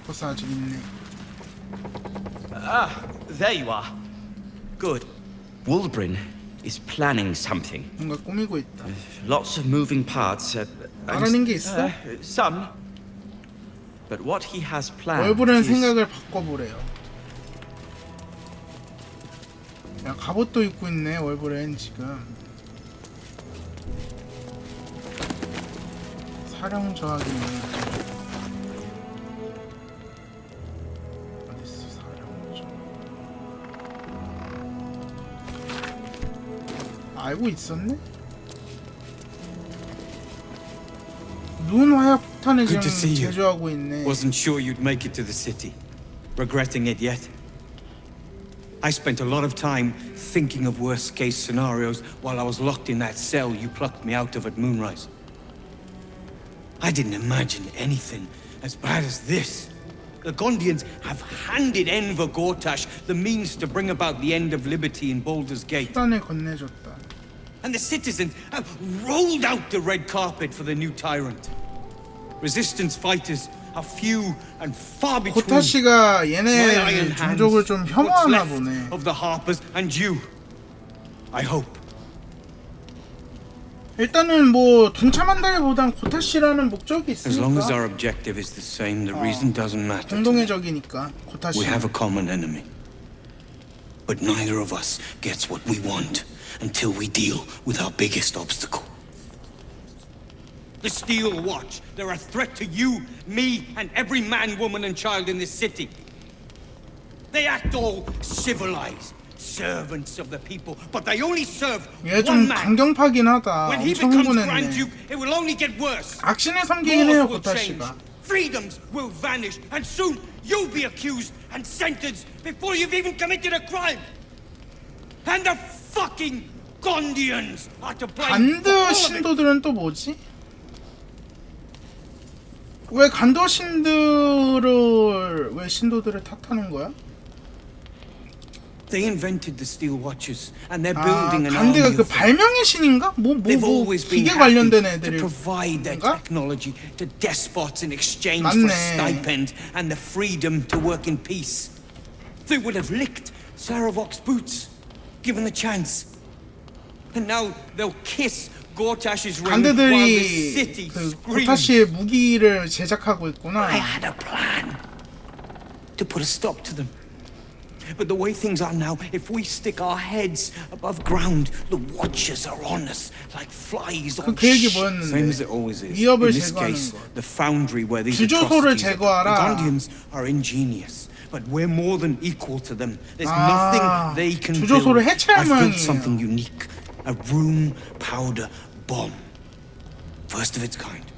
버스 아직 있네. Ah, there you are. Good. Wulbrin is planning something. 뭔가 꾸미고 있다. Lots of moving parts. 알아낸 게 있어? Some. But what he has planned 월브렌 is... 생각을 바꿔보래요. 야, 갑옷도 입고 있네 월브렌 지금. 사령 저하기는 어딨어 사령 저. 알고 있었네? 눈 화약 폭탄을 지금 제조하고 있네. Wasn't sure you'd make it to the city. Regretting it yet? I spent a lot of time thinking of worst-case scenarios while I was locked in that cell you plucked me out of at Moonrise. I didn't imagine anything as bad as this. The Gondians have handed Enver Goty the means to bring about the end of liberty in Baldur's Gate. 수단을 건네줬다. And the citizens have rolled out the red carpet for the new tyrant. Resistance fighters are few and far between. 고타씨가 얘네 종족을 좀 혐오하나 보네. Of the Harpers and you. I hope. 일단은 뭐 동참한다기보단 고타씨라는 목적이 As long as 있으니까. our objective is the same, the reason doesn't matter. 공동의 적이니까 고타씨. We have a common enemy. But neither of us gets what we want until we deal with our biggest obstacle. The Steel Watch. They're a threat to you, me, and every man, woman, and child in this city. They act all civilized, servants of the people, but they only serve 얘 one 좀 man. 강경파긴 하다. When he 엄청 becomes Grand 흥분했네. Duke, it will only get worse. 악신을 섬기긴 해요 Laws will change, 고타씨가. freedoms will vanish, and soon you'll be accused and sentenced before you've even committed a crime. And the fucking Gondians are to blame. 간드 신도들은 또 뭐지? 왜 간도 신들을 왜 신도들을 탓하는 거야? They invented the Steel Watches, and they're 아, building an army 간드가 그 of them. 발명의 신인가? They've always been 기계 happy 관련된 to 애들이 provide their 뭔가? technology to despots in exchange for 맞네. a stipend and the freedom to work in peace. They would have licked Saravok's boots, given the chance. And now they'll kiss Gortash's ring while the 간드들이 city 그 screams. 고타씨의 무기를 제작하고 있구나. I had a plan to put a stop to them. But the way things are now, if we stick our heads above ground, the Watchers are on us like flies on 그 계획이 shit. 뭐였는데? Same as it always is. 위협을 In this 제거하는 case, 것. the foundry where these 주조소를 atrocities are. The 제거하라. Gondians are ingenious, but we're more than equal to them. There's 아, nothing they can 주조소를 build. 해체할 I've built 모양이에요. something unique, a room powder bomb, first of its kind.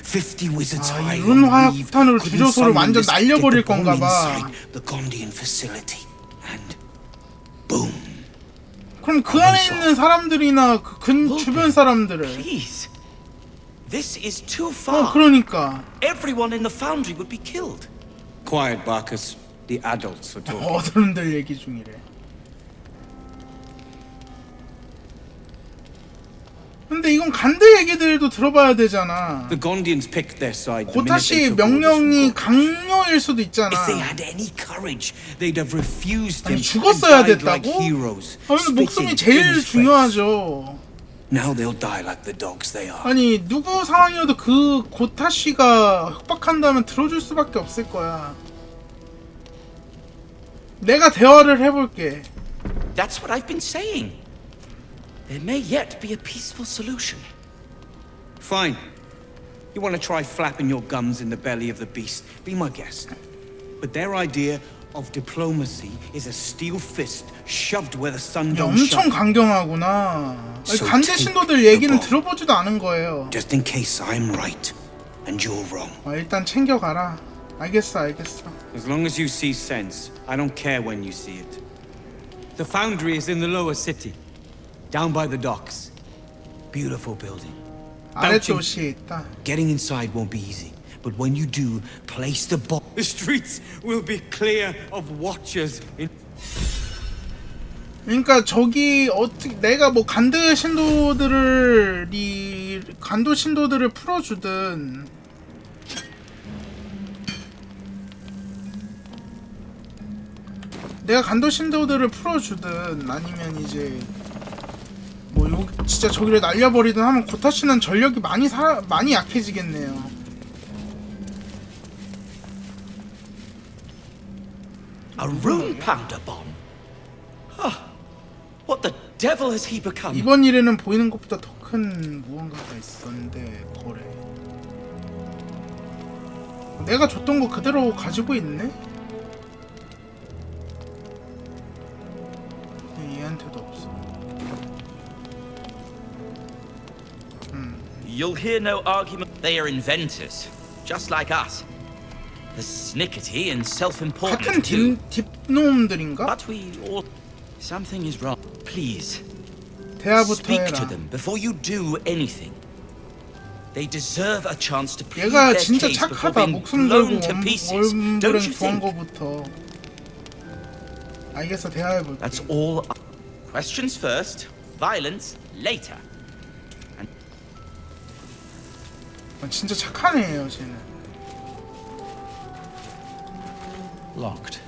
50 wizards 아, high 이 run화약 on leave 폭탄으로 couldn't 주조소를 summon 완전 this, 날려버릴 get the bomb 건가 봐. inside the Gondian facility, and boom. 그럼 그 안에 있는 사람들이나 그 주변 사람들을. Please. This is too far. 그러니까 Everyone in the foundry would be killed. Quiet, Barkus. The adults are talking. 어른들 얘기 중이래. 근데 이건 간드 얘기들도 들어봐야 되잖아. The Gondians picked their side. The minute 고타씨 they took orders 명령이 from Goty. 강요일 수도 있잖아. If they had any courage, they'd have refused 아니 him and 죽었어야 died like 됐다고? heroes. 아니 목숨이 spitting in 제일 his face. 중요하죠. Now they'll die like the dogs they are. 아니 누구 상황이어도 그 고타씨가 협박한다면 들어줄 수밖에 없을 거야. 내가 대화를 해볼게. That's what I've been saying. There may yet be a peaceful solution. Fine. You want to try flapping your gums in the belly of the beast? Be my guest. But their idea of diplomacy is a steel fist shoved where the sun don't 엄청 shine. 강경하구나. 아니, So 간대 take 신도들 the 얘기는 bomb. 들어보지도 않은 거예요. Just in case I'm right and you're wrong. 일단 챙겨가라. 알겠어. As long as you see sense, I don't care when you see it. The foundry is in the lower city, down by the docks. Beautiful building. 아래쪽이 있다. Getting inside won't be easy, but when you do, place the bomb. The streets will be clear of watchers. 그러니까 저기 어떻게 내가 뭐 간도 신도들을 풀어주든 내가 간도신도들을 풀어주든 아니면 이제 뭐 진짜 저기를 날려버리든 하면 고타씨는 전력이 많이 약해지겠네요. A rune pounder bomb? What the devil has he become? 이번 일에는 보이는 것보다 더 큰 무언가가 있었는데 거래. 내가 줬던 거 그대로 가지고 있네? 얘한테도 없어. You'll hear no argument. They are inventors, just like us. The snickety and self-important 같은 too. 딥놈들인가? But we all... Something is wrong. Please, 대화부터 speak to 해라. them before you do anything. They deserve a chance to plead 얘가 their 진짜 case before 착하다. being 목숨 blown 걸고 to pieces. 월불행 Don't you 구한 think? 거부터. 알겠어, 대화해볼게. That's all. Questions first, violence later. 진짜 착한 애예요, 쟤는. Locked,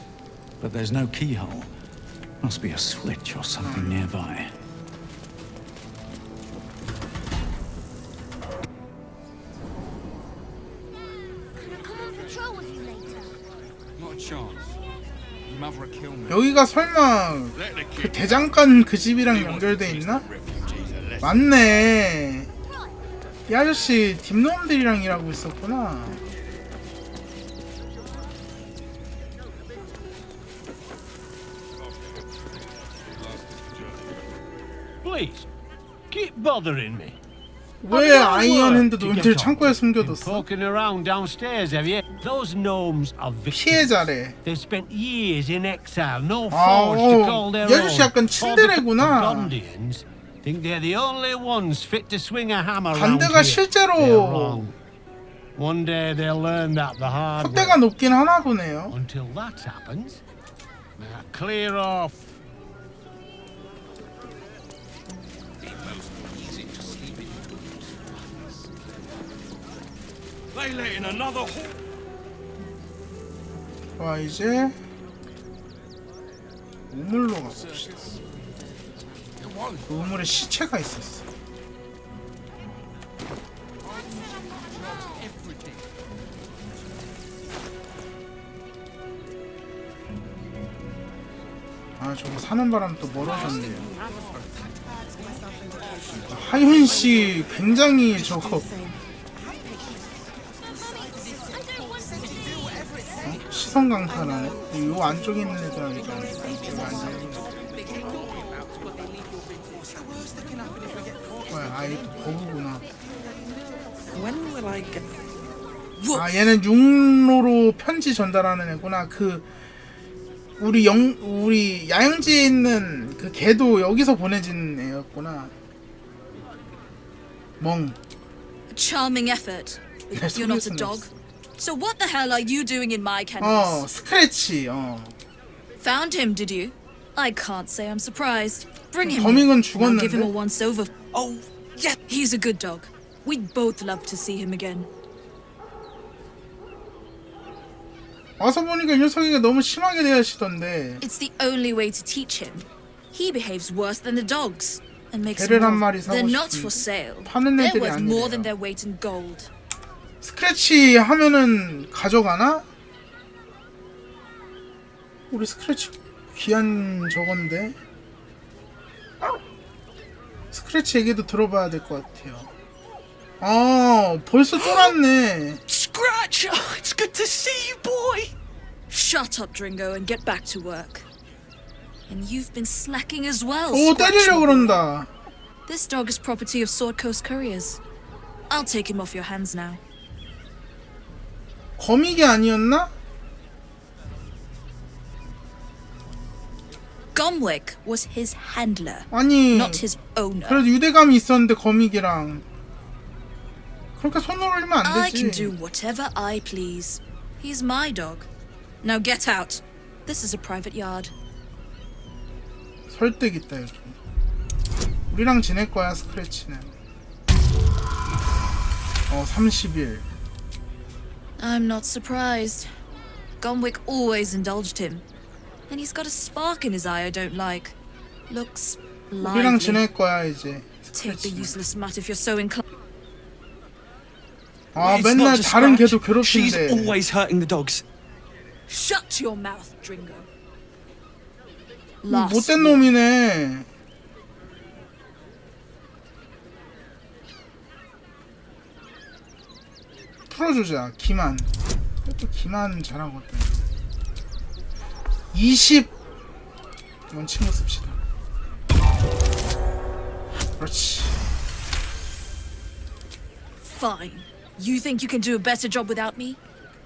but there's no keyhole. Must be a switch or something nearby. Can I come on patrol with you later? Not a chance. Your mother will kill me. 여기가 설마 그 대장간 그 집이랑 연결돼 있나? 맞네. 이 아저씨 딥놈들이랑 일하고 있었구나. Please, keep bothering me. 왜 아이언 핸드 놈들 창고에 숨겨뒀어? Poking around downstairs, have you? Those gnomes are victims. 피해자래. They've spent years in exile, no 아, forge to call their 이 아저씨 own. 약간 친데레구나. Gondians think they're the only ones fit to swing a hammer around 간드가 here. They're 실제로 wrong. One day they'll learn that the hard way. 콧대가 높긴 하나 보네요. Until that happens, now clear off. They let in another hole. 와, 이제 우물로 가봅시다. 그 우물에 시체가 있었어. 아, 저거 사는 바람 또 멀어졌네요. 하윤 씨 굉장히 저거 시선 강탈하네. 요 안쪽에 있는 애들하니까 안쪽에 앉아있는. 뭐야, 아이 또 버그구나. 아, 얘는 육로로 편지 전달하는 애구나. 그 우리 야영지에 있는 그 개도 여기서 보내진 애였구나. 멍. Charming effort. But you're not a dog. So what the hell are you doing in my canvas? 스크래치. Found him, did you? I can't say I'm surprised. Bring him 범인은 here. I'll give him a 죽었는데. once over. Oh, yes. He's a good dog. We'd both love to see him again. 와서 보니까 이 녀석이가 너무 심하게 대하시던데. It's the only way to teach him. He behaves worse than the dogs and makes 개를 한 more. 마리 사고 They're not 싶은데 for sale. 파는 They're 애들이 worth more than 아니래요. their weight in gold. 스크래치 하면은 가져가나? 우리 스크래치 귀한 저건데. 스크래치 얘기도 들어봐야 될 것 같아요. 아, 벌써 쫄았네. Scratch! Oh, it's good to see you, boy! Shut up, Dringo, and get back to work. And you've been slacking as well. 오, Squatch. 때리려고 그런다. This dog is property of Sword Coast Couriers. I'll take him off your hands now. 거미개 아니었나? Gomwick was his handler, 아니, not his owner. 그래도 유대감이 있었는데 거미개랑 그렇게 손을 올리면 안 I can 되지. do whatever I please. He's my dog. Now get out. This is a private yard. 설득 있다 여기. 우리랑 지낼 거야 스크래치는. 30일. I'm not surprised. Gomwick always indulged him. And he's got a spark in his eye I don't like. Looks 우리랑 lively. 지낼 거야 이제. Take the useless mutt if you're so inclined. 아 It's 맨날 not just 다른 Scratch. 개도 She's 괴롭히는데. always hurting the dogs. Shut your mouth, Dringo. 못된 놈이네. 풀어주자. 기만. 또 기만 잘하거든. 20. 이건 친구 씁시다. 그렇지. Fine. You think you can do a better job without me?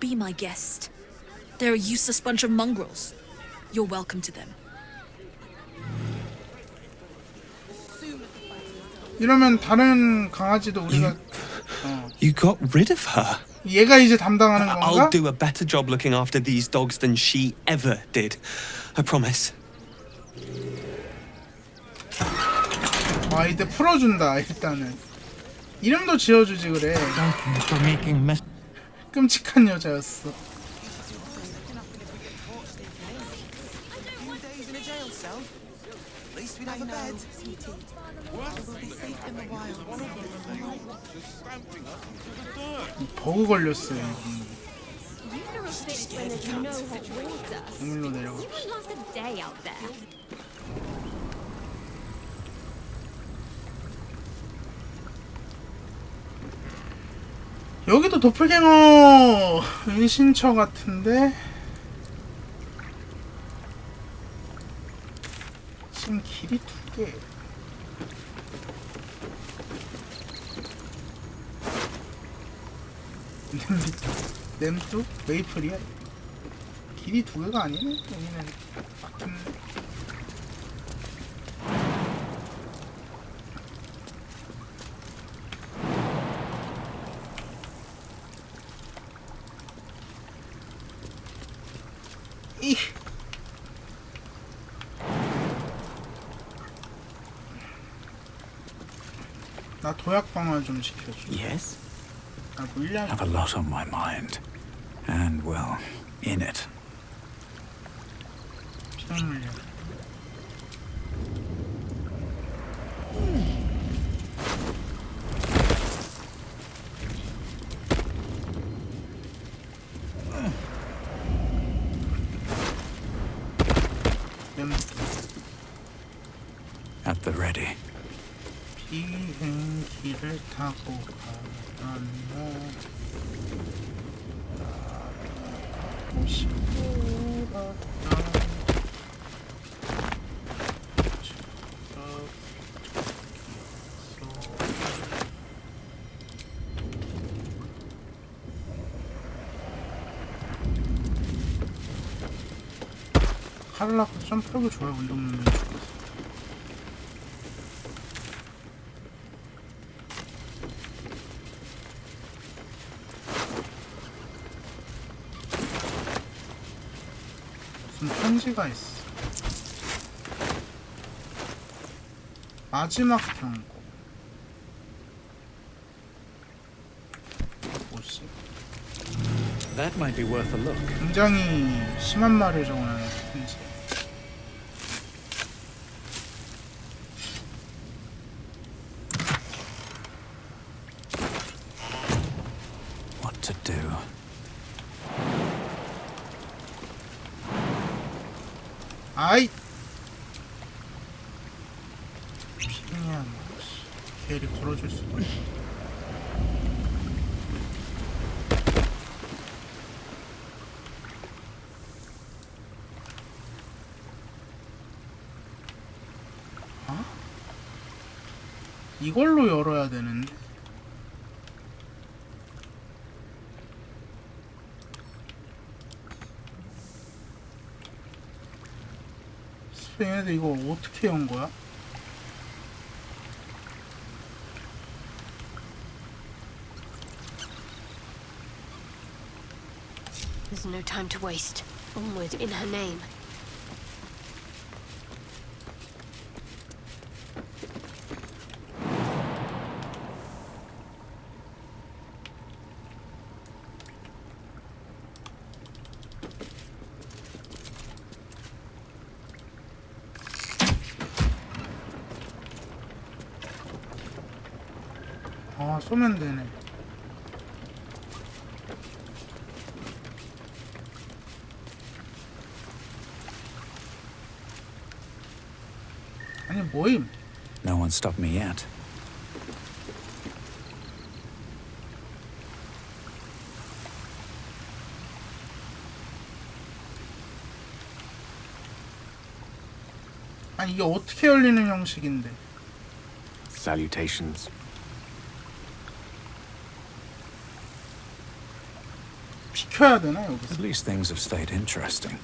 Be my guest. They're a useless bunch of mongrels. You're welcome to them. 이러면 다른 강아지도 우리가 You got rid of her. 얘가 이제 담당하는 I'll 건가? do a better job looking after these dogs than she ever did. I promise. 아 이때 풀어준다 일단은. 이름도 지어주지 그래. Thank you for making mess. 끔찍한 여자였어. 버그 걸렸어요. You throw a fit when there's no hot water. 우물로 내려가. You won't last a day out there. 여기도 도플갱어 은신처 같은데 지금 길이 2개. 냄두? 메이플이야? 길이 2개가 아니네? 여기는 막혔네. 이. 나 도약 방어 좀 지켜줘. Yes? 나 물량. Have a lot on my mind. And, well, in it. 피해 물량. At the ready. 비행기를 타고 가란다. 50도라. 카를라가 점프력이 좋아요. 운동면은 좋아서. 무슨 편지가 있어. 마지막 경고. 뭐지? That might be worth a look. 굉장히 심한 말을 적어놓은 편지. What to do? 아이! 피해야 뭐 걔를 걸어줄 수도 있고. 어? 이걸로 열어야 되는데. 얘네들 이거 어떻게 연 거야? There's no time to waste. Onward in her name. 쏘면 되네. 아니 뭐임? No one stopped me yet. 아니 이게 어떻게 열리는 형식인데? Salutations. 비켜야 되나 여기서? At least things have stayed interesting.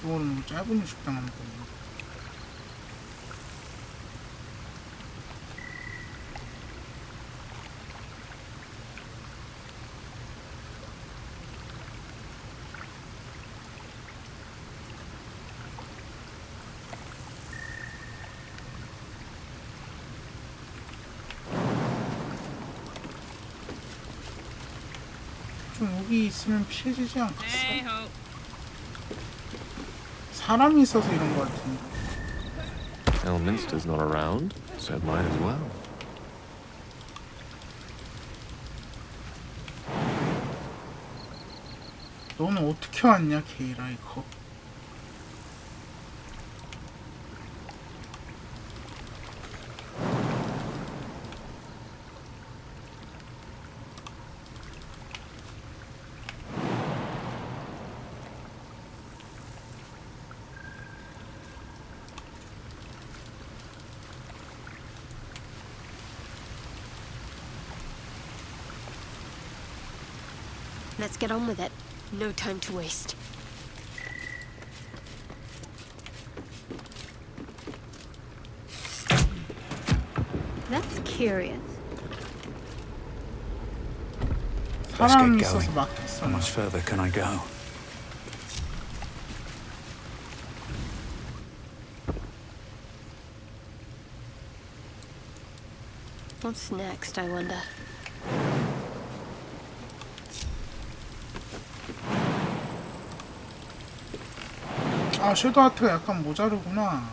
그거는 짧은 휴식 당하는 거. 좀 여기 있으면 피해지지 않겠어? 사람이 있어서 이런 거 같은데. Elminster's not around, so it might as well. 너는 어떻게 왔냐, 케이라 이거. Let's get on with it. No time to waste. That's curious. Let's 사람이 get 있어서 going. 막혔어. How much further can I go? What's next, I wonder? 아, 섀도우 하트가 약간 모자르구나.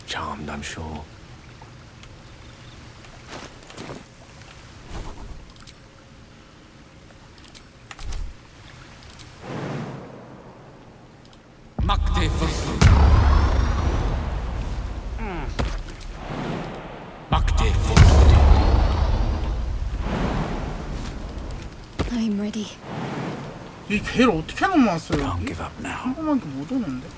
Charmed, I'm sure. Makte Fursu. Makte Fursu. I'm ready. 이 걔를 어떻게 넘어왔어요? Can't 여기? give up now. 평범하게 못 오는데.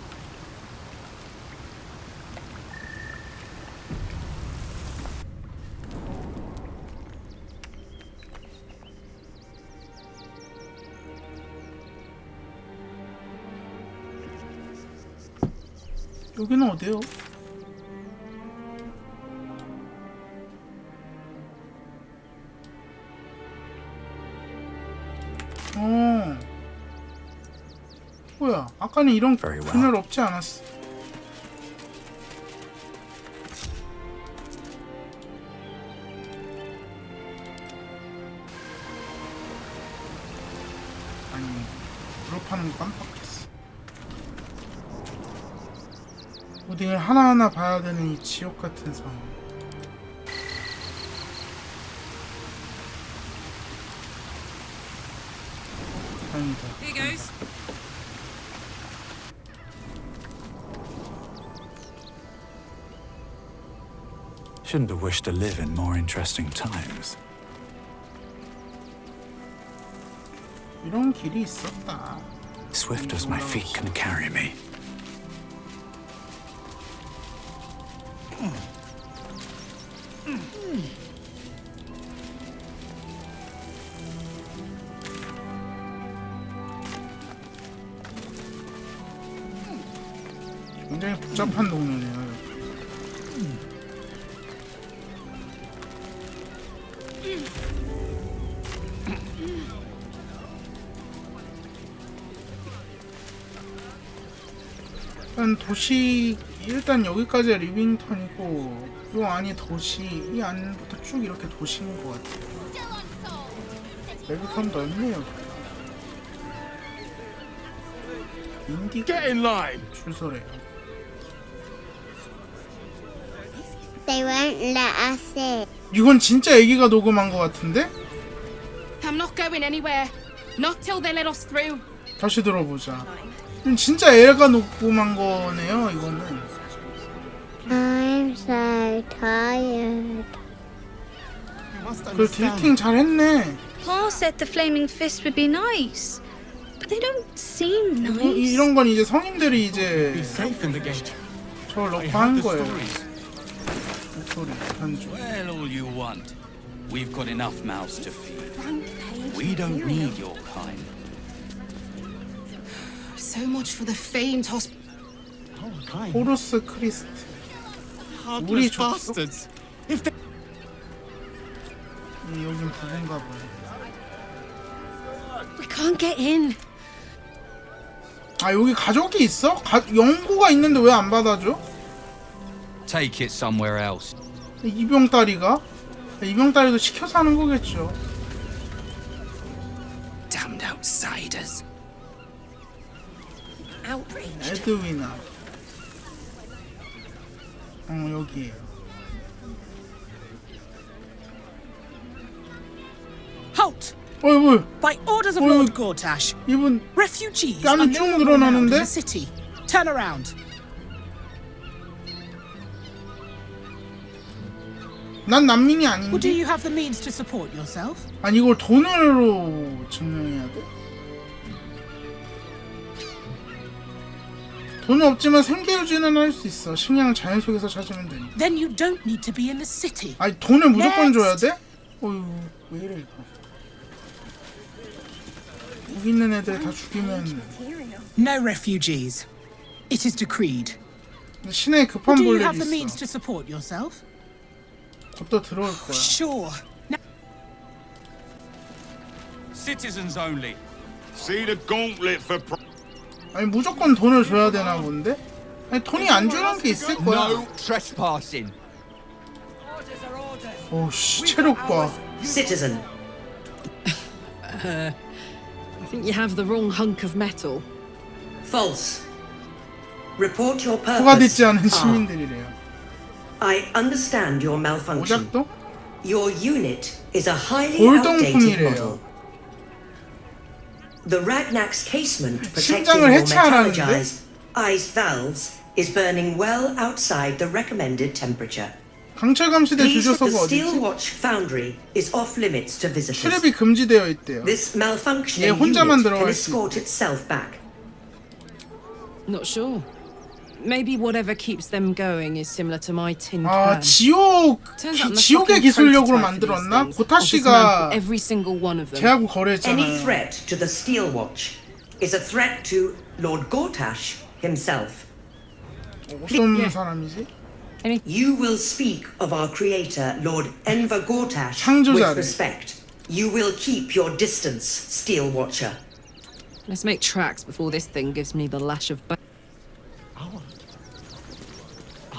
여기는 어디요? 뭐야? 아까는 이런 Very well. 분열 없지 않았어? 아니, 졸업하는 거 깜빡했어. 오딩을 하나하나 봐야 되는 이 지옥 같은 상황. 다행이다. Here goes. Shouldn't have wished to live in more interesting times. 이런 길이 있었다. Swift as my feet can carry me. 굉장히 복잡한 동네네요. 일단 여기까지가 리빙턴이고 요 안이 도시, 이 안부터 쭉 이렇게 도시인 것 같아요. 맵이 더 넓네요. 인디고 Get in line. 줄서래요. They won't let us in. 이건 진짜 애기가 녹음한 것 같은데? I'm not going anywhere. Not till they let us through. 다시 들어보자. 이건 진짜 애가 녹음한 거네요. 이거는. I'm so tired. 그 딜팅 잘했네. Paul said the flaming fist would be nice, but they don't seem nice. 이런 건 이제 성인들이 이제 Safe in the gate. 저걸 넣고 한 거예요. 목소리 편집. Well, all you want. We've got enough mouths to feed. We don't need your kind. So much for the famed 호루스 크리스트. 우리 족속. 여긴 부부인가 보네. We can't get in. 아 여기 가족이 있어? 영구가 있는데 왜 안 받아줘? Take it somewhere else. 이병따리가? 이병따리도 시켜서 하는 거겠죠. Damned outsiders. Outrage. 에드위나. 여기에요. Halt! 뭐? By orders of Oh. Lord Gortash, 이분 refugees are 땀이 no 쭉 longer allowed in 늘어나는데? the city. Turn around. 난 난민이 Or do 아닌데? you have the means to support yourself? 아니 이걸 돈으로 증명해야 돼? 돈은 없지만 생계 유지는 할 수 있어. 식량을 자연 속에서 찾으면 되니까. Then you don't need to be in the city. 아니 돈을 무조건 줘야 Next. 돼? 어휴 왜 이래 이거. 여기 있는 애들 다 죽이면 No refugees. It is decreed. 시내에 급한 Do you 볼 have 일이 the means 있어. to support yourself? 또 들어올 거야. Sure. Citizens only. See the gauntlet for. 아니 무조건 돈을 줘야 되나 본데? 아니 돈이 안 주는 게 있을 거야. No trespassing. 오씨 체력 봐. Citizen. I think you have the wrong hunk of metal. False. Report your 허가되지 purpose. 않은 시민들이래요. I understand your malfunction. 오작동? Your unit is a highly outdated 골동품이래요. model. The Ragnak's casement protecting 심장을 your 해체하라는데? metallogized ice valves is burning well outside the recommended temperature. 강철 감시대 Please, the 주저서가 Steel 어디지? Watch Foundry is off limits to visitors. 출입이 금지되어 있대요. This 얘 malfunctioning 혼자만 unit can 들어갈 수 escort itself back. Not sure. Maybe whatever keeps them going is similar to my tin 아 can. 지옥의 Turns out I'm the fucking 기술력으로 prototype for these 만들었나? things. 고타 I'll 씨가 dismantle every single one of them. 걔하고 Any 거래했잖아요. threat to the Steel Watch is a threat to Lord Gortash himself. 어떤 사람이지? You will speak of our creator, Lord Enver Gortash, 창조자래. with respect. You will keep your distance, Steel Watcher. Let's make tracks before this thing gives me the lash of.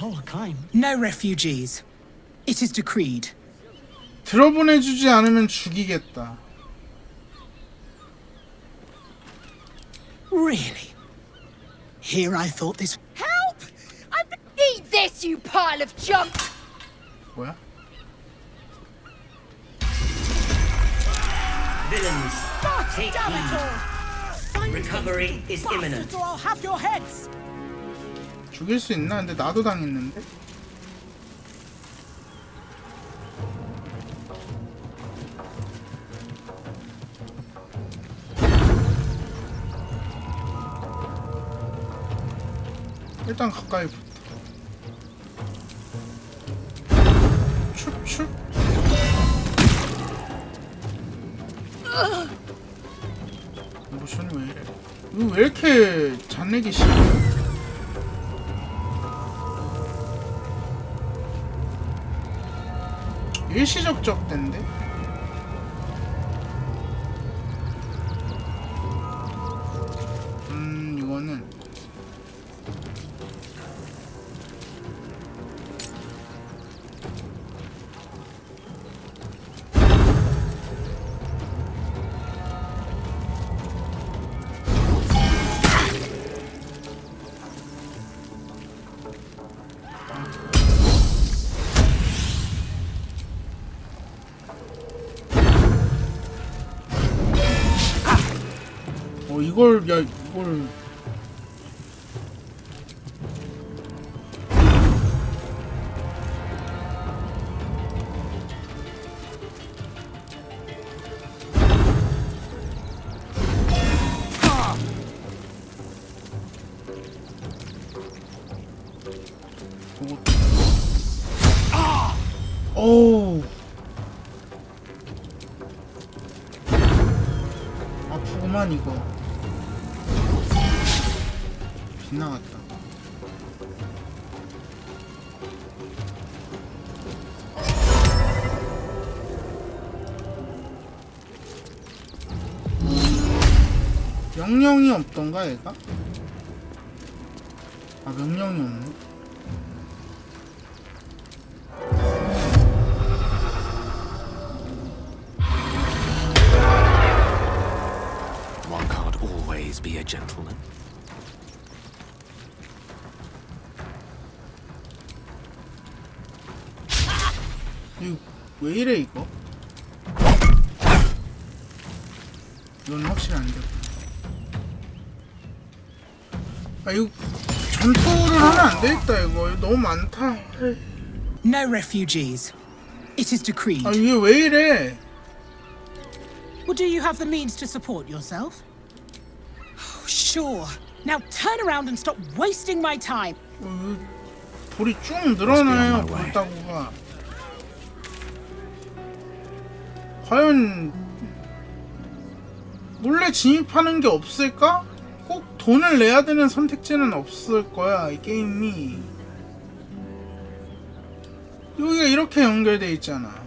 Our kind. No refugees. It is decreed. 들어보내주지 않으면 죽이겠다. Really? Here I thought this. Help! I need this, you pile of junk! 뭐야? Villains, take heed. Recovery is imminent. Or I'll have your heads. 죽일 수 있나? 근데 나도 당했는데? 일단 가까이 붙어. 슉슉. 모션이 왜 이래? 이거 왜 이렇게 잔내기 싫어? 일시적적된데? 이거는 이걸 야 이걸 오우 아프구만 이거 빗나갔다. 명령이 없던가 얘가? 아 명령이 없네. One can't always be a gentleman. 이거 왜 이래 이거? 이건 확실히 안 돼. 아 이거 전투를 하면 안 되겠다 이거. 이거 너무 많다. No refugees. It is decreed. 아 이게 왜 이래? Well, do you have the means to support yourself? Oh, sure. Now turn around and stop wasting my time. 돌이 쭉 늘어나요 불따구가. 과연 몰래 진입하는 게 없을까? 꼭 돈을 내야 되는 선택지는 없을 거야 이 게임이. 여기가 이렇게 연결돼 있잖아.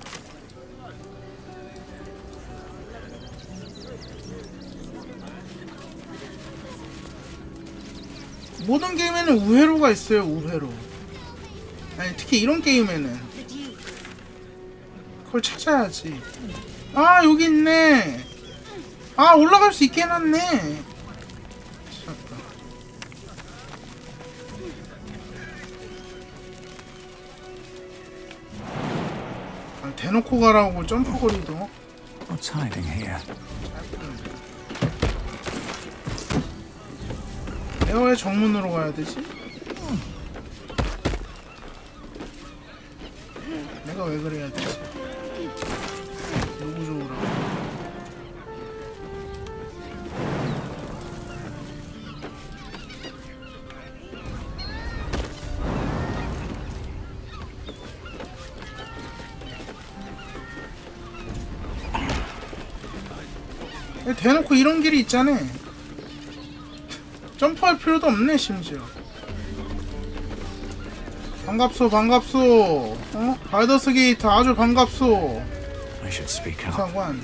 모든 게임에는 우회로가 있어요. 우회로. 아니 특히 이런 게임에는 그걸 찾아야지. 아 여기 있네. 아 올라갈 수 있게 해놨네. 찾았다. 아, 대놓고 가라고 점프거리도. What's hiding here? 내가 왜 정문으로 가야 되지? 내가 왜 그래야 되지? 누구 좋으라고? 대놓고 이런 길이 있잖아. 점프할 필요도 없네 심지어. 반갑소 반갑소. 어? 바이더스 게이트 아주 반갑소. I should speak up. 상관.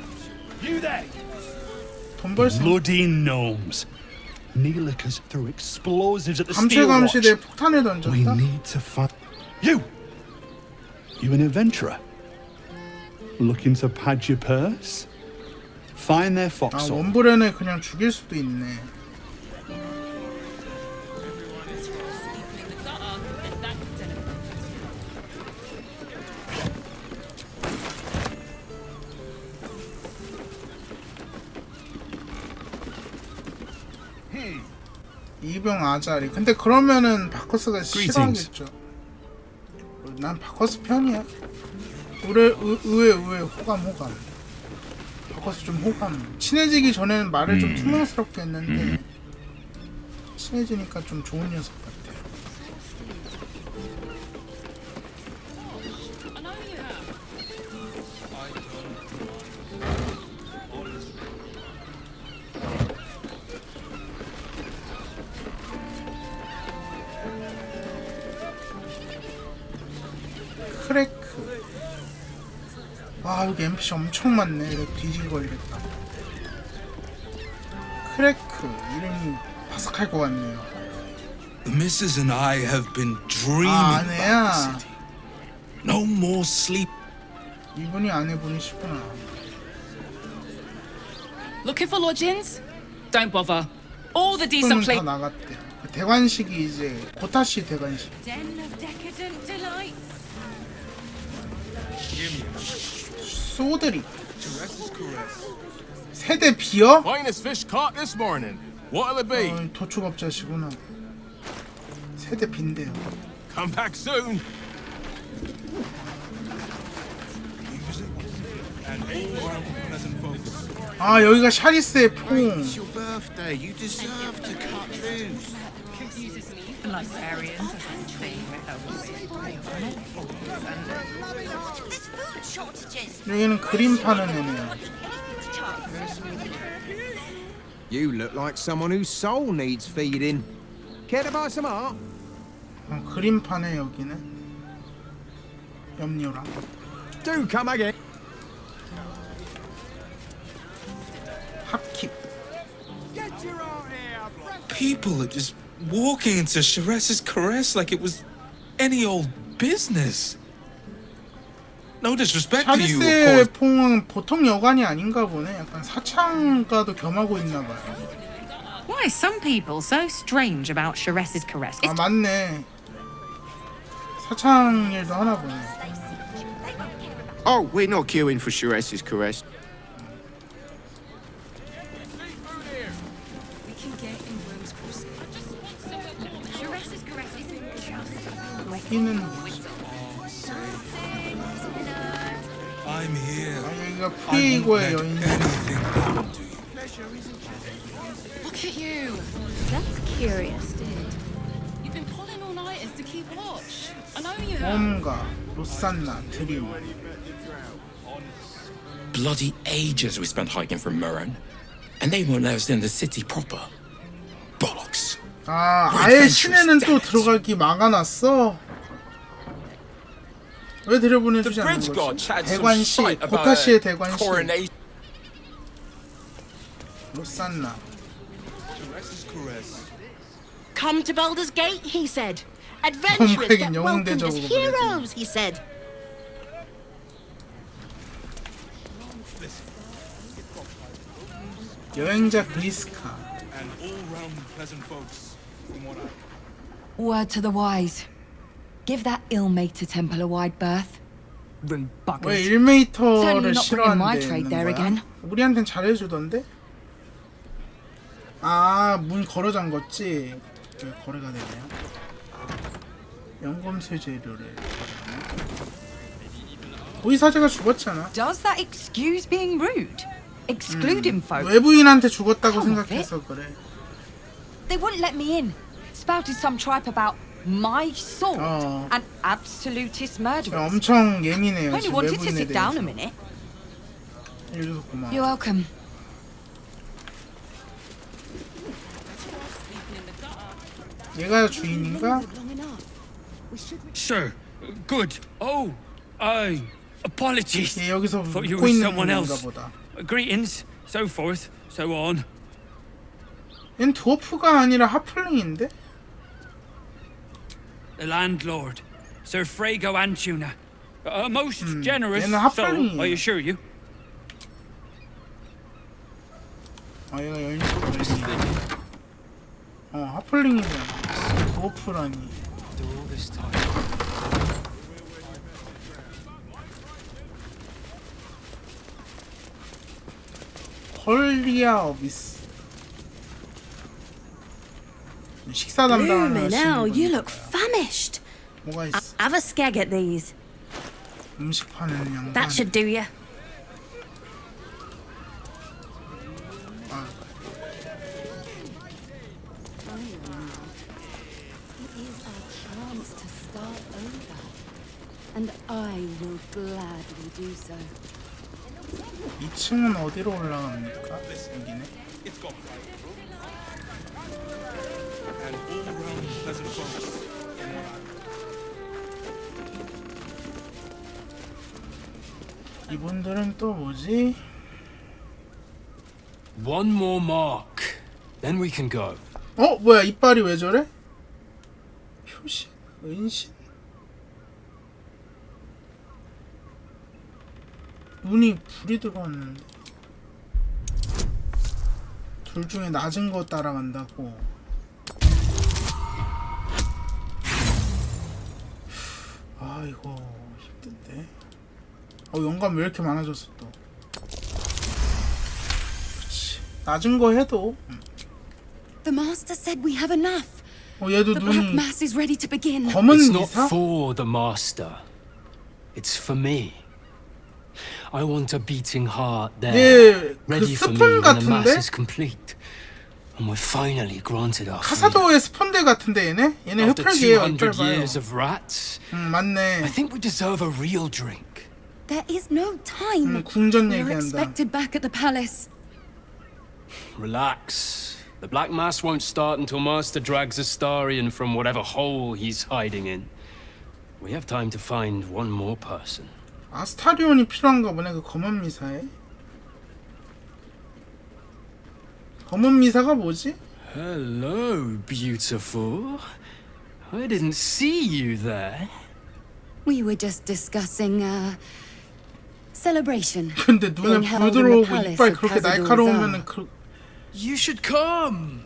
You there? 돈 벌 수. Bloody gnomes. Neelikers threw explosives at the 감체 steel watch. 감시대에 폭탄을 던졌다. We need to find you. You an adventurer? Looking to pad your purse? Find their 아 foxhole. 원브렌을 그냥 죽일 수도 있네. 이병 아자리. 근데 그러면은 바커스가 싫어하겠죠. 난 바커스 편이야. 의외 호감. 바커스 좀 호감. 친해지기 전에는 말을 좀 투명스럽게 했는데 친해지니까 좀 좋은 녀석 같아. 크래크. 아 여기 NPC 엄청 많네. 이렇게 뒤지게 걸리겠다. 크래크 이름이 바삭할 것 같네요. The missus and I have been dreaming 아 about the 아내야. city. No more sleep. 이분이 아내분이시구나. Looking for lodgings? Don't bother. All the decent 다 places. 나갔대. 그 대관식이 이제 고타시 대관식. Den of decadent delights. 소드리. 세대 비어? Finest fish caught this morning. What'll it be? 도축업자시구나. 세대 빈대요. Come back soon. And all round pleasant folks. 아 여기가 샤리스의 퐁. It's your birthday. You deserve to cut loose. 여기는 그림 파는 애네요. You look like someone whose soul needs feeding. Care to buy some art? 그림 파네 여기는. 염료랑. Do come again. 합킵. People are just walking into Sheres's caress like it was any old business. No disrespect to you, of 샤리스의 course. 퐁은 보통 여관이 아닌가 보네. 약간 사창가도 겸하고 있나 봐요. Why are some people so strange about Sheres's caress? 아 맞네. 사창 일도 하나 보네. Oh, we're not queuing for Sheres's caress. 여기는 I'm here. 아 여기가 프리고의 여인. Look at you. That's curious. You've been pulling all-nighters to keep watch. I know you have. 홈가 로산나 드림. Bloody ages we spent hiking from Murren, and they won't let us in the city proper. Bollocks. 아 아예 시내는 또 들어가기 막아놨어. 왜 들여보내주지 않는 거지? 대관시, 고타시의 대관시. 로산나. Come to Baldur's Gate, he said. Adventurers get welcomed as heroes, he said. 여행자 그리스카. Word to the wise. Give that ill-mated temple a wide berth. Rude buggers. 왜 Certainly 일메이터를 not bringing my 싫어한대 trade 있는 there 거야? again. 우리한텐 잘해주던데? 아, 문 걸어 잠궜지? 왜 거래가 되네요? 연금술 재료를 고의사제가 죽었잖아. Does that excuse being rude? Excluding folk? 외부인한테 죽었다고 생각해서 그래. They wouldn't let me in. Spouted some tripe about my sword and absolutist murderers. 엄청 예민해요. Only 지금 wanted to 외부인에 sit down a 대해서. minute. 해줘서 고마워. You're welcome. 얘가 주인인가? Sir, good. Oh, apologies. 얘 여기서 Thought you 웃고 were 있는 someone 건가 else. 보다. Greetings, so forth, so on. 얜 드워프가 아니라 하플링인데? The landlord, Sir Frago Antuna. A most generous 얘는 soul, 하플링이에요. I assure you. 아 얘가 여인 소리. 하플링이네. 드워프라니. 헐리아 어비스. 식사 담당하는 Now you 하시는 look famished. 뭐가 있어? Have a skeg at these. 음식 파는 양반. That should do you. And I will gladly do so. 2층은 어디로 올라갑니까? 여기네. 이분들은 또 뭐지? One more mark, then we can go. 뭐야 이빨이 왜 저래? 표신, 은신. 눈이 불이 들어왔는데. 둘 중에 낮은 거 따라간다고. 아 이거 힘든데. 영감 왜 이렇게 많아졌어 또. 그치. 낮은 거 해도 The master said we have enough. 얘도 The black 눈이 mass is ready to begin. 검은 It's not 미사? for the master. It's for me. I want a beating heart there, 예, ready 그 for me 스폰 when the mass 같은데? is complete. And we're finally granted our freedom. 카사도의 스폰데 같은데 얘네? 얘네 After 흡혈기예요. 200 이빨 봐요. years of rats, 맞네. I think we deserve a real drink. There is no time. 궁전 We're 얘기한다. expected back at the palace. Relax. The Black Mass won't start until Master drags Astarion from whatever hole he's hiding in. We have time to find one more person. 아스타리온이 필요한가 보네. 그 검은 미사에. 검은 미사가 뭐지? Hello, beautiful. I didn't see you there. We were just discussing celebration. 근데 눈에 불 들어오고 이빨 그렇게 날카로우면은 You should come.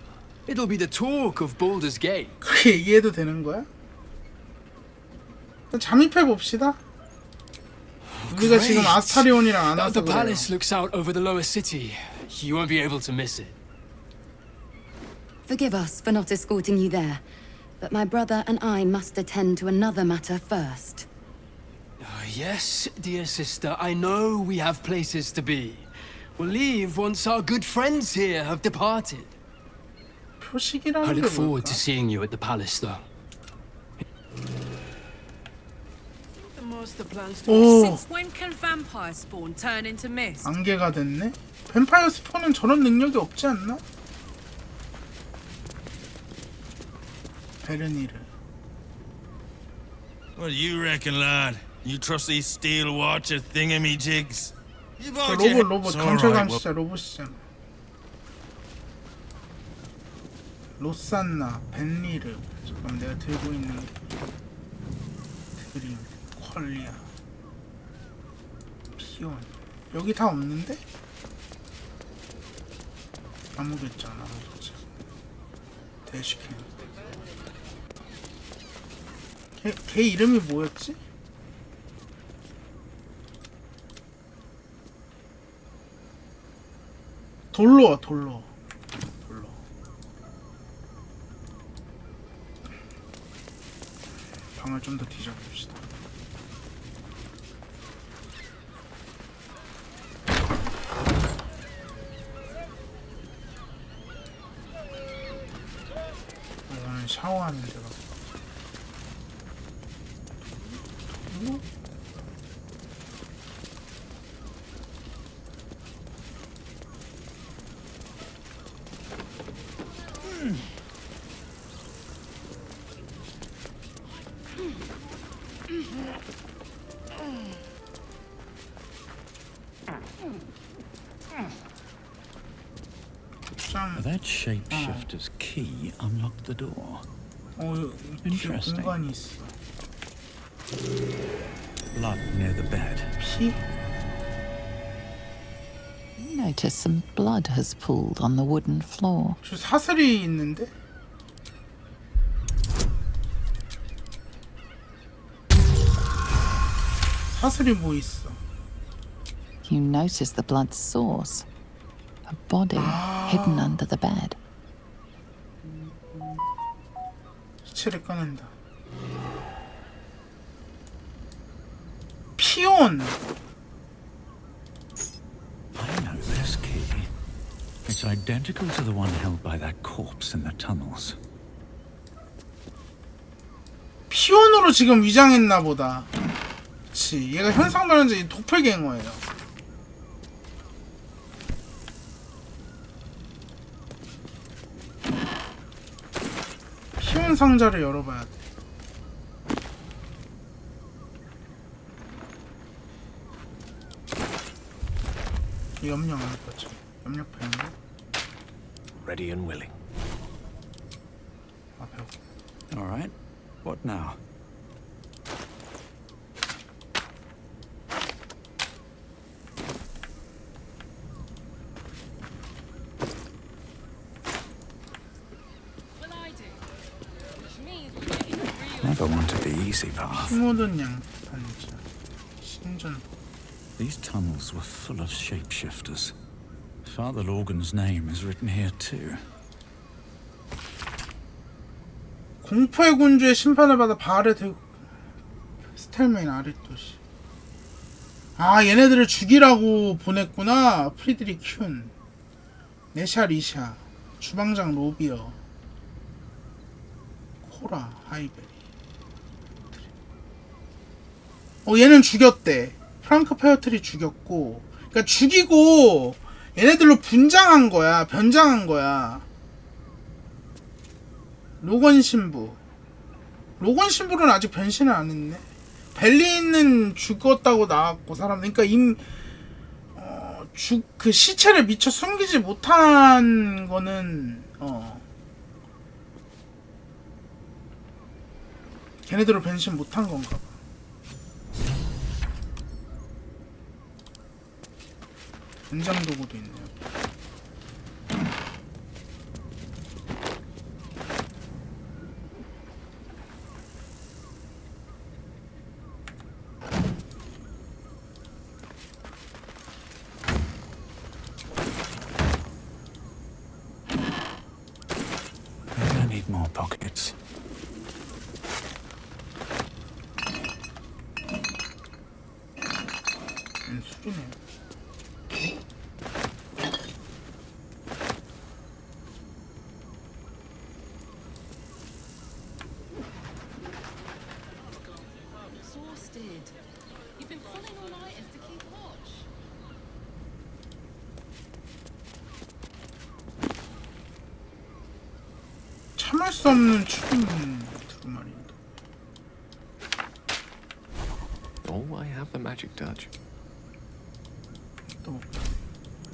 It'll be the talk of Baldur's Gate. 그렇게 얘기해도 되는 거야? 잠입해 봅시다. 우리가 지금 아스타리온이랑 안 와서 The 그래요. palace looks out over the lower city. You won't be able to miss it. Forgive us for not escorting you there, but my brother and I must attend to another matter first. Yes, dear sister, I know we have places to be. We'll leave once our good friends here have departed. 표식이라는 I 게 look forward 뭘까? to seeing you at the palace, though. Since when can vampire spawn turn into mist? 안개가 됐네? 뱀파이어 스폰은 저런 능력이 없지 않나? 베르니르. What do you reckon, lad? You trust these steel watcher thingamajigs? 로봇 경찰 감시자 로봇이잖아. 로산나, 벤리르. 잠깐 내가 들고 있는 게 드림, 퀄리아, 피온. 여기 다 없는데? 아무도 있잖아. 아무도. 대시캔. 걔 이름이 뭐였지? 돌로. 방을 좀 더 뒤져봅시다. 이거는 샤워하는 데가. That shapeshifter's key unlocked the door. Interesting. 공간이 있어. Blood near the bed. 피? Notice some blood has pooled on the wooden floor. 저 사슬이 있는데? 사슬이 뭐 있어? You notice the blood's source. A body hidden under the bed. 시체를 꺼낸다. 피온! I know this key. It's identical to the one held by that corpse in the tunnels. 피온으로 지금 위장했나 보다. 그치. 얘가 현상변환자 도플갱어예요. 피온 상자를 열어봐야 돼. 염력 안 할 거죠. 염력 배운데? Ready and willing. 아, 배워. All right. What now? Never wanted the easy path. 모든 양반자. 신전. These tunnels were full of shapeshifters. Father Logan's name is written here too. 공포의 군주의 심판을 받아 바알의 스텔메인 아랫도시. 아, 얘네들을 죽이라고 보냈구나. 프리드리 큐ν, 네샤 리샤, 주방장 로비어, 코라, 하이베리. 얘는 죽였대. 프랑크 페어트리 죽였고, 그러니까 죽이고 얘네들로 분장한 거야. 변장한 거야. 로건 신부는 아직 변신을 안 했네. 벨리는 죽었다고 나왔고 사람. 그러니까 그 시체를 미처 숨기지 못한 거는 걔네들로 변신 못한 건가 봐. 분장 도구도 있네요. I need more pockets. 술이네. Exhausted. You've been pulling all nighters to keep watch. 참을 수 없는 추운 두루마리인데. Oh, I have the magic touch.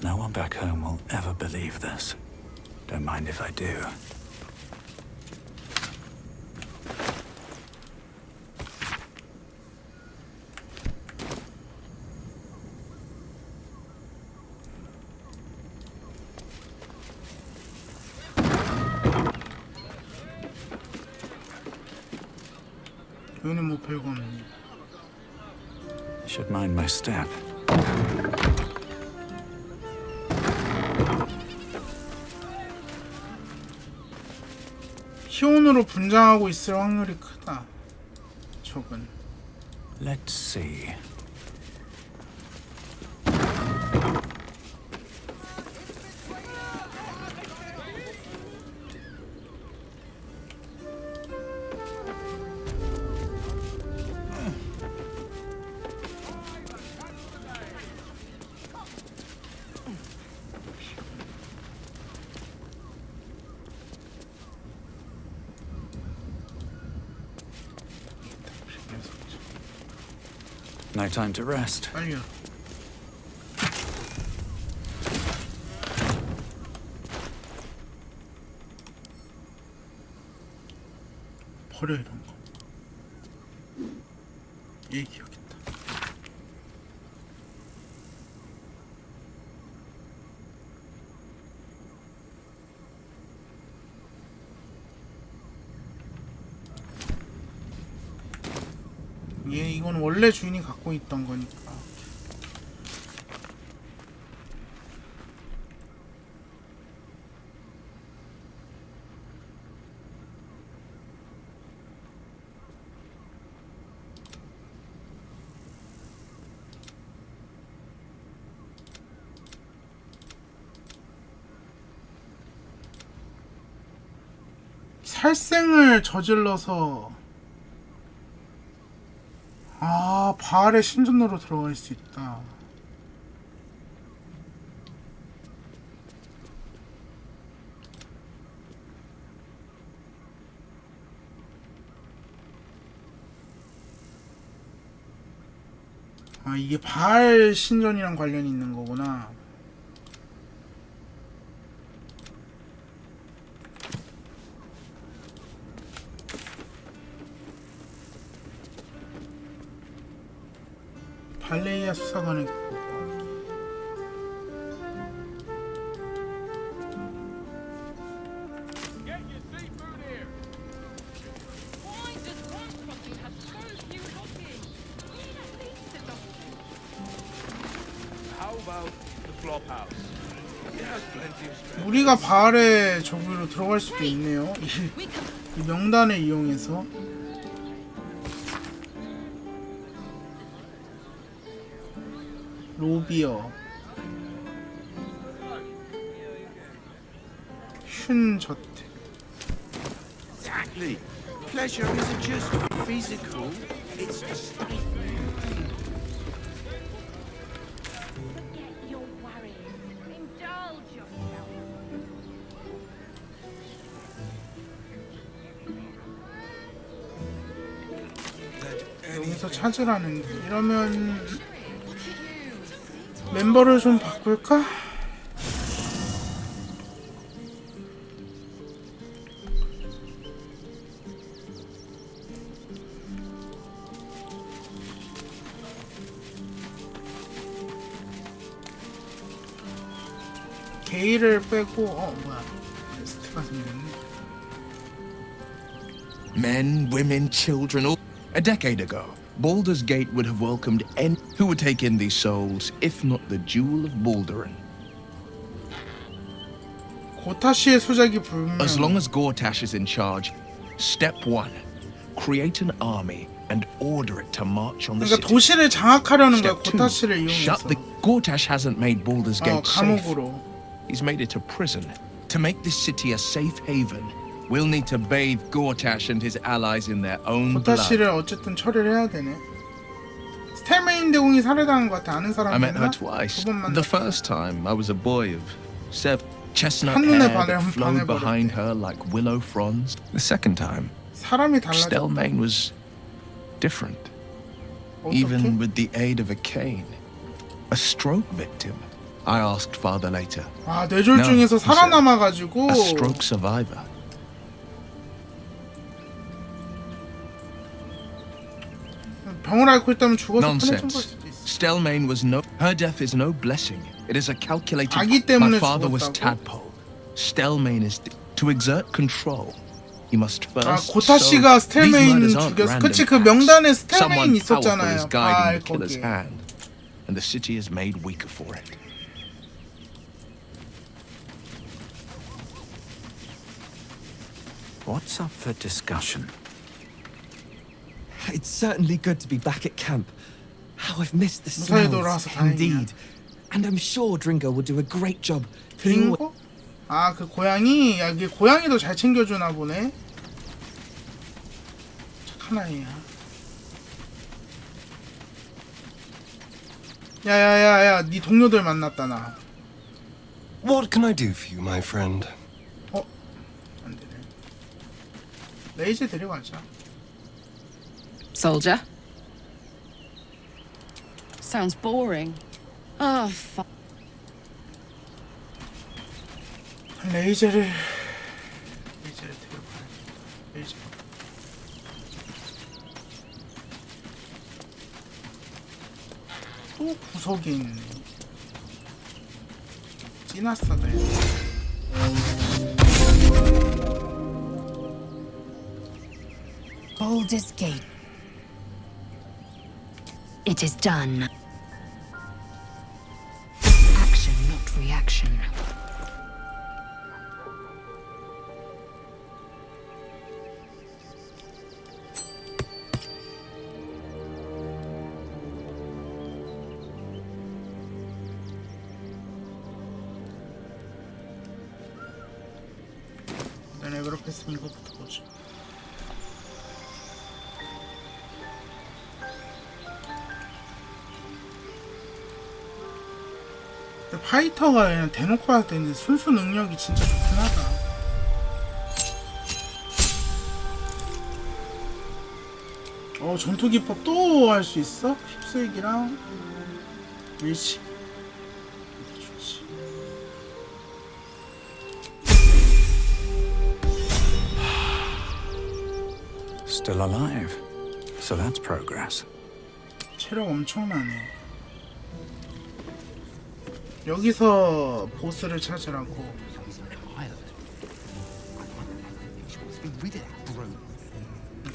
No one back home will ever believe this. Don't mind if I do. 여기는 뭐 별거 없네. Should mind my step. 희온으로 분장하고 있을 확률이 크다. 적은. Let's see. No time to rest. 빨리요. 버려 이런 거. 얘 기억했다. 이건 원래 주인이 갖고 있던 거니까. 살생을 저질러서 바알의 신전으로 들어갈 수 있다. 이게 바알 신전이랑 관련이 있는 거구나. 발레이아 수사관의 우리가 바알의 저기로 들어갈 수도 있네요. 이 명단을 이용해서 로비어 슌저택 Exactly. Pleasure isn't just physical, it's a state. 여기서 찾으라는 게 이러면 멤버를 좀 바꿀까? 게이를 빼고 뭐야 퀘스트가 생겼네. Men, women, children, all. A decade ago, Baldur's Gate would have welcomed any who would take in these souls, if not the Jewel of Balduran. 고타시의 수작이 불명. As long as Gortash is in charge, step 1, create an army and order it to march on the 그러니까 city. 도시를 장악하려는 거야. Step 2, 고타시를 이용해서. shut the Gortash hasn't made Baldur's Gate safe. 감옥으로. He's made it a prison. To make this city a safe haven, we'll need to bathe Gortash and his allies in their own blood. 고타시를 어쨌든 처리를 해야 되네. 스텔메인 대공이 살해당한 것 같아. 아는 사람이 I met 있나? her twice. 두 번만 The first time, I was a boy of 7. Chestnut 한눈에 hair that flowed 반해버렸대. behind her like willow fronds. The second time, 사람이 달라졌다. Stelmane was different. 어떻게? Even with the aid of a cane. A stroke victim, I asked father later. 아, 뇌졸중에서 No, he said, 살아남아가지고 a stroke survivor. 병을 앓고 있다면 죽어서 편해진 걸 Nonsense. 수도 있어. Stelmane was no. Her death is no blessing. It is a calculated. 아기 때문에 My father was 죽었다고? tadpole. Stelmane is to exert control. He must first. 아, 고타시가 sow- these 스텔메인 murders aren't 죽였어. random 그치, 그 acts. 명단에 스텔메인 Someone powerful 있었잖아요. is guiding the 아, killer's 거기에. hand, and the city is made weaker for it. What's up for discussion? It's certainly good to be back at camp. How I've missed the 무사히 smells, 돌아와서 다행이야. indeed. And I'm sure Dringo will do a great job. cleaning 딩고? 아, 그 고양이? 야, 이게 고양이도 잘 챙겨주나 보네. 착한 아이야. 야야야야, 네 동료들 만났다 나. What can I do for you, my friend? 안 되네. 레이즈 데려가자. Soldier? Sounds boring. Oh, fuck. 레이즈를 데려가야 레이즈. 또 구석에 있네. 찌나싸다. Baldur's Gate. It is done. Action, not reaction. 내가 그렇게 했으면 이거부터 보자. 근데 파이터가 그냥 대놓고 봤을 때는 순수 능력이 진짜 좋긴 하다. 전투 기법 또 할 수 있어? 휩쓸기랑 밀치. 좋지. Still alive. So that's progress. 체력 엄청나네. 여기서 보스를 찾으라고.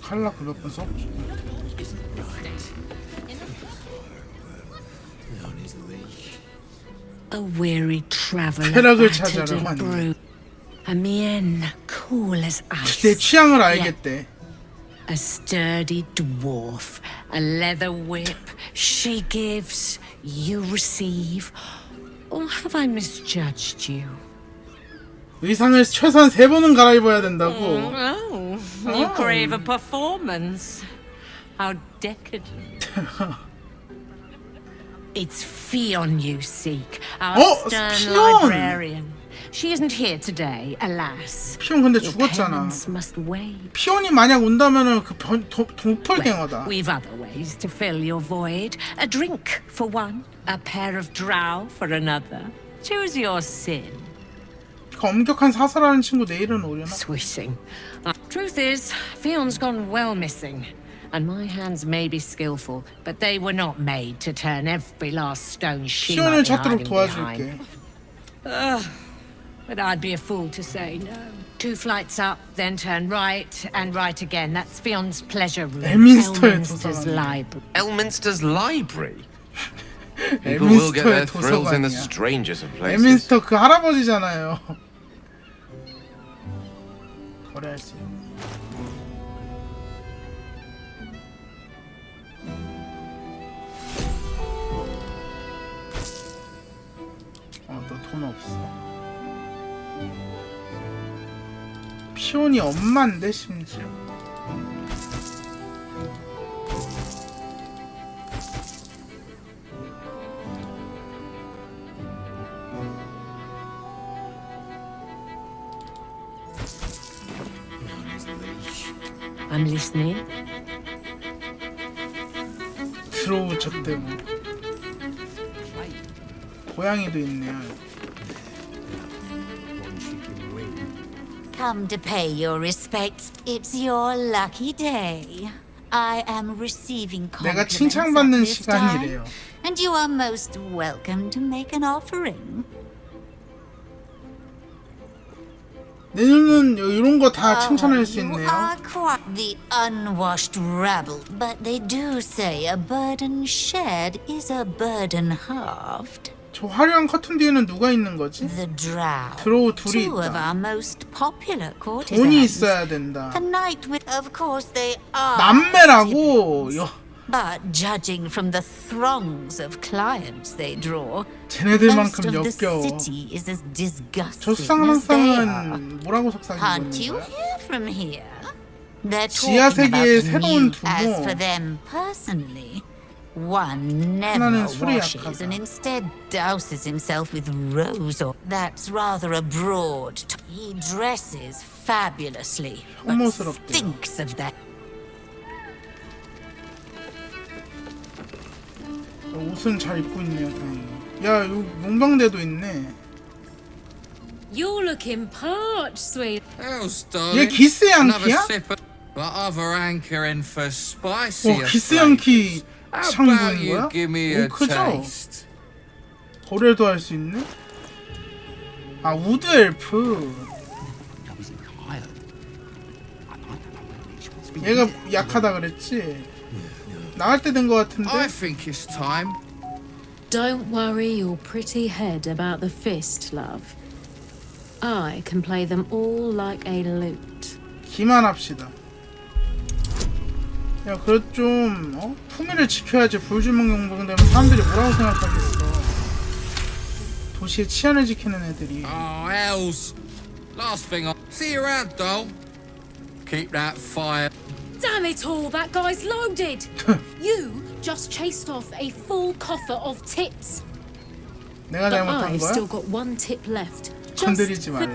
칼라 그 몇 번 썼지. A weary traveller 쾌락을 battered 찾아라, and 환희. bruised. A mien cool as ice. 내 취향을 알겠대. A sturdy dwarf, a leather whip. She gives, you receive. Or have I misjudged you? 의상을 최소한 3번은 갈아입어야 된다고. Oh, you crave a performance. How decadent. It's Fionn you seek, our stern Fionn! librarian. She isn't here today, alas. 피온 근데 죽었잖아. 피온이 만약 온다면은 그 도플갱어다. We've other ways to fill your void. A drink for one, a pair of drow for another. Choose your sin. 그 엄격한 사설하는 친구 내일은 오려나? Swishing. Truth is, Fionn's gone well missing. And my hands may be skillful, but they were not made to turn every last stone she 피온을 might be 찾도록 hiding 도와줄게. behind. But I'd be a fool to say no. 2 flights up, then turn right, and right again. That's Fionn's pleasure room. Elminster's library. Elminster's library? People will get their thrills in the strangest of places. 엘민스터 그 할아버지잖아요. 거래할 수 있는. 너 돈 없어. 피온이 엄마인데 심지어. I'm listening. 드로우 적대부. 고양이도 있네요. Come to pay your respects. It's your lucky day. I am receiving 내가 compliments 칭찬받는 at this time, 시간이래요. and you are most welcome to make an offering. 내 눈은 이런 거 다 칭찬할 수 You 있네요. are quite the unwashed rabble, but they do say a burden shared is a burden halved. 저 화려한 커튼 뒤에는 누가 있는 거지? The drow. 드로우 둘이 Two of 있다. our most popular 돈이 courtesans. 있어야 된다. A night with, of course, they are. 남매라고. But judging from the throngs of clients they draw, most 쟤네들만큼 of the 역겨워. city is as disgusting 저 as they are. 수상상은 뭐라고 속삭이고 Can't 있는 you 거야? hear from here? They're 지하 talking about 세계의 새로운 you. As 두모. for them personally, one never 하나는 술에 washes 약하다. and instead douses himself with rose oil. That's rather a broad. He dresses fabulously, but 혐오스럽대요. stinks of that. 옷은 잘 입고 있네요, 다행히. 야, 용병대도 있네. You're looking parched, sweet. How's 얘 darling? 기스 Another 양키야? sip of other hankering for spicier 기스 flavours. 양키 How 창 about 보인 you 거야? give me a 오, 크죠? taste? 거래도 할 수 있네? 아, 우드 엘프. 얘가 약하다 그랬지? 나갈 때 된 거 같은데? I think it's time. Don't worry your pretty head about the fist, love. I can play them all like a lute. 기만합시다. 야, 그래 좀 품위를 지켜야지. 불주먹 용병되면 사람들이 뭐라고 생각하겠어. 도시의 치안을 지키는 애들이. Oh, hells. Last thing see you around, doll. Keep that fire. Damn it all, that guy's loaded! You just chased off a full coffer of tips. 내가 But 잘못한 I've 거야? still got one tip left. 건드리지 말래.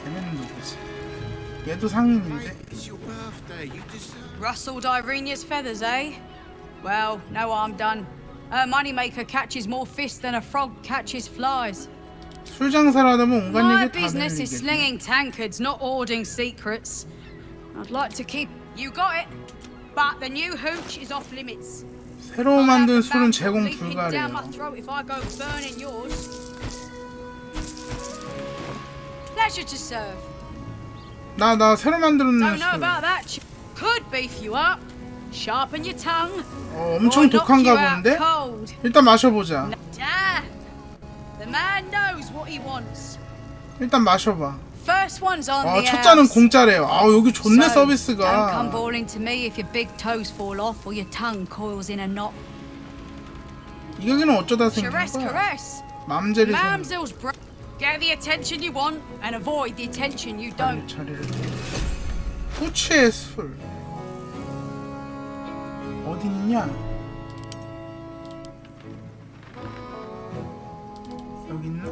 걔는 누구지? 얘도 상인인데? Rustled Irenia's feathers, eh? Well, no harm done. Her moneymaker catches more fish than a frog catches flies. 술 장사를 하다 보면 온갖 My 얘기 다 business is 들리겠네. slinging tankards, not hoarding secrets. I'd like to keep... You got it. But the new hooch is off limits. 새로 만든 술은 Bounce 제공 leaping down my 불가래요. throat if I go burning yours. Pleasure to serve. 나 새로 만드는 Don't know 술. about that. Could beef you up. Sharpen your tongue. 엄청 or knock 독한가 you out 본데? cold. 일단 마셔보자. Ah, the man knows what he wants. 일단 마셔봐. First one's on 아, the 첫 잔은 house. 공짜래요. 아, 여기 좋네 So, don't come 서비스가. bawling to me if your big toes fall off or your tongue coils in a knot. 이 가게는 어쩌다 생긴 Caress, 거야? caress. 맘제리 Mamsel's get the attention you want and avoid the attention you don't. 후추의 술 어디 있냐? 여기 있나?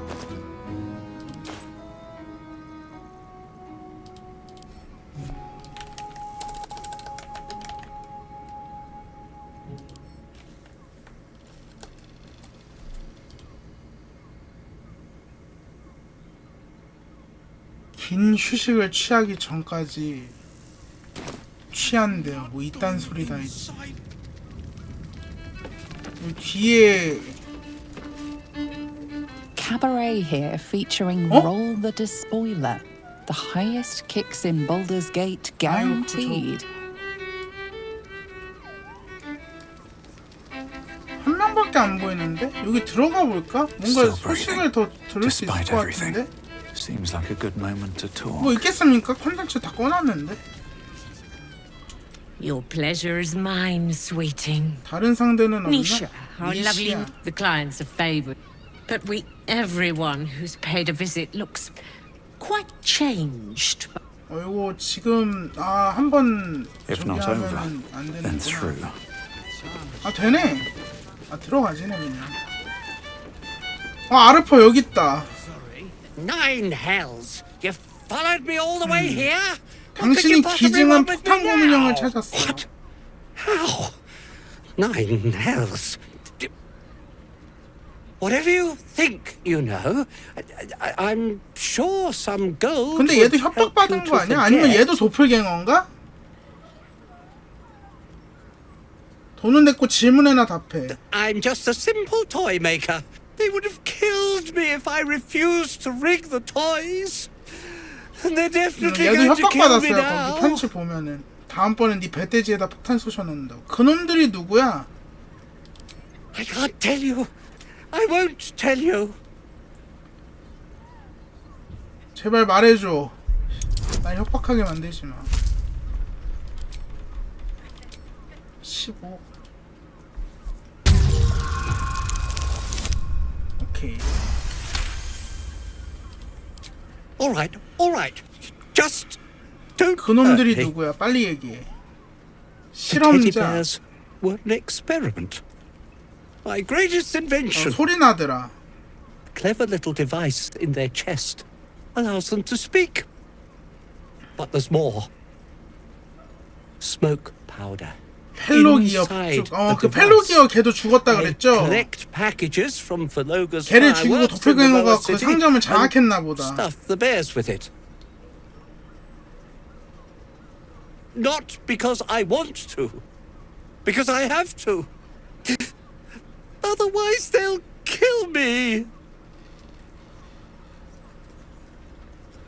긴 휴식을 취하기 전까지 취한대요. 뭐 이딴 소리 다 있지. 뒤에 Cabaret here featuring Roll the Despoiler. The highest kicks in Baldur's Gate guaranteed. 한 명밖에 안 보이는데? 여기 들어가 볼까? 뭔가 소식을 더 들을 수 있을 것 같은데? Seems like a good moment to talk. 뭐 있겠습니까? 콘텐츠 다 꺼놨는데? Your pleasure is mine, sweeting. 다른 상대는 없나? Nisha, our lovely. The clients are favored, but everyone who's paid a visit looks quite changed. 이거 지금 한번 If not over, then through. 아 되네. 아 들어가지네 그냥. 아르퍼 여기 있다. Nine hells! You followed me all the way here? 당신이 기증한 폭탄 고문형을 찾았어. What? How? Nine hells. Whatever you think, you know, I'm sure some gold. 근데 얘도 협박받은 거 아니야? 아니면 얘도 도플갱어인가? 돈은 냈고 질문에나 답해. I'm just a simple toy maker. They would have killed me if I refused to rig the toys. And they're definitely 얘도 going to kill me 협박받았어요. now. 거기 편지 보면은 다음번엔 네 배돼지에다 폭탄 쏘셔놓는다고. 그놈들이 누구야? I can't tell you. I won't tell you. 제발 말해줘. 날 협박하게 만들지 마. 15. 오케이. All right. Just don't. 그놈들이 누구야? 빨리 얘기해. The teddy 실험자. bears were an experiment. My greatest invention. 소리 나더라. Clever little device in their chest allows them to speak. But there's more. Smoke powder. 펠로기어 그 펠로기어 걔도 죽었다 그랬죠? Collect packages from Verloga's 걔를 죽이고 fireworks in the 도플갱어가 lower 그 city 상점을 and 장악했나 보다. stuff the bears with it. Not because I want to, because I have to. Otherwise they'll kill me.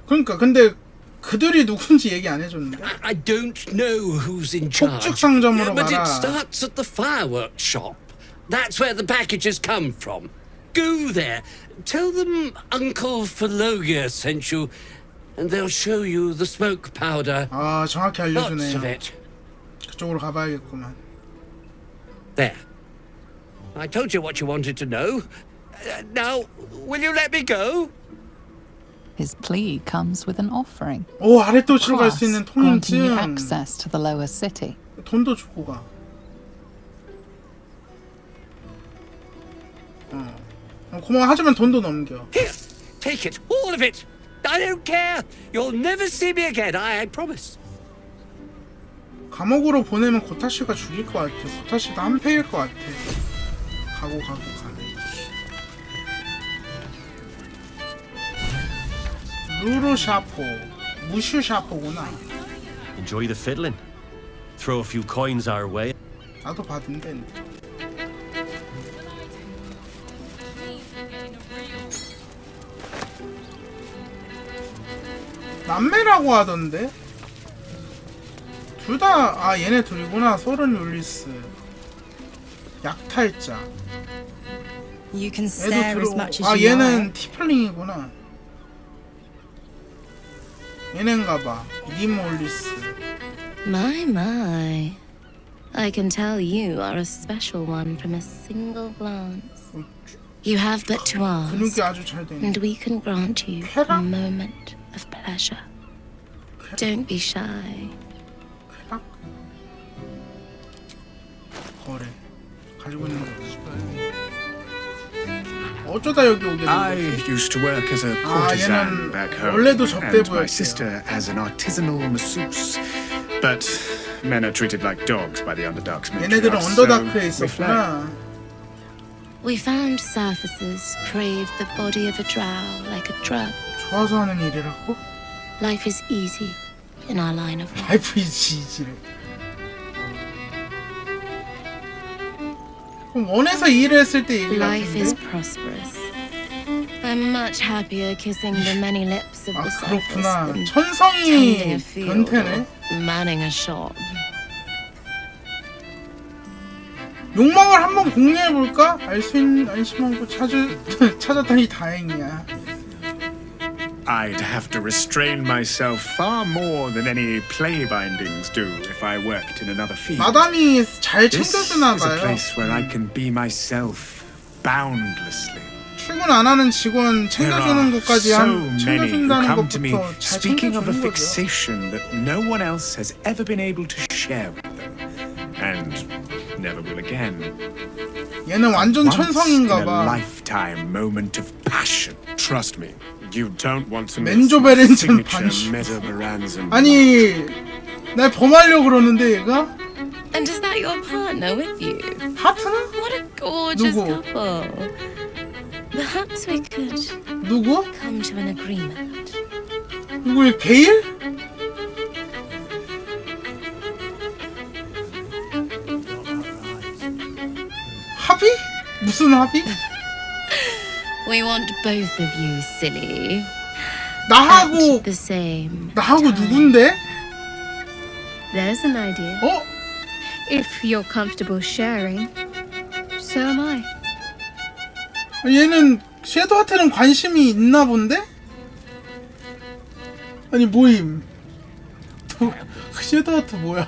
그러니까 근데 그들이 누군지 얘기 안 해줬는데. I don't know who's in charge. 폭죽 상점으로 But it 가라. starts at the fireworks shop. That's where the packages come from. Go there. Tell them Uncle Verloga sent you, and they'll show you the smoke powder. 아 정확히 Lots of 알려주네요. it. 그쪽으로 가봐야겠구만. There. I told you what you wanted to know. Now, will you let me go? His plea comes with an offering. 오 아래도시로 갈 수 있는 granting you 통행증. access to the lower city. 돈도 주고 가. 고마워 하지만 돈도 넘겨. Here, take it, all of it. I don't care. You'll never see me again. I promise. 감옥으로 보내면 고타시가 죽일 것 같아. 고타시도 한패일 것 같아. 가고 가네. 루루 샤포, 무슈 샤포구나. Enjoy the fiddling. Throw a few coins our way. 나도 받은데. 남매라고 하던데? 둘 다 얘네 둘이구나. 소른 율리스 약탈자. You can stare as much as you 얘는 like. 티플링이구나. 얘넨가봐. 니몰리스. My. I can tell you are a special one from a single glance. You have but to 근육이 ask, 아주 잘 되네. and we can grant you a moment of pleasure. Don't be shy. 거래. 가지고 있는 거 어쩌다 여기 오게 된 I 거지? used to work as a courtesan 얘는 back home, 원래도 접대 and my 보였대요. sister as an artisanal masseuse. But men are treated like dogs by the underdogs. 얘네들은 언더다크에 있었구나. We found surfaces craved the body of a drow like a drug. 좋아서 하는 일이라고? Life is easy in our line of work. 라이프 이지 이지래. 그럼 원에서 일을 했을 때 얘기 Life is 같은데? prosperous. I'm much happier kissing the many lips of the surface 그렇구나. than 천성이 tending a field 변태네. or manning a shop. 욕망을 한번 공유해볼까? 알 수 있는 안심하고 찾았다니 다행이야. I'd have to restrain myself far more than any play bindings do if I worked in another field. 마담이 잘 This 챙겨주나 is a 봐요. place where I can be myself boundlessly. 출근 안 하는 직원 챙겨주는 것까지 so 한 many who 챙겨준다는 come to me 것부터 잘 speaking of a 챙겨주는 거죠. fixation that no one else has ever been able to share with them, and never will again. 얘는 완전 Once in 천성인가 a 봐. lifetime moment of passion. Trust me, you don't want to miss 맨조베렌전 signature 반주. Mesobaranzan. 아니, 날 범하려고 그러는데 얘가? And is that your partner with you? 하트는? What a gorgeous 누구? couple. Perhaps we could 누구? come to an agreement. 누구 게일? 합의? 무슨 합의? We want both of you, silly. 나하고 At the same. 나하고 누군데? There's an idea. 어? If you're comfortable sharing, so am I. 얘는 섀도우한테는 관심이 있나 본데? 아니 모임. 섀도우한테 뭐야?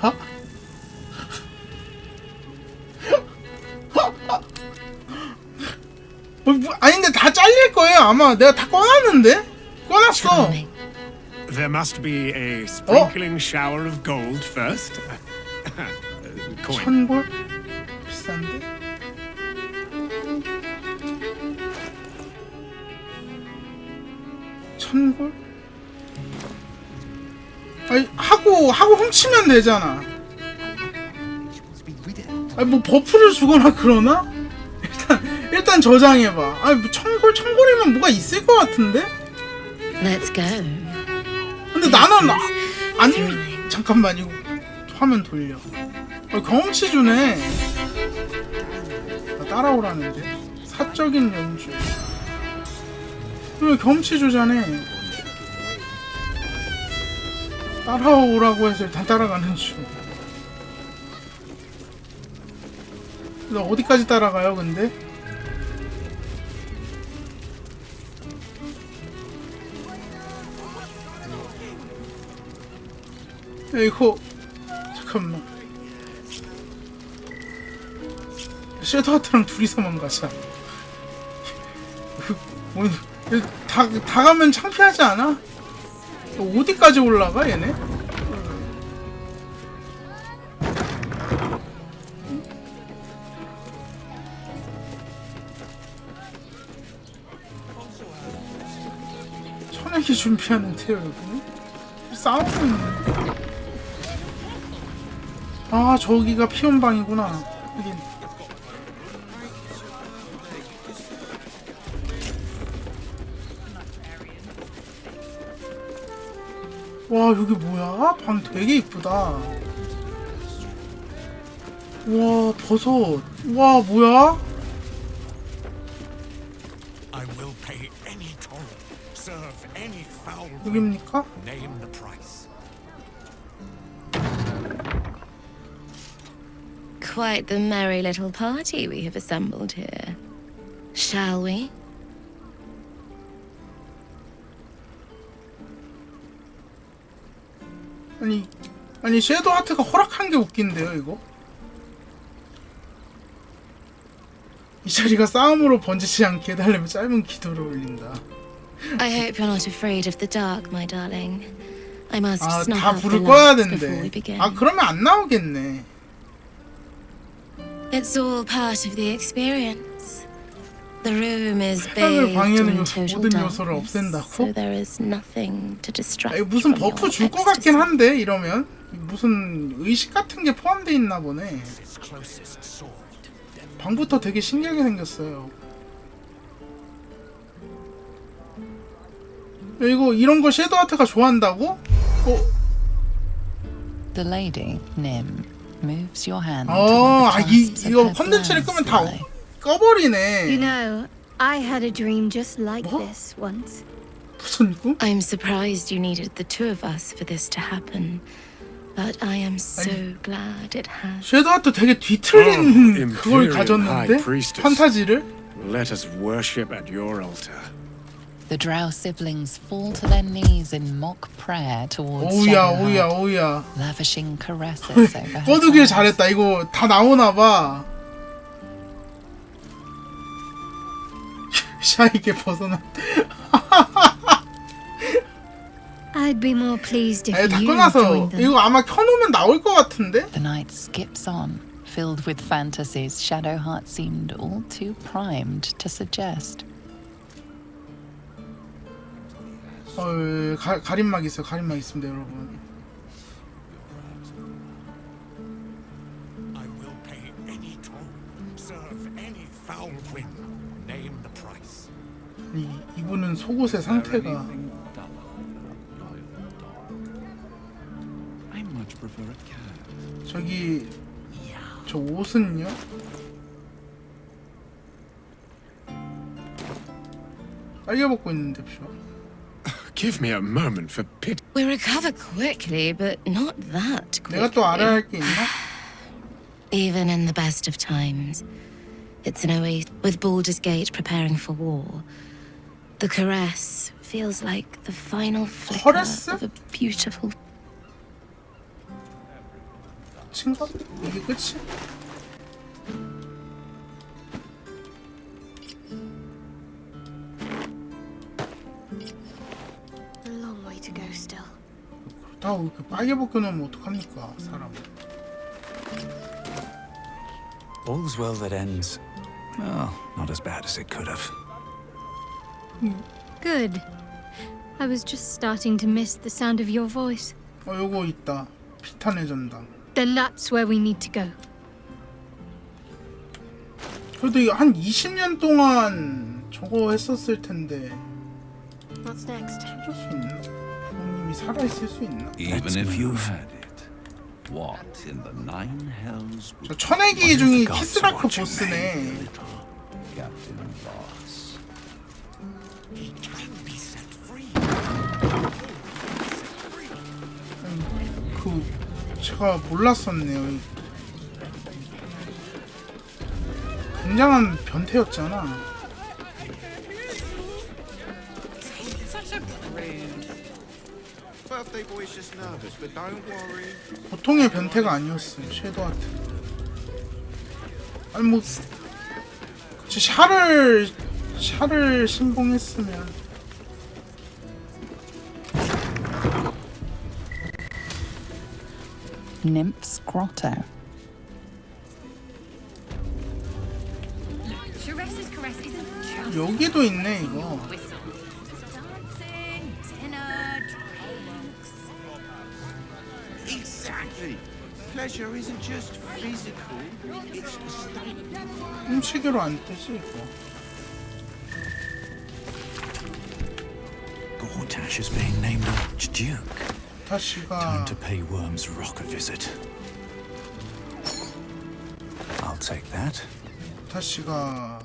아니 근데 다 잘릴 거예요 아마. 내가 다 꺼놨는데? 꺼놨어. There must be a sprinkling shower of gold first. Coin. 1000골? 비싼데? $1000골? 아니 하고 훔치면 되잖아. 아니 뭐 버프를 주거나 그러나? 일단 저장해봐. 아니 뭐 1000골이면 뭐가 있을 것 같은데? Let's go. 근데 나는 안 잠깐만 이거 화면 돌려. 경험치 주네. 따라오라는데. 사적인 연주. 왜 경험치 주자네. 따라오라고 해서 일단 따라가는 중. 나 어디까지 따라가요 근데? 야, 이거 잠깐만. 섀도우하트랑 둘이서만 가자. 뭐, 다 가면 창피하지 않아? 어디까지 올라가 얘네? 천하게 준비하는데요 여기는? 싸우고 있네. 아 저기가 피온방이구나. 하긴. 와 여기 뭐야? 방 되게 이쁘다. 와 버섯. 와 뭐야? I will pay any toll, serve any foul. 여기입니까? Name the price. Quite the merry little party we have assembled here. Shall we? 아니 섀도우 하트가 허락한 게 웃긴데요 이거? 이 자리가 싸움으로 번지지 않게 해달라면 짧은 기도를 올린다. I hope you're not afraid of the dark, my darling. I must snuff 다 out the 불을 꺼야 lights before we 된대. begin. 그러면 안 나오겠네. It's all part of the experience. The room is 해방을 bathed 방해하는 in 요소, total 모든 요소를 darkness, 없앤다고? so there is nothing to distract 무슨 from 버프 your 줄 것 같긴 한데 이러면 무슨 의식 같은 게 포함되어 있나 보네. 방부터 되게 신기하게 생겼어요. 이거 이런 거 섀도우 아트가 좋아한다고? The lady, Nim, moves your hand. 이거 컨텐츠를 끄면 다 꺼버리네. You know, I had a dream just like this once. 무슨 꿈? I'm surprised you needed the two of us for this to happen, but I am so glad it has. 섀도우 아트 되게 뒤틀린 그걸 가졌는데? 판타지를? Let us worship at your altar. The Drow siblings fall to their knees in mock prayer towards 오우야. lavishing caresses over her. 꺼두길 잘했다. 이거 다 나오나봐. 샤이게 벗어나. I'd be more pleased if 다 you 꺼놔서 joined them. 이거 아마 켜놓으면 나올 것 같은데? The night skips on, filled with fantasies Shadowheart seemed all too primed to suggest. 가림막 있어요. 가림막 있습니다, 여러분. I will pay any toll, serve any foul whim, name the price. 이분은 속옷의 상태가 I much prefer a cat. 저기 저 옷은요? 빨개 벗고 있는데 쇼. Give me a moment for pity. We recover quickly, but not that quickly. 내가 또 알아야 할 게 있나? Even in the best of times, it's an oasis. With Baldur's Gate preparing for war, the caress feels like the final flicker of a beautiful. 친구? 이게 끝이? A long way to go still. 그렇다고 이렇게 빨개 벗겨놓으면 어떡합니까, 사람. All's well that ends. Well, not as bad as it could have. Good. I was just starting to miss the sound of your voice. 요거 있다. 피탄의 전당. Then that's where we need to go. 그래도 이거 한 20년 동안 저거 했었을 텐데. What's next? 찾을 수 있나? 부모님이 살아있을 수 있나? Even if you've had it, what in the nine hells 저 천혜기 중에 키스라크 보스네. Captain Boss? He can be set free. 제가 몰랐었네요. 굉장한 변태였잖아. Birthday boy's just nervous, but don't worry. 보통의 변태가 아니었어요. 섀도우 아트. 아니 뭐 그치, 샤를 신봉했으면. Nymph's Grotto. Teresa's caress isn't just 여기도 있네 이거. dancing, dinner, drinks. Exactly. Pleasure isn't just physical, it's a state. 훔치기로 안 뜨지 이거. Gortash is being named Archduke. 다시가 Time to pay Worm's Rock a visit. I'll take that. 다시가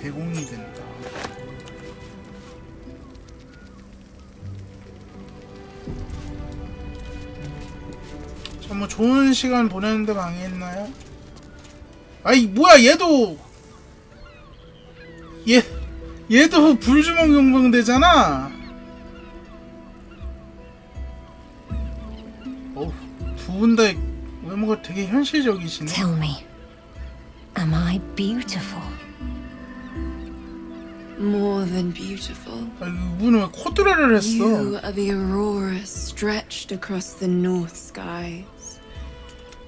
대공이 된다. 자, 뭐 좋은 시간 보내는데 방해했나요? 아이 뭐야 얘도 불주먹 용병대잖아. 두 분 다 외모가 되게 현실적이시네. Tell me, am I beautiful? More than beautiful. 아, 이분은 왜 코드레를 했어? You are the aurora stretched across the north skies.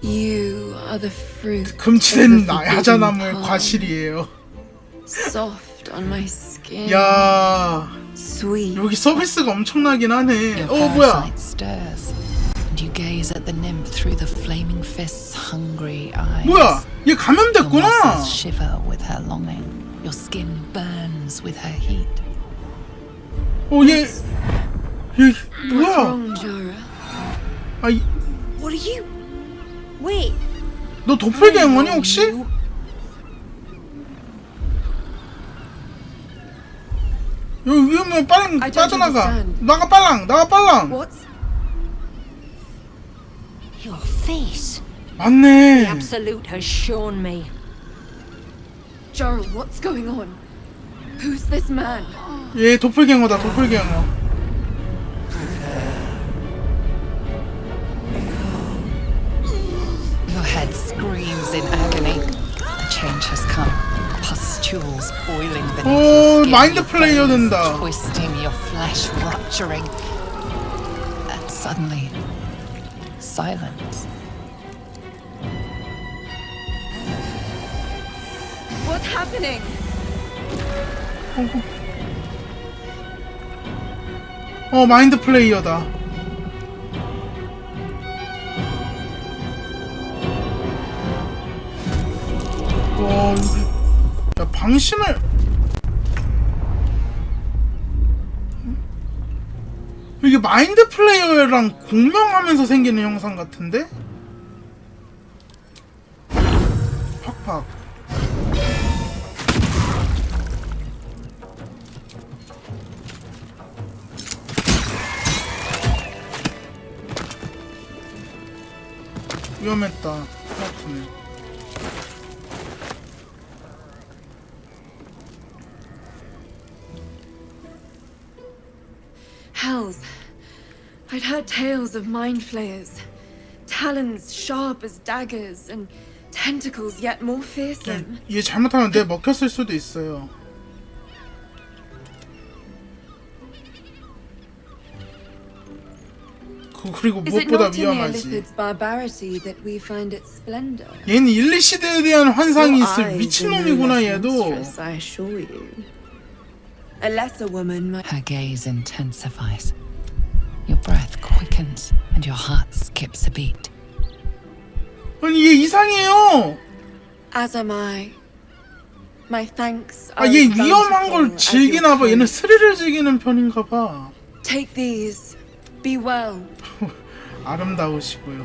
You are the fruit. 금지된 야자나무의 과실이에요. Soft on my skin. 야, Sweet. 여기 서비스가 엄청나긴 하네. Your 뭐야? parasite stirs, and you gaze at the nymph through the flaming fist's hungry eyes. 뭐야? 얘 Your 감염됐구나. muscles shiver with her longing. Your skin burns with her heat. 얘 뭐야? Wrong, Jara. 아, What are you? Wait. 너 도플갱어니 혹시? 여기 위험해. 빨리 빠져나가. 나가 빨랑. What's Your face. 맞네. The Absolute has shown me. Jara, what's going on? Who's this man? 얘 도플갱어다. 도플갱어. Your head screams in agony. The change has come. Pustules boiling beneath your skin. 마인드 your 플레이어 bones 된다. twisting, your flesh rupturing. And suddenly, silence. What's happening? 마인드 플레이어다. 와, 야, 방심을. 이게 마인드 플레이어랑 공명하면서 생기는 영상 같은데? 팍팍. 위험했다. 아프네. Hells. I'd heard tales of mind flayers. Talons sharp as daggers and tentacles yet more fearsome. 얘 잘못하면 내 먹혔을 수도 있어요. 그리고 Is it 무엇보다 not in the 위험하지. Elithid's barbarity that we find its splendor? 얘는 일리시드에 대한 환상이 Your 있을 eyes 미친놈이구나 are no less 얘도. monstrous, I assure you. A lesser woman might. Her gaze intensifies. Your breath quickens, and your heart skips a beat. 아니 얘 이상해요. As am I. My thanks are 얘 as 위험한 bountiful 걸 as 즐기나 your 봐. 얘는 praise. 스릴을 즐기는 편인가 봐. Take these. Be well. 아름다우시고요.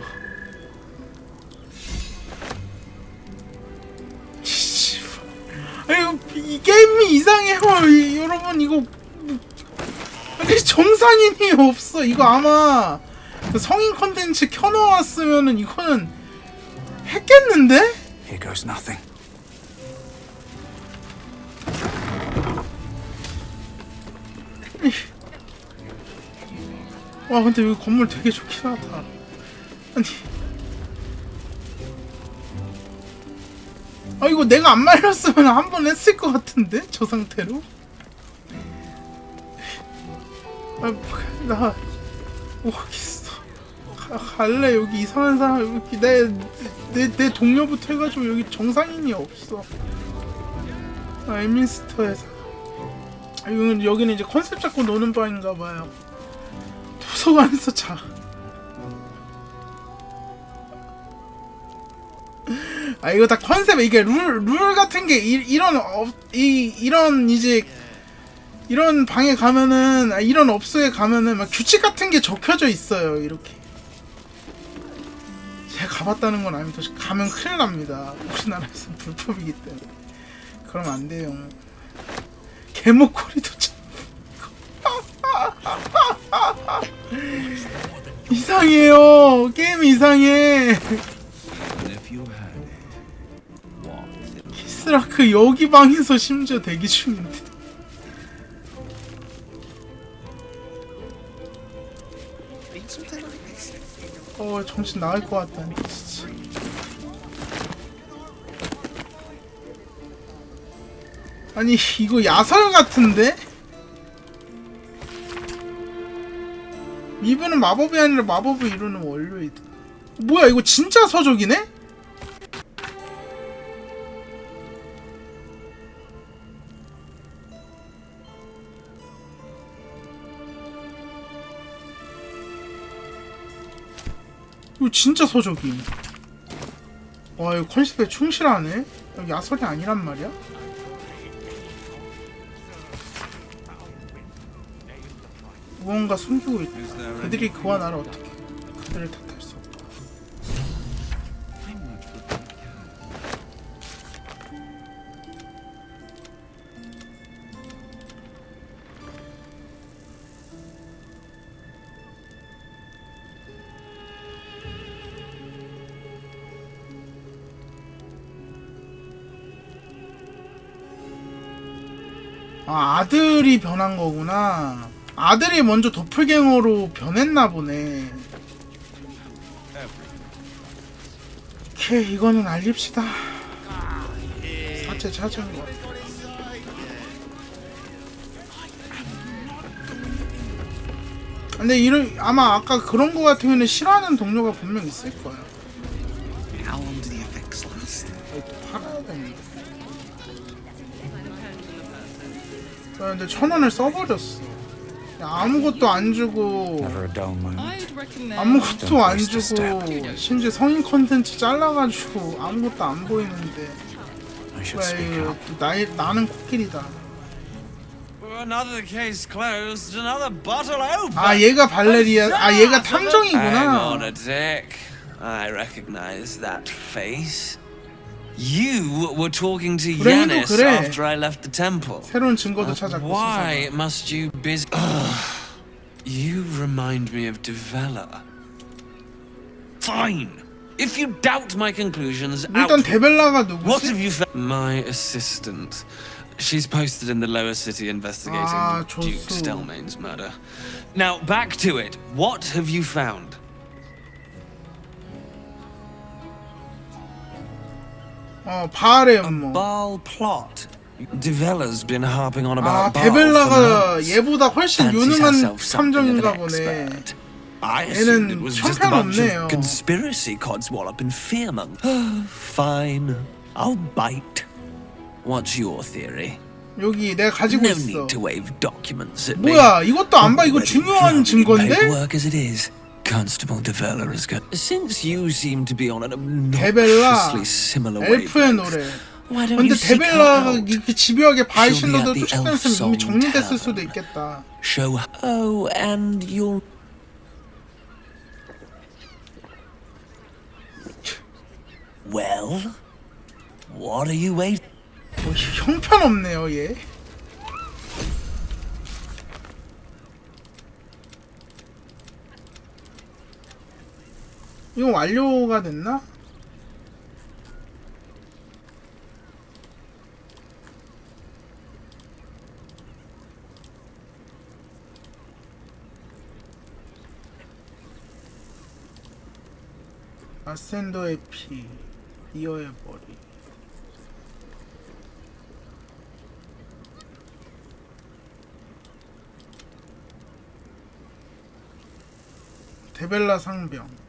아니 이 게임이 이상해요. 여러분 이거 아니 정상인이 없어. 이거 아마 성인 컨텐츠 켜놓았으면은 이거는 했겠는데? Here goes nothing. 와 근데 여기 건물 되게 좋긴 하다. 아니 이거 내가 안 말렸으면 한 번 했을 것 같은데 저 상태로. 나 여기 있어. 갈래. 여기 이상한 사람 여기 내 동료부터 해가지고 여기 정상인이 없어. 엘민스터에서 여기는 이제 컨셉 잡고 노는 바인가 봐요. 도서관에서 자. 이거 다 컨셉. 이게 룰 같은 게 이런 이제 이런 방에 가면은 이런 업소에 가면은 막 규칙 같은 게 적혀져 있어요. 이렇게. 제가 가봤다는 건 아닙니다. 가면 큰일 납니다. 우리나라에서 불법이기 때문에. 그러면 안 돼요. 개목걸이도 참. 이상해요. 게임이 이상해. 키스라크 여기 방에서 심지어 대기 중인데. 아이고 정신 나갈 것 같다니 진짜. 아니 이거 야설 같은데? 미브는 마법이 아니라 마법을 이루는 원료이다. 뭐야 이거 진짜 서적이네? 이거 진짜 서적임. 와 이거 컨셉에 충실하네? 야설이 아니란 말이야? 무언가 숨기고 있다. 그들이 그와 나를 어떻게 그들을 탓할 수 없다. 아, 아들이 변한 거구나. 아들이 먼저 도플갱어로 변했나 보네. 오케이, 이거는 알립시다. 사체 찾은 거. 근데 아마 아까 그런 거 같은 경우는 싫어하는 동료가 분명 있을 거야. 또 팔아야 되는데. 근데 1,000원을 써버렸어. 아무것도 안 주고 아무것도 안 주고 심지어 성인 컨텐츠 잘라가지고 아무것도 안 보이는데 이거 또 나는 코끼리다. 아 얘가 발레리아. 아 얘가 탐정이구나. I recognize that face. You were talking to 그래, Yanis 그래. after I left the temple. 새로운 증거도 찾았고. Why must you busy? You remind me of Devella. Fine. If you doubt my conclusions, 일단 데벨라가 누구지? What have you found? My assistant. She's posted in the lower city investigating Duke Stelmane's murder. Now back to it. What have you found? 바알의 음모. Baal plot. Devella's been harping on 아, about Baal for 데벨라가 months. 얘보다 훨씬 Fancies 유능한 herself something of 탐정인가 an 보네. expert. I assumed it 얘는 was just a bunch 형편없네요. of conspiracy codswallop and fearmong. Fine, I'll bite. What's your theory? 여기 내가 가지고 No 있어. need to wave documents at me. 뭐야 이것도 안 봐. 이거 중요한 증거인데? Paperwork as it is. Constable Devella is good. Since you seem to be on an 데벨라 obnoxiously similar 엘프의 노래. why don't 근데 you seek 데벨라가 her out? 이렇게 집요하게 바알 She'll be 신도들 at the 쫓아다녔으면 이미 Elf 정리됐을 Song 수도 있겠다. Show her. Oh, and you'll. Well, what are you waiting? 형편없네요 얘. 이거 완료가 됐나? 아센더의 피, 니어의 머리. 데벨라 상병.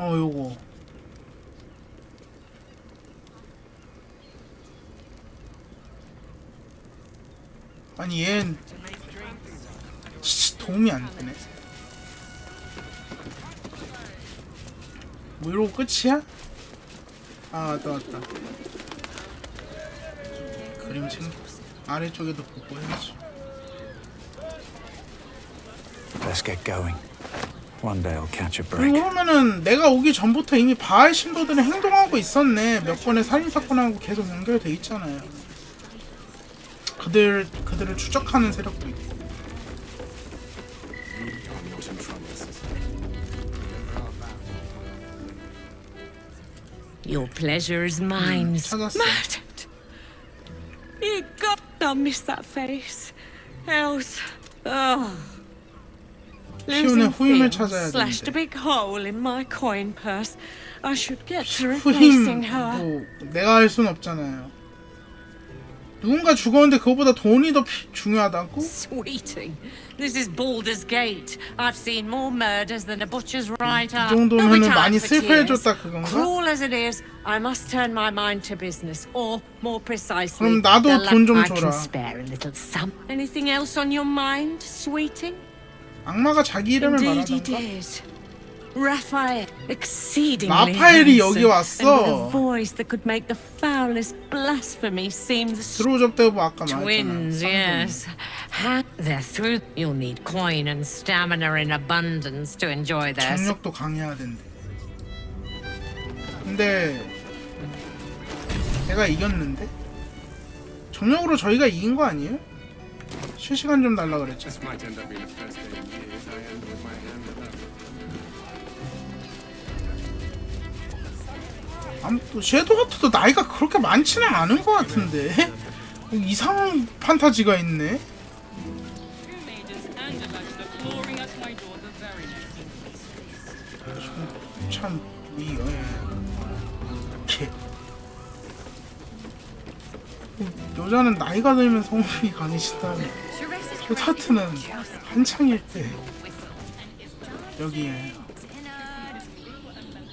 요거. 아니 얘는 도움이 안 되네. 뭐 이러고 끝이야? 아 왔다. 그림 챙겨. 아래쪽에도 보고 해야지. Let's get going. One day I'll catch a break. 그러면은 내가 오기 전부터 이미 바알 신도들은 행동하고 있었네. 몇 번의 살인사건하고 계속 연결돼 있잖아요. 그들을 추적하는 세력도 있고. Your pleasure is mine. 찾았어. Murdered. You got. I miss that face. Else. Oh. 시온의 Losing 후임을 Phil 찾아야 slashed a 되는데. big hole in my coin purse. I should get to replacing her. 후임 내가 할 순 없잖아요. 누군가 죽었는데 그거보다 돈이 더 중요하다고? Sweeting. This is Baldur's Gate. I've seen more murders than a butcher's right 이 arm. 정도면은 많이 슬퍼해줬다 그건가? Cruel as it is, I must turn my mind to business, or more precisely, 그럼 나도 the 돈 좀 I can 줘라. spare a little sum. Anything else on your mind, Sweeting? 악마가 자기 이름을 Indeed, he 말하던가? did. Raphael, exceedingly 라파엘이 여기 handsome, and with 왔어. a voice that could make the foulest blasphemy seem the 드로우접대부 아까 말했잖아. twins, yes. They're through. You'll need coin and stamina in abundance to enjoy this. 정력도 강해야 된대. 근데 내가 이겼는데? 정력으로 저희가 이긴 거 아니에요? 실시간 좀 달라 그랬죠. 아무튼 섀도우하트도 나이가 그렇게 많지는 않은 것 같은데 이상한 판타지가 있네. 참 여자는 나이가 들면 성품이 강해진다는 섀도우하트는 한창일 때 여기에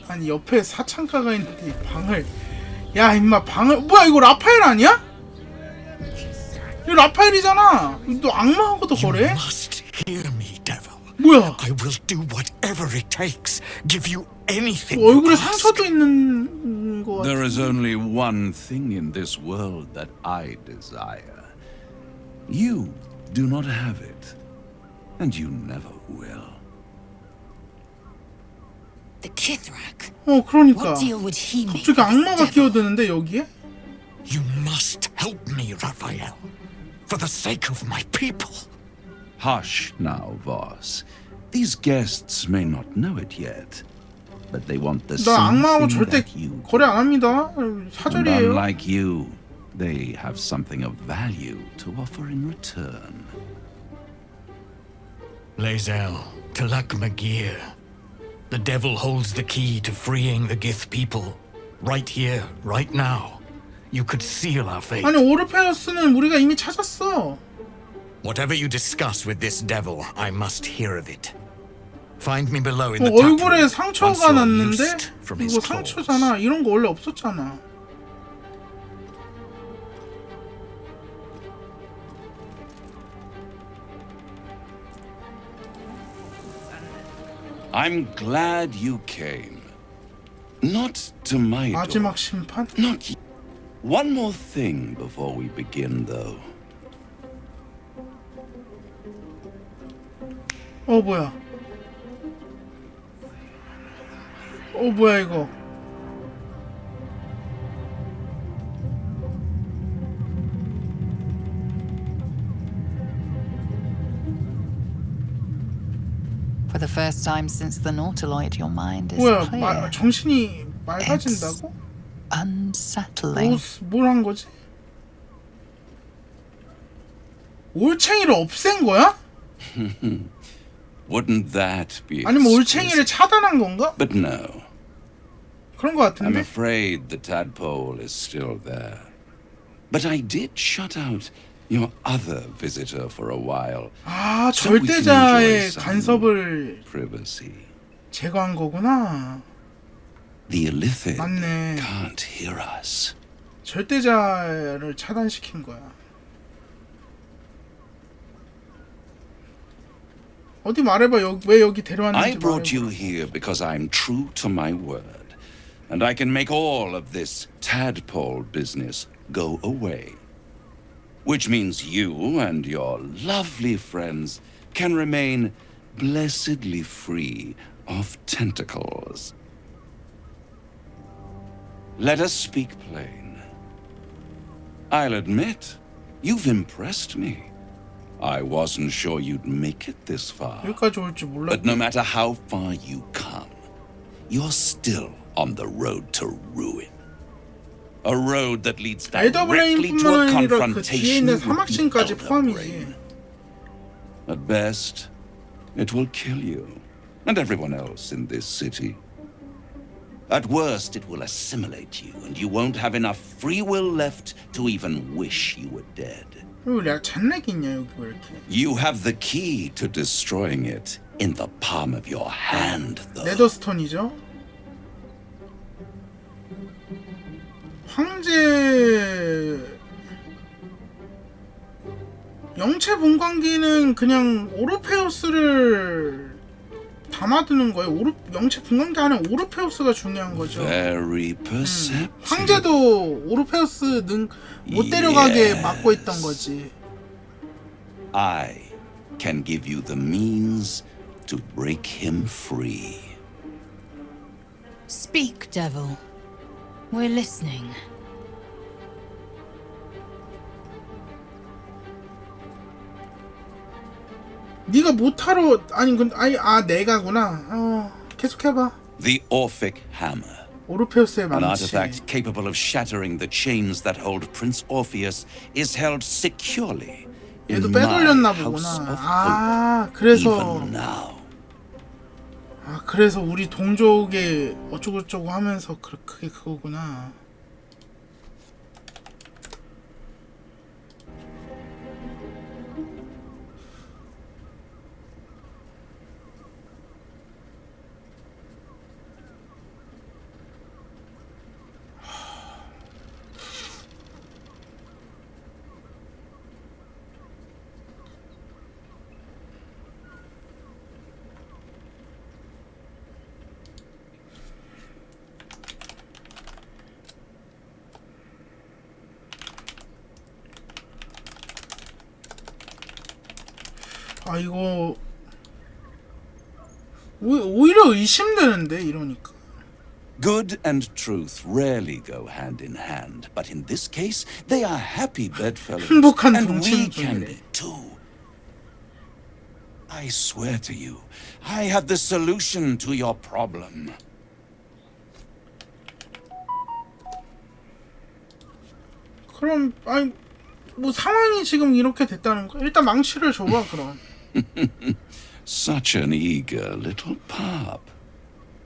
아니 옆에 사창가가 있는데 방을 야 임마 방을 뭐야 이거 라파엘 아니야? 이거 라파엘이잖아. 너 악마하고도 거래? 뭐야? I will do whatever it takes. Give you anything. 얼굴에 상처도 있는 거 같아. There is only one thing in this world that I desire. You do not have it, and you never will. The Kithrak. 그러니까 What deal would he make 갑자기 악마가 끼어드는데 여기에? You must help me, Raphael. For the sake of my people. Hush now, Voss. These guests may not know it yet, but they want the 나 same 악마하고 thing 절대 that you 거래 안 합니다. And 사절이에요. unlike you, they have something of value to offer in return. Lae'zel, Talak Magir. The devil holds the key to freeing the Gith people. Right here, right now. You could seal our fate. 아니 오르페우스는 우리가 이미 찾았어. Whatever you discuss with this devil, I must hear of it. Find me below in the tap room. 얼굴에 once 상처가 you're 났는데 loosed from his 이거 claws. 상처잖아. 이런 거 원래 없었잖아. I'm glad you came. Not to my door. 마지막 심판? Not yet. One more thing before we begin, though. 뭐야? 뭐야 이거? For the first time since the Nautiloid, your mind is 뭐야? clear. 정신이 맑아진다고? Unsettling. 뭘 한 거지? 올챙이를 없앤 거야? Wouldn't that be 아니면 올챙이를 차단한 건가? But no. 그런 거 I'm 같은데? afraid the tadpole is still there. But I did shut out your other visitor for a while. 아, so we can enjoy 절대자의 some 간섭을 privacy. 제거한 거구나. The Illithid 맞네. can't hear us. 절대자를 차단시킨 거야. 어디 말해봐. 왜 여기 I 데려왔는지 brought 말해봐. you here because I'm true to my word, and I can make all of this tadpole business go away. Which means you and your lovely friends can remain blessedly free of tentacles. Let us speak plain. I'll admit, you've impressed me. I wasn't sure you'd make it this far. 여기까지 올 줄 몰랐. But no matter how far you come, you're still on the road to ruin. A road that leads directly to a confrontation with the Elder Brain. At best, it will kill you and everyone else in this city. At worst, it will assimilate you, and you won't have enough free will left to even wish you were dead. You have the key to destroying it in the palm of your hand, though. 네더스톤이죠. 황제 영체 분광기는 그냥 오르페우스를 담아두는 거예요. 영체 분광기 안에 오르페우스가 중요한 거죠. 황제도 오르페우스 못 데려가게 막고 있던 거지. I can give you the means to break him free. Speak, devil. We're listening. 네가 못하러 내가구나. 계속해봐. The Orphic Hammer. 오르페우스의 An 망치. artifact capable of shattering the chains that hold Prince Orpheus is held securely in 얘도 my 빼돌렸나 house 보구나. of 아, hope, 그래서 even now. 아, 그래서 우리 동족에 어쩌고저쩌고 하면서 그게 그거구나. 아 이거 오히려 의심되는데 이러니까. Good and truth rarely go hand in hand, but in this case, they are happy bedfellows, 행복한 and we 동침 can 중이래. be too. I swear to you, I have the solution to your problem. 그럼 아니 뭐 상황이 지금 이렇게 됐다는 거. 일단 망치를 줘봐 그럼. Such an eager little pup.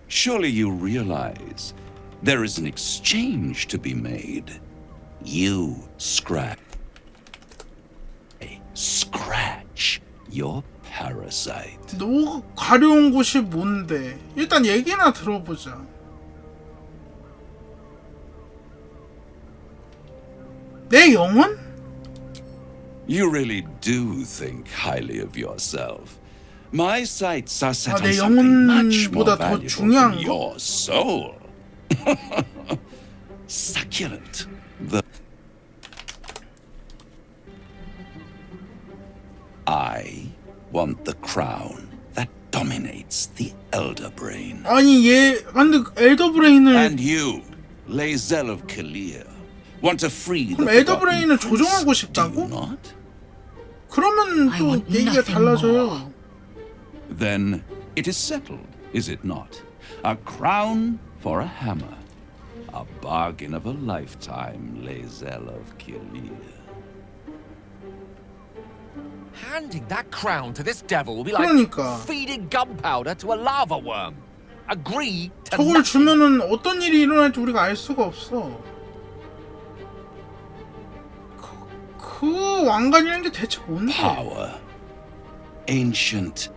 Surely you realize there is an exchange to be made. You scratch your parasite. 너 가려운 곳이 뭔데? 일단 얘기나 들어보자. 내 영혼? You really do think highly of yourself. My sights are set on 내 something much more 영혼보다 더 valuable 중요한 than 거? your soul. Succulent. I want the crown that dominates the Elder Brain. 아니 근데 엘더 브레인을 And you, Lae'zel of Kalir, want to free 그럼 the 엘더 브레인을 forgotten 조종하고 prince, 싶다고? do you not? 그러면 또 얘기가 달라져요. Then it is settled, is it not? A crown for a hammer. A bargain of a lifetime, Lae'zel of Kalir. Handing that crown to this devil will be like 그러니까. feeding gunpowder to a lava worm. Agree to 저걸 주면은 어떤 일이 일어날지 우리가 알 수가 없어. 그 왕관이라는 게 대체 뭔데? Power. Ancient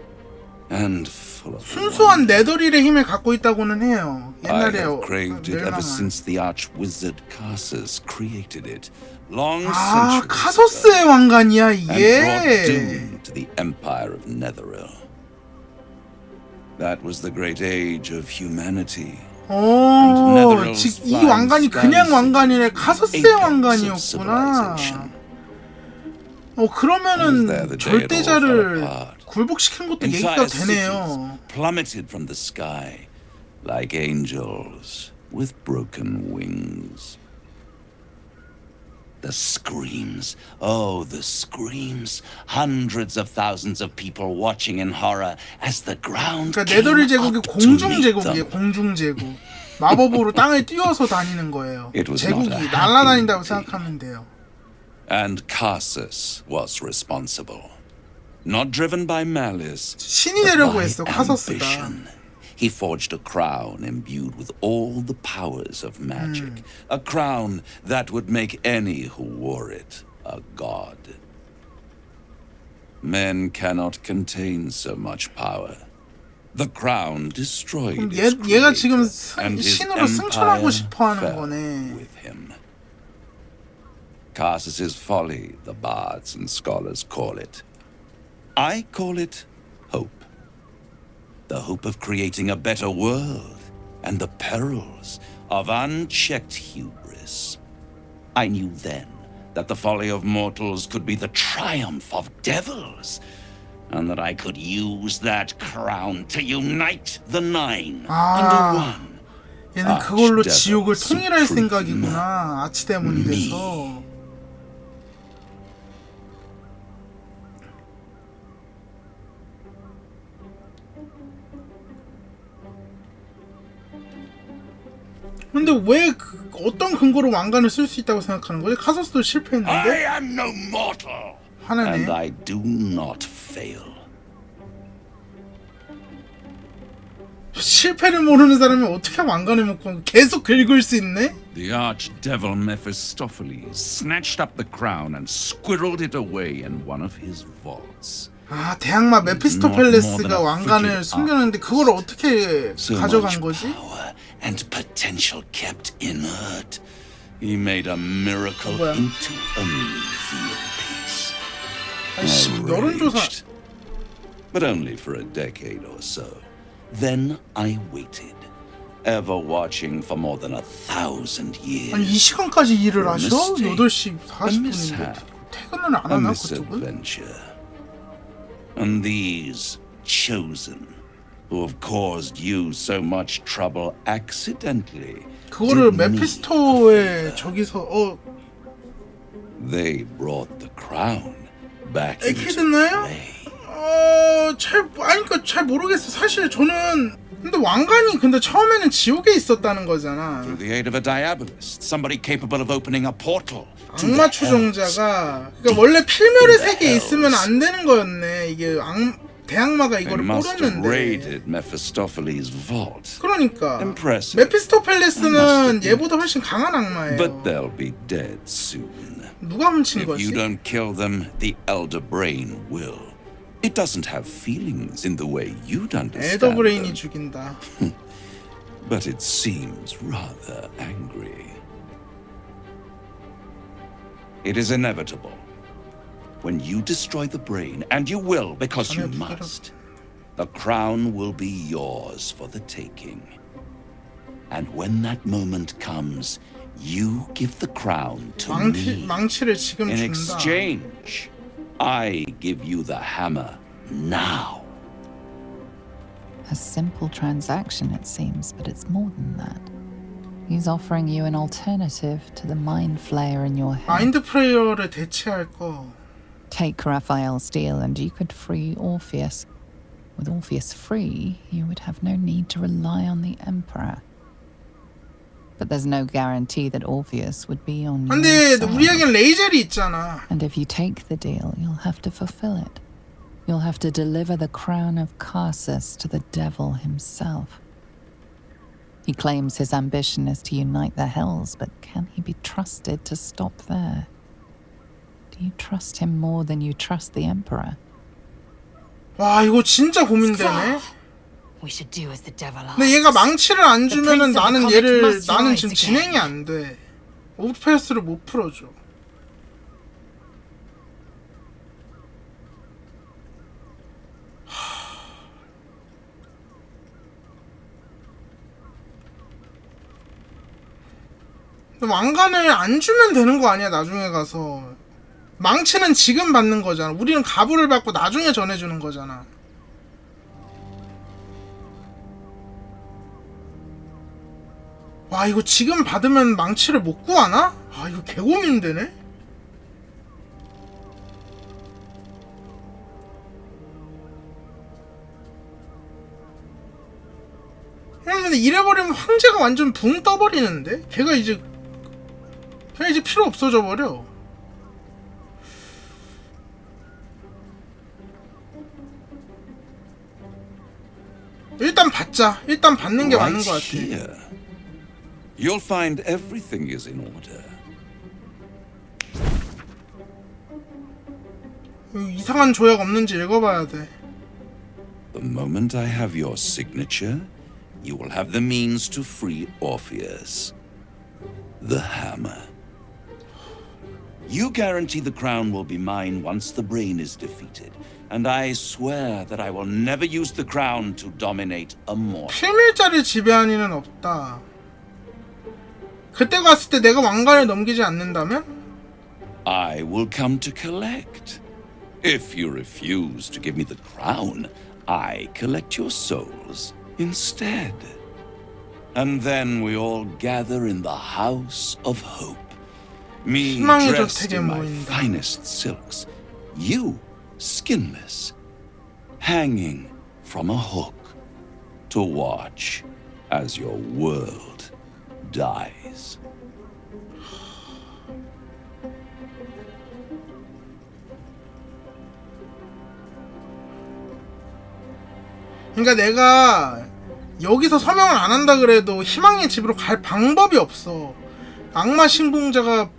and full of 순수한 네더릴의 힘을 갖고 있다고는 해요. I 옛날에 have craved it ever 멸망한. since the arch-wizard Karsus created it, long 아, centuries 카소스의 왕관이야 and brought 이게. doom to the empire of Netheril. That was the great age of humanity. 이 왕관이 그냥 왕관이래. 카소스의 왕관이었구나. 그러면은 절대자를 굴복시킨 것도 얘기가 되네요. Plummeted from the sky like angels with broken wings. The screams. Oh, the screams. Hundreds of thousands of people watching in horror as the ground 그러니까 came 네더릴 제국이 up to 공중 meet 제국이에요. them. 공중 제국. 마법으로 땅을 띄워서 다니는 거예요. It was not 제국이 a 날아다닌다고 happy 생각하면 돼요. And Casus was responsible. Not driven by malice, 신이 but 되려고 by 했어, 카서스가. ambition. He forged a crown imbued with all the powers of magic. A crown that would make any who wore it a god. Men cannot contain so much power. The crown destroyed 그럼 its 얘가 지금 creator, and his 신으로 승천하고 empire 싶어 하는 fell 거네. with him. Casus's folly, the bards and scholars call it. I call it hope. The hope of creating a better world, and the perils of unchecked hubris. I knew then that the folly of mortals could be the triumph of devils, and that I could use that crown to unite the nine under one. 얘는 그걸로 지옥을 통일할 생각이구나. 아치데몬이 돼서. 근데 왜 어떤 근거로 왕관을 쓸 수 있다고 생각하는 거지? 카서스도 실패했는데. I am no mortal, 화나네. and I do not fail. 실패를 모르는 사람이 어떻게 왕관을 먹고 계속 긁을 수 있네? The archdevil Mephistopheles snatched up the crown and squirreled it away in one of his vaults. 아, 대항마 메피스토펠레스가 왕관을 숨겼는데 그걸 어떻게 가져간 거지? And potential kept inert. He made a miracle 뭐야? into a museum piece. 아이씨, I 여론조사. raged, but only for a decade or so. Then I waited, ever watching for more than 1,000 years. 아니 이 시간까지 일을 하셔? mistake, 8시 a 40분인데 mishap, 퇴근을 안 a 하나 그쪽은? misadventure. And these chosen, who have caused you so much trouble accidentally, 그거를 did me 메피스토의 저기서 They brought the crown back 이렇게 into 됐나요? play. 잘 모르겠어. 사실 저는 근데 왕관이 근데 처음에는 지옥에 있었다는 거잖아. Through the aid of a diabolist, somebody capable of opening a portal. 악마 추종자가 그러니까 원래 필멸의 세계에 있으면 안 되는 거였네. 이게 대악마가 They 이거를 must have 뿌렸는데. raided Mephistopheles' vault. 그러니까 Impressive. 메피스토펠레스는 얘보다 훨씬 강한 악마예요. But they'll be dead soon. 누가 훔친 If 거지? you don't kill them, the Elder Brain will. It doesn't have feelings in the way you'd understand 엘더 브레인이 them. 죽인다. But it seems rather angry. It is inevitable. When you destroy the brain, and you will because you must, the crown will be yours for the taking. And when that moment comes, you give the crown to me. 망치를 지금 In 준다. exchange, I give you the hammer now. A simple transaction, it seems, but it's more than that. He's offering you an alternative to the mind flayer in your head. 마인드 프레이어를 대체할 거. Take Raphael's deal and you could free Orpheus. With Orpheus free, you would have no need to rely on the Emperor. But there's no guarantee that Orpheus would be on your 근데 side. 우리에겐 레이젤이 있잖아. And if you take the deal, you'll have to fulfill it. You'll have to deliver the crown of Casus to the devil himself. He claims his ambition is to unite the hells, but can he be trusted to stop there? Do you trust him more than you trust the Emperor? 와, 이거 진짜 고민되네. We should do as the devil asks. 근데 얘가 망치를 안 주면은 나는 지금 진행이 안 돼. 오프페어스를 못 풀어줘. 왕관을 안 주면 되는 거 아니야 나중에 가서. 망치는 지금 받는 거잖아. 우리는 가부를 받고 나중에 전해주는 거잖아. 와, 이거 지금 받으면 망치를 못 구하나? 아, 이거 개고민되네. 근데 이래버리면 황제가 완전 붕 떠버리는데? 걔가 이제 필요 없어져 버려. 일단 받자. 일단 받는 게 맞는 것 같아. Here, you'll find everything is in order. 이상한 조약 없는지 읽어봐야 돼. The moment I have your signature, you will have the means to free Orpheus. The hammer. You guarantee the crown will be mine once the brain is defeated, and I swear that I will never use the crown to dominate a mortal. 필밀자를 지배한 이는 없다. 그때 갔을 때 내가 왕관을 넘기지 않는다면? I will come to collect. If you refuse to give me the crown, I collect your souls instead. And then we all gather in the House of Hope. Me dressed in my finest silks, you skinless, hanging from a hook to watch as your world dies. 그러니까 내가 여기서 서명을 안 한다 그래도 희망의 집으로 갈 방법이 없어. 악마 신봉자가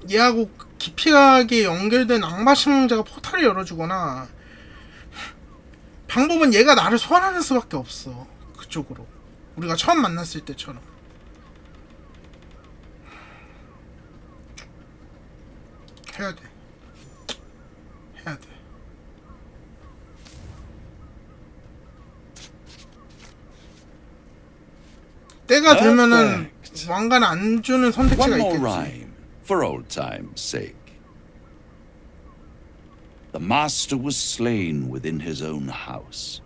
얘하고 깊이하게 연결된 악마 신봉자가 포탈을 열어주거나 방법은 얘가 나를 소환하는 수밖에 없어. 그쪽으로. 우리가 처음 만났을 때처럼. 해야 돼. 해야 돼. 때가 되면은 왕관 안 주는 선택지가 One more 있겠지. rhyme, for old time's sake. The master was slain within his own house.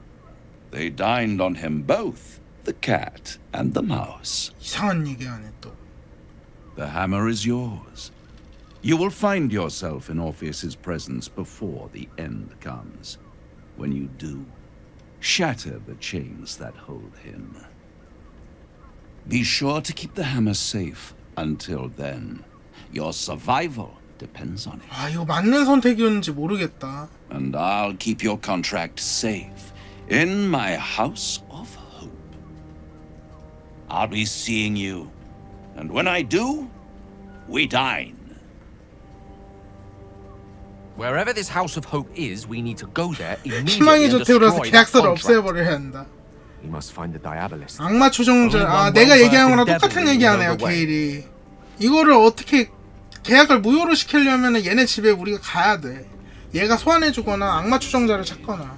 They dined on him both, the cat and the mouse. 이상한 얘기하네 또. The hammer is yours. You will find yourself in Orpheus's presence before the end comes. When you do, shatter the chains that hold him. Be sure to keep the hammer safe until then. Your survival depends on it. 아, 이거 맞는 선택이었는지 모르겠다. And I'll keep your contract safe in my House of Hope. I'll be seeing you, and when I do, we dine. Wherever this House of Hope is, we need to go there immediately 희망의 and 저택으로서 destroy that 계약서를 contract. 없애버려야 한다. We must find the Diabolist. 악마 추종자. 아, 내가 얘기한 거랑 똑같은 얘기하네요, 게일이. 이거를 어떻게 계약을 무효로 시키려면 얘네 집에 우리가 가야 돼. 얘가 소환해주거나 악마 추종자를 찾거나.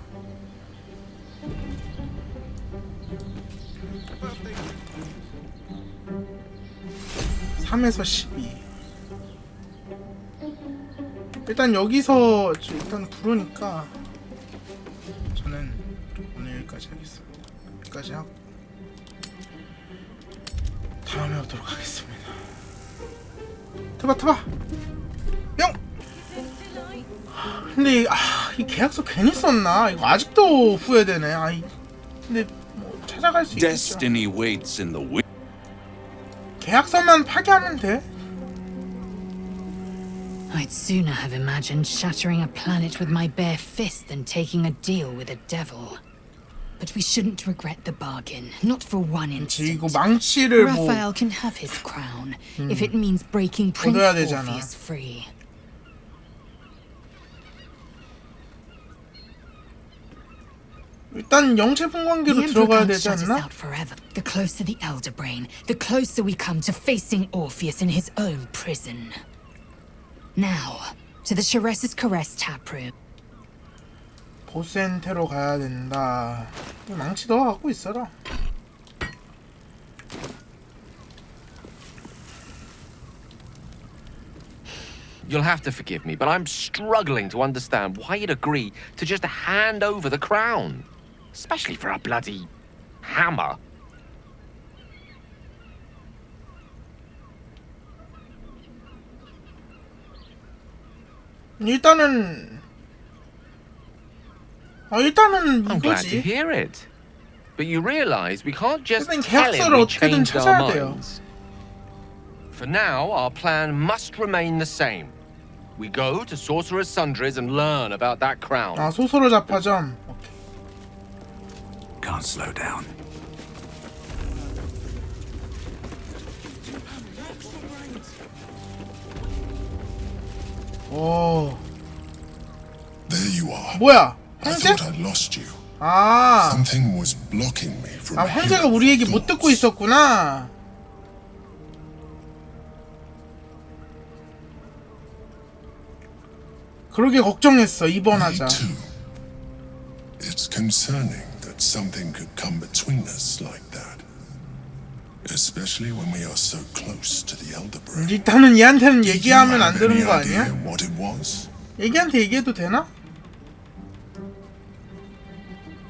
(3에서 12) 일단 여기서 일단 부르니까 저는 오늘 여기까지 하겠습니다. 여기까지 하고 다음에 오도록 하겠습니다. 트바 뿅! 근데 이 계약서 괜히 썼나? 이거 아직도 후회되네. 근데 뭐 찾아갈 수 있겠죠. Destiny waits in the 계약서만 파기하면 돼. I'd sooner have imagined shattering a planet with my bare fist than taking a deal with a devil. But we shouldn't regret the bargain, not for one instant. 이거 망치를 뭐 Raphael can have his crown if it means breaking Prince 얻어야 되잖아. Orpheus free. 일단 영체 분광기로 들어가야 되지 않나? The closer the Elder Brain, the closer we come to facing Orpheus in his own prison. Now, to the Chares's Caress taproom. 보스한테로 가야 된다. 망치 너 갖고 있어라. You'll have to forgive me, but I'm struggling to understand why you'd agree to just hand over the crown. Especially for a bloody hammer. 일단은 I'm glad to 이거지. hear it. But you realize we can't just 일단 tell him 계약서를 we 어떻게든 changed our 찾아야 돼요. minds. For now, our plan must remain the same. We go to Sorcerer's Sundries and learn about that crown. 아, 소설어 잡화점. 오케이. Can't slow down. 오. There you are. 뭐야? I 황제? thought I'd lost you. 아. Something was blocking me from 아, 황제가 우리 얘기 못 듣고 있었구나. 그러게 걱정했어. 입원하자. Me too. It's concerning that something could come between us like that. Especially when we are so close to the Elder Brain. 일단은 얘한테는 얘기하면 안 Have 되는 any 거 idea 아니야? what it was? 얘기한테 얘기해도 되나?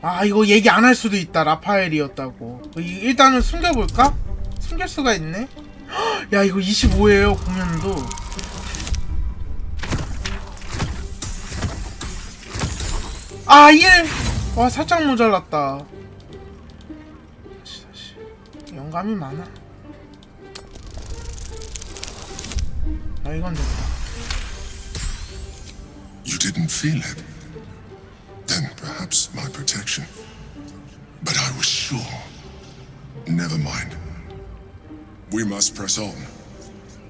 아, 이거 얘기 안 할 수도 있다. 라파엘이었다고. 일단은 숨겨볼까? 숨길 수가 있네. 헉, 야, 이거 25예요 공연도. 아, 1! 와, 살짝 모자랐다. 다시. 영감이 많아. 아, 이건 됐다. You didn't feel it. Then perhaps my protection. But I was sure. Never mind. We must press on.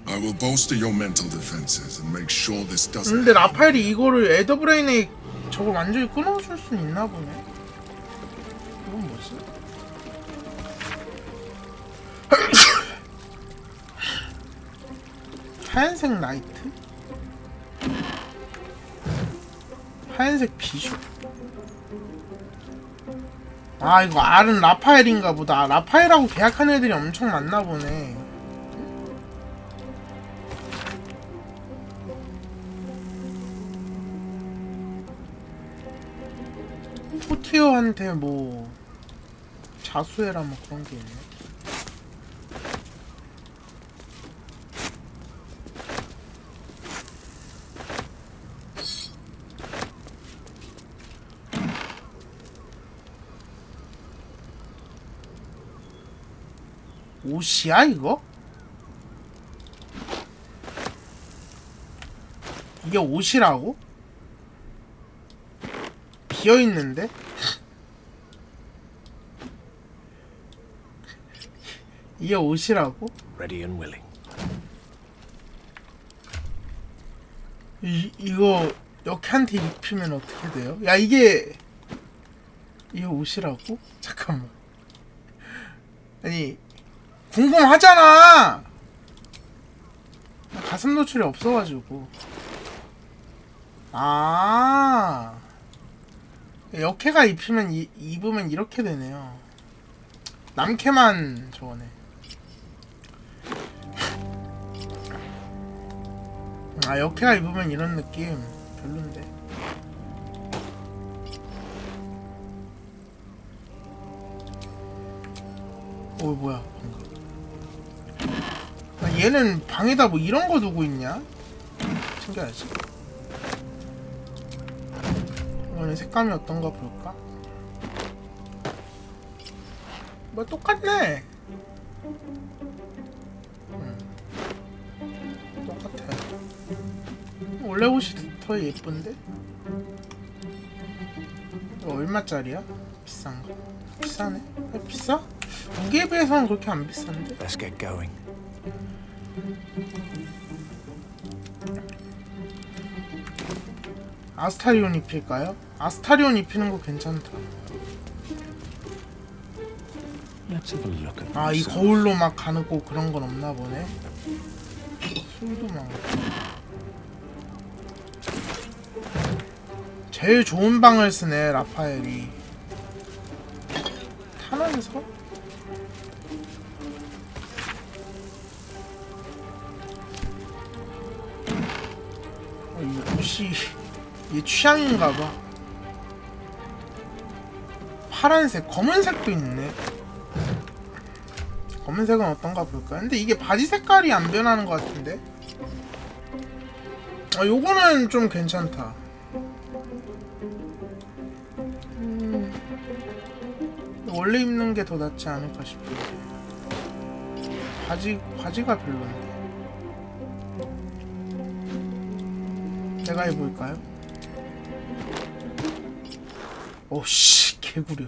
I will bolster your mental defenses and make sure this doesn't. 근데 라파엘이 이거를 에더브레인에 저걸 완전히 끊어줄 수 있나 보네. 이건 뭐지? 하얀색 라이트? 하얀색 비숍. 아, 이거 R은 라파엘인가 보다. 라파엘하고 계약한 애들이 엄청 많나 보네. 포티어한테 뭐 자수해라 뭐 그런 게 있네. 옷이야 이거? 이게 옷이라고? 비어있는데? 이게 옷이라고? Ready and willing. 이거 역한테 입히면 어떻게 돼요? 야, 이게 옷이라고? 잠깐만. 아니, 궁금하잖아. 가슴 노출이 없어가지고. 아, 역캐가 입으면 이렇게 되네요. 남캐만 저거네. 아, 역캐가 입으면 이런 느낌 별론데. 오, 뭐야 방금. 아, 얘는 방에다 뭐 이런 거 두고 있냐? 챙겨야지. 이거는 색감이 어떤가 볼까? 뭐 똑같네. 똑같아. 원래 옷이 더 예쁜데? 이거 얼마짜리야? 비싼가? 비싸네. 아, 비싸? 무게에 비해서는 그렇게 안 비싼데? Let's get going. 아스타리온 입힐까요? 아스타리온 입히는 거 괜찮다. Let's have a look at 아, 이 거울로 막 가누고 그런 건 없나 보네. 술도 많고. 제일 좋은 방을 쓰네 라파엘이. 탄환서? 이 옷이 얘 취향인가봐. 파란색, 검은색도 있네. 검은색은 어떤가 볼까? 근데 이게 바지 색깔이 안 변하는 것 같은데? 아, 요거는 좀 괜찮다. 원래 입는 게 더 낫지 않을까 싶은데. 바지가 별론데. 내가 입을까요? 오씨, 개구려.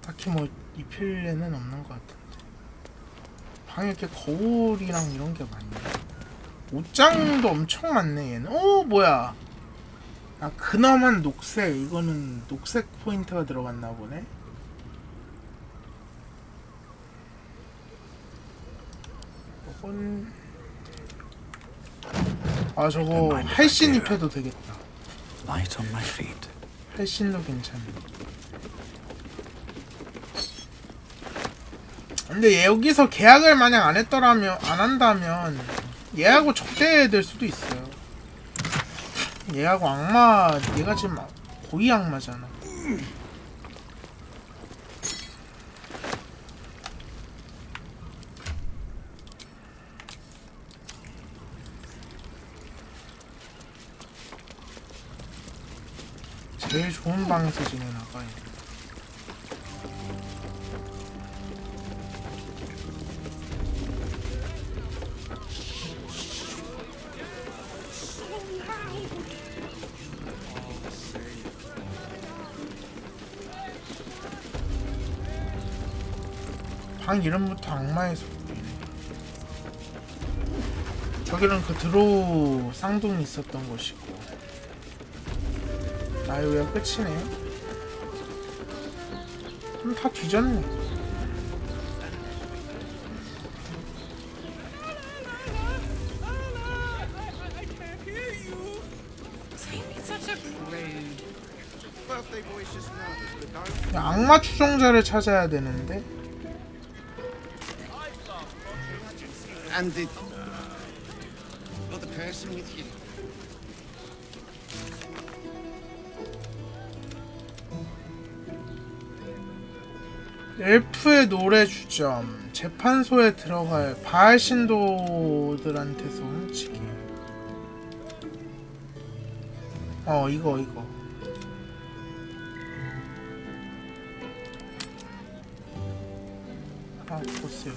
딱히 뭐 입힐 애는 없는 것 같은데. 방에 이렇게 거울이랑 이런 게 많네. 옷장도 엄청 많네 얘는. 오, 뭐야. 아, 근엄한 녹색. 이거는 녹색 포인트가 들어갔나 보네. 이건 아, 저거 할신 입혀도 되겠다. Light on my feet. 할신도 괜찮네. 근데 여기서 계약을 만약 안 한다면 얘하고 적대될 수도 있어요. 얘하고 악마, 얘가 지금 고위 악마잖아. 제일 좋은 방에서 지내나봐. 방 이름부터 악마의 속이네. 저기는 그 드로우 쌍둥이 있었던 곳이고. 나이오야 끝이네. 그럼 다 뒤졌네. 악마 추종자를 찾아야 되는데. And the other person with you. 엘프의 노래 주점. 재판소에 들어갈 바알 신도들한테서 훔치기. 이거. 아, 보스.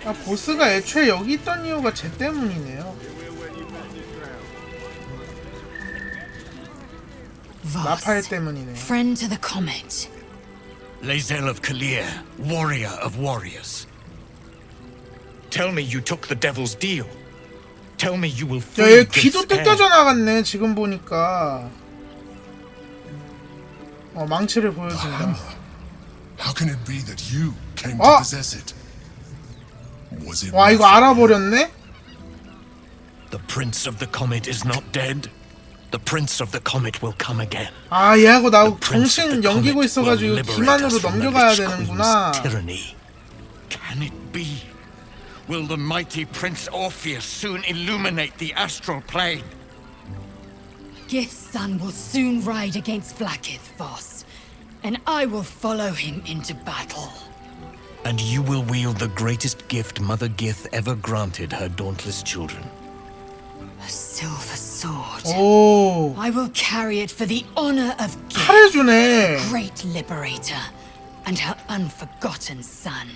아, 보스가 애초에 여기 있던 이유가 쟤 때문이네요. 나팔 때문이네. Friend to the comet. Lae'zel of Kalir, warrior of warriors. Tell me you took the devil's deal. Tell me you will free 야, 얘 귀도 뜯겨져 나갔네. 지금 보니까. 망치를 보여준다. How can it be that you came to possess it? Was it? 와, 이거 알아버렸네? The prince of the comet is not dead. The prince of the comet will come again. 아, 얘하고 나 정신 연기고 있어가지고 기만으로 넘겨가야 되는구나. Can it be? Will the mighty Prince Orpheus soon illuminate the astral plane? Gith's son will soon ride against Vlaakith, Voss, and I will follow him into battle. And you will wield the greatest gift Mother Gith ever granted her dauntless children. A silver sword. Oh. I will carry it for the honor of Gith, 잘해주네. the great liberator, and her unforgotten son.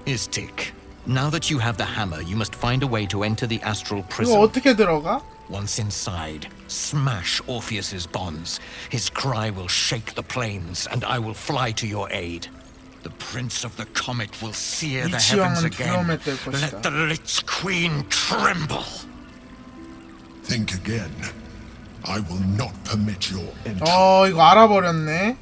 Istik, now that you have the hammer, you must find a way to enter the astral 이거 prison. 어떻게 들어가? Once inside, smash Orpheus's bonds. His cry will shake the plains, and I will fly to your aid. The Prince of the Comet will sear the heavens again. Let the Lich Queen tremble. Think again. I will not permit your entry. 이거 알아버렸네.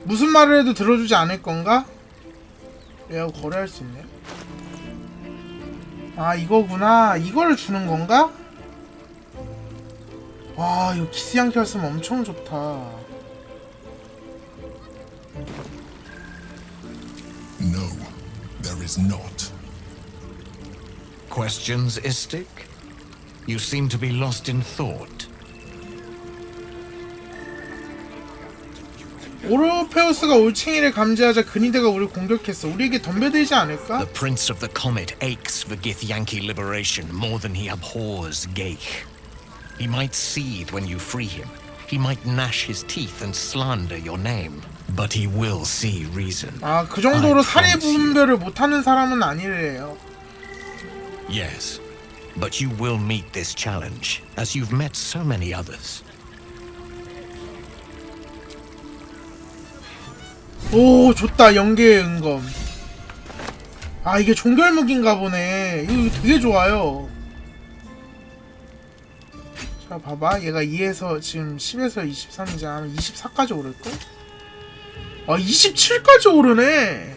무슨 말을 해도 들어주지 않을 건가? 얘하고 거래할 수 있네. 아, 이거구나. 이거를 주는 건가? 와, 이거 기스양 켰으면 엄청 좋다. No, there is not. Questions, Istik? You seem to be lost in thought. 오르페우스가 올챙이를 감지하자 그니드가 우리를 공격했어. 우리에게 덤벼들지 않을까? The Prince of the Comet aches for Githyanki liberation more than he abhors Geich. He might seethe when you free him. He might gnash his teeth and slander your name. But he will see reason. 아, 그 정도로 사리 분별을 못하는 사람은 아니래요. Yes, but you will meet this challenge, as you've met so many others. 오, 좋다. 연계의 은검. 아, 이게 종결무기인가 보네. 이거 되게 좋아요. 자, 봐봐. 얘가 2에서 지금 10에서 23이자 하면 24까지 오를걸? 아, 27까지 오르네.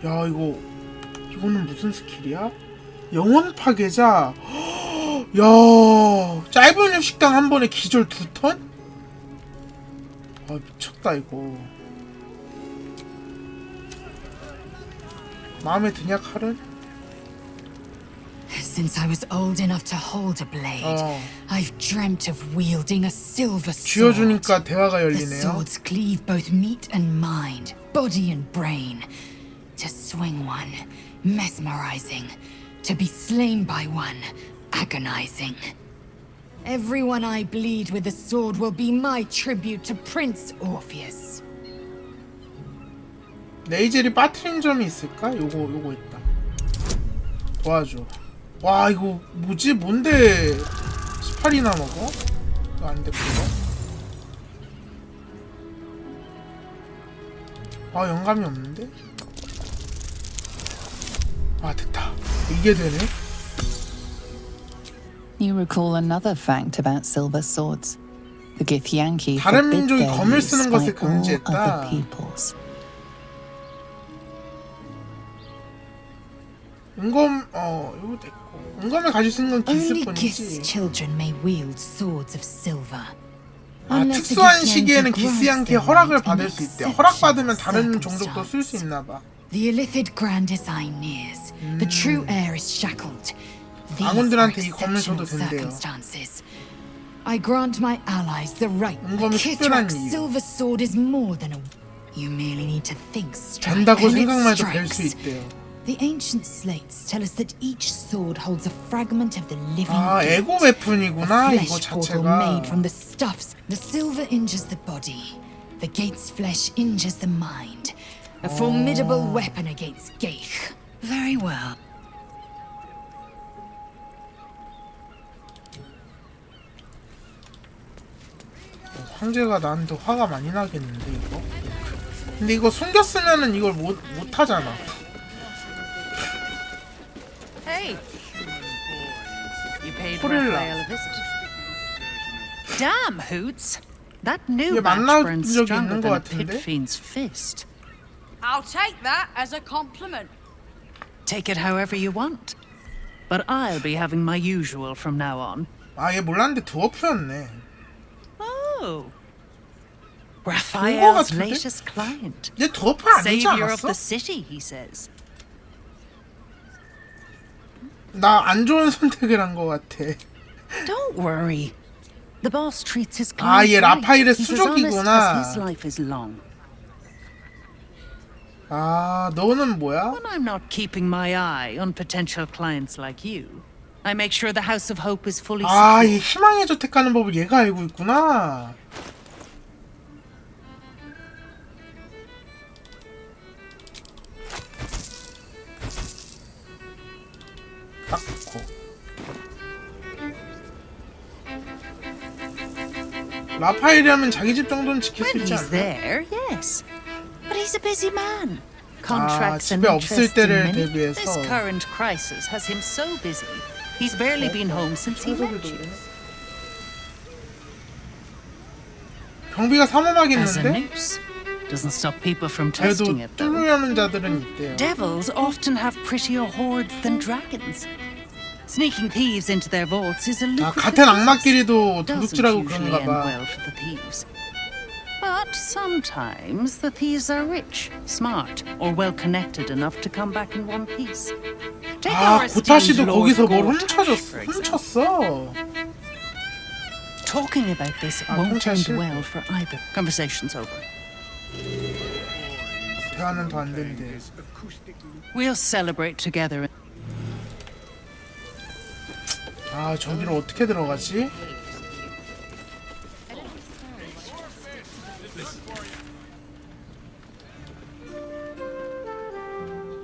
야, 이거는 무슨 스킬이야? 영혼 파괴자. 야, 짧은 휴식당 한 번에 기절 2턴? 아, 미쳤다 이거. 마음에 드냐, 칼은? Since I was old enough to hold a blade, I've dreamt of wielding a silver sword. 쥐어주니까 대화가 The 열리네요. swords cleave both meat and mind, body and brain. To swing one, mesmerizing. To be slain by one, agonizing. Everyone I bleed with the sword will be my tribute to Prince Orpheus. 레이젤이 빠트린 점이 있을까? 요거 있다. 도와줘. 와, 이거 뭐지? 뭔데 18이나 먹어? 이거 안 됐고요. 아, 영감이 없는데? 아, 됐다. 이게 되네. You recall another fact about silver swords. The Githyanki 다른 forbid 민족이 their 검을 use 쓰는 by 것을 all 금지했다. other peoples. 은검, 이거 됐고. 은검을 가질 수 있는 건 Only 기스뿐이지. Gith's children may wield swords of silver. 아, 특수한 시기에는 기스양키의 허락을 받을 수 있대. 허락받으면 다른 종족도 쓸 수 있나 봐. The Illithid Grand Design nears. The true heir is shackled. These are 아군들한테 이 검을 줘도 exceptional 된대요. circumstances. I grant my allies the right. 은검이 특별한 Kithrak's 이유. silver sword is more than a. You merely need to think strike. 된다고 and it 생각만 해도 될 수 strikes. 있대요. The ancient slates tell us that each sword holds a fragment of the living 아, gate. 에고 웨폰이구나, A 이거 flesh portal 자체가. made from the stuffs. The silver injures the body. The gate's flesh injures the mind. A formidable weapon against Geich. Very well. 황제가 나한테 화가 많이 나겠는데 이거? 근데 이거 숨겼으면은 이걸 못 하잖아. Hey, you paid Porilla. Raphael a visit. Damn, Hoots! That new 얘 batch 만나본 burns 적이 stronger 있는 than 것 a pit 같은데? fiend's fist. I'll take that as a compliment. Take it however you want. But I'll be having my usual from now on. 아, 얘 몰랐는데 드워프였네. Oh. 그거 Raphael's 같은데? latest client. 얘 드워프 아니지 Savior of 않았어? the city, he says. 나 안 좋은 선택을 한 것 같아. Don't worry. The boss treats his 아, clients 얘 right. 라파일의 He's as honest 수족이구나. as his life is long. 아, 너는 뭐야? When I'm not keeping my eye on potential clients like you, I make sure the House of Hope is fully 아, secure. 얘 희망의 저택하는 법을 얘가 알고 있구나. 딱 좋고. 라파엘이라면 자기 집 정도는 지킬 수 When 있지 he's 않나? there, yes. But he's a busy man. 아, Contracts and 집에 없을 interests in 때를 many. This 대비해서. current crisis has him so busy. He's barely been home since he met you. 경비가 As a 삼엄하겠는데? noose. Doesn't stop people from 그래도 testing it though. 뚫으려는 자들은 있대요. Devils often have prettier hordes than dragons. Sneaking thieves into their vaults is a 아, lucrative 같은 business. 악마끼리도 Doesn't 도둑질하고 usually 그런가 end 봐. well for the thieves. But sometimes the thieves are rich, smart, or well connected enough to come back in one piece. Take 아, our 고타시도 esteemed 거기서 Lord 뭘 Goty, for example. 훔쳤어. Talking about this won't end well for either. Conversation's over. 대화는 더 안 된대. We'll celebrate together. 아, 저기로 어떻게 들어가지?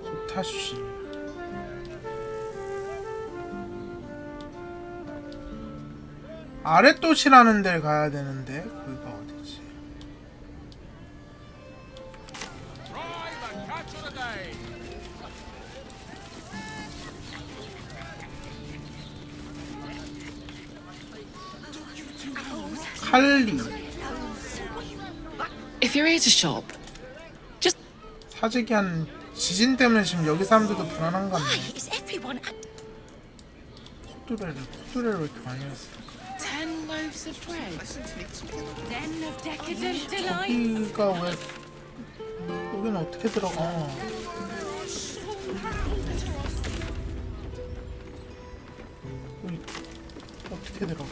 고타시. 아랫도시라는 데를 가야 되는데 거기가 어디지? 칼리. If you're here to shop, just 사재기 한 지진 때문에 지금 여기 사람들도 불안한 거 같네. 콧뚜레를 왜 이렇게 많이 했어? 10 loaves of bread. Den of decadent 여기가 왜 여기는 어떻게 들어가? 여기 어떻게 들어가?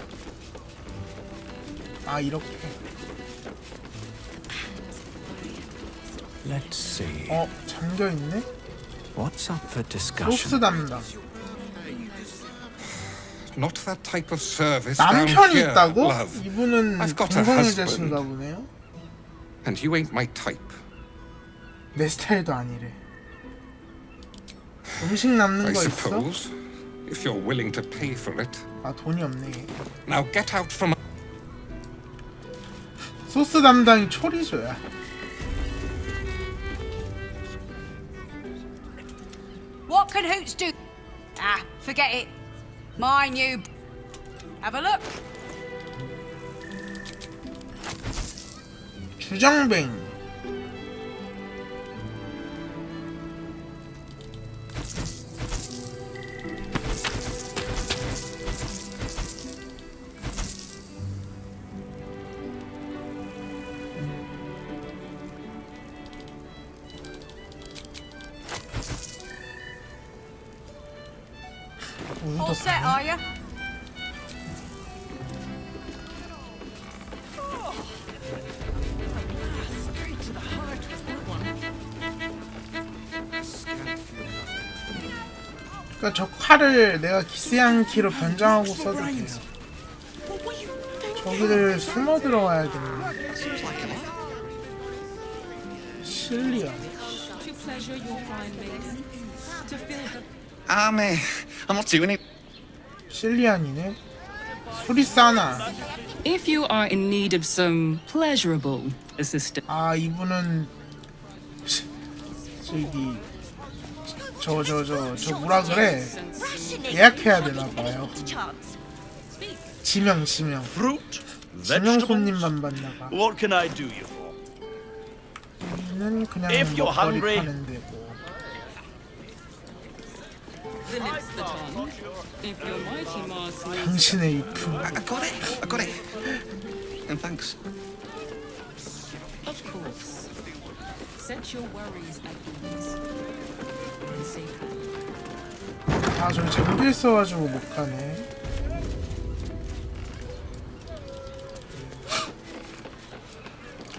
아, 이렇게. Let's see. 잠겨 있네. What's up for discussion? 소스 담당. Not that type of service down 남편이 here, 있다고? love. 이분은 I've got a 동성애자신가 husband, 보네요. and you ain't my type. 내 스타일도 아니래. 음식 남는 I 거 있어? suppose, if you're willing to pay for it. 아, 돈이 없네. Now get out from. 소스 담당이 초리조야. What can Hoots do? Ah, forget it. My new. Have a look. 주정뱅. All set, are you? 그러니까 저 칼을 내가 기스한 키로 변장하고 써도 돼요. 저기를 숨어 들어가야 되네. 실리아. I'm not doing it. 실리안이네. 수리사나. If you are in need of some pleasurable assistance. 아, 이분은 저기 저 뭐라 그래? 예약해야 되나 봐요. 지명. 지명 손님만 받나 봐. What can I do you for? 는 그냥 If you're 먹거리 hungry. 파는 데고. 당신의 이품. I got it. And thanks. Of course. Set your worries at ease. 아, 저기 잠겨 있어가지고 못 가네.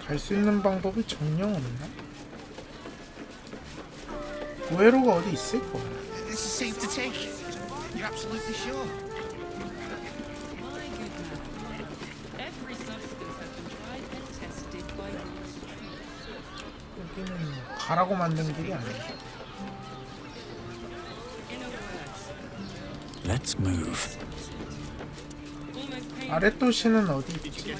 갈 수 있는 방법이 정녕 없나? 고에로가 어디 있을 거야. This is safe to take. You're absolutely sure? My good man. Every substance has been tried and tested by us. 여기는 가라고 만든 길이 아니야. Let's move. 아랫도시는 어디 있지?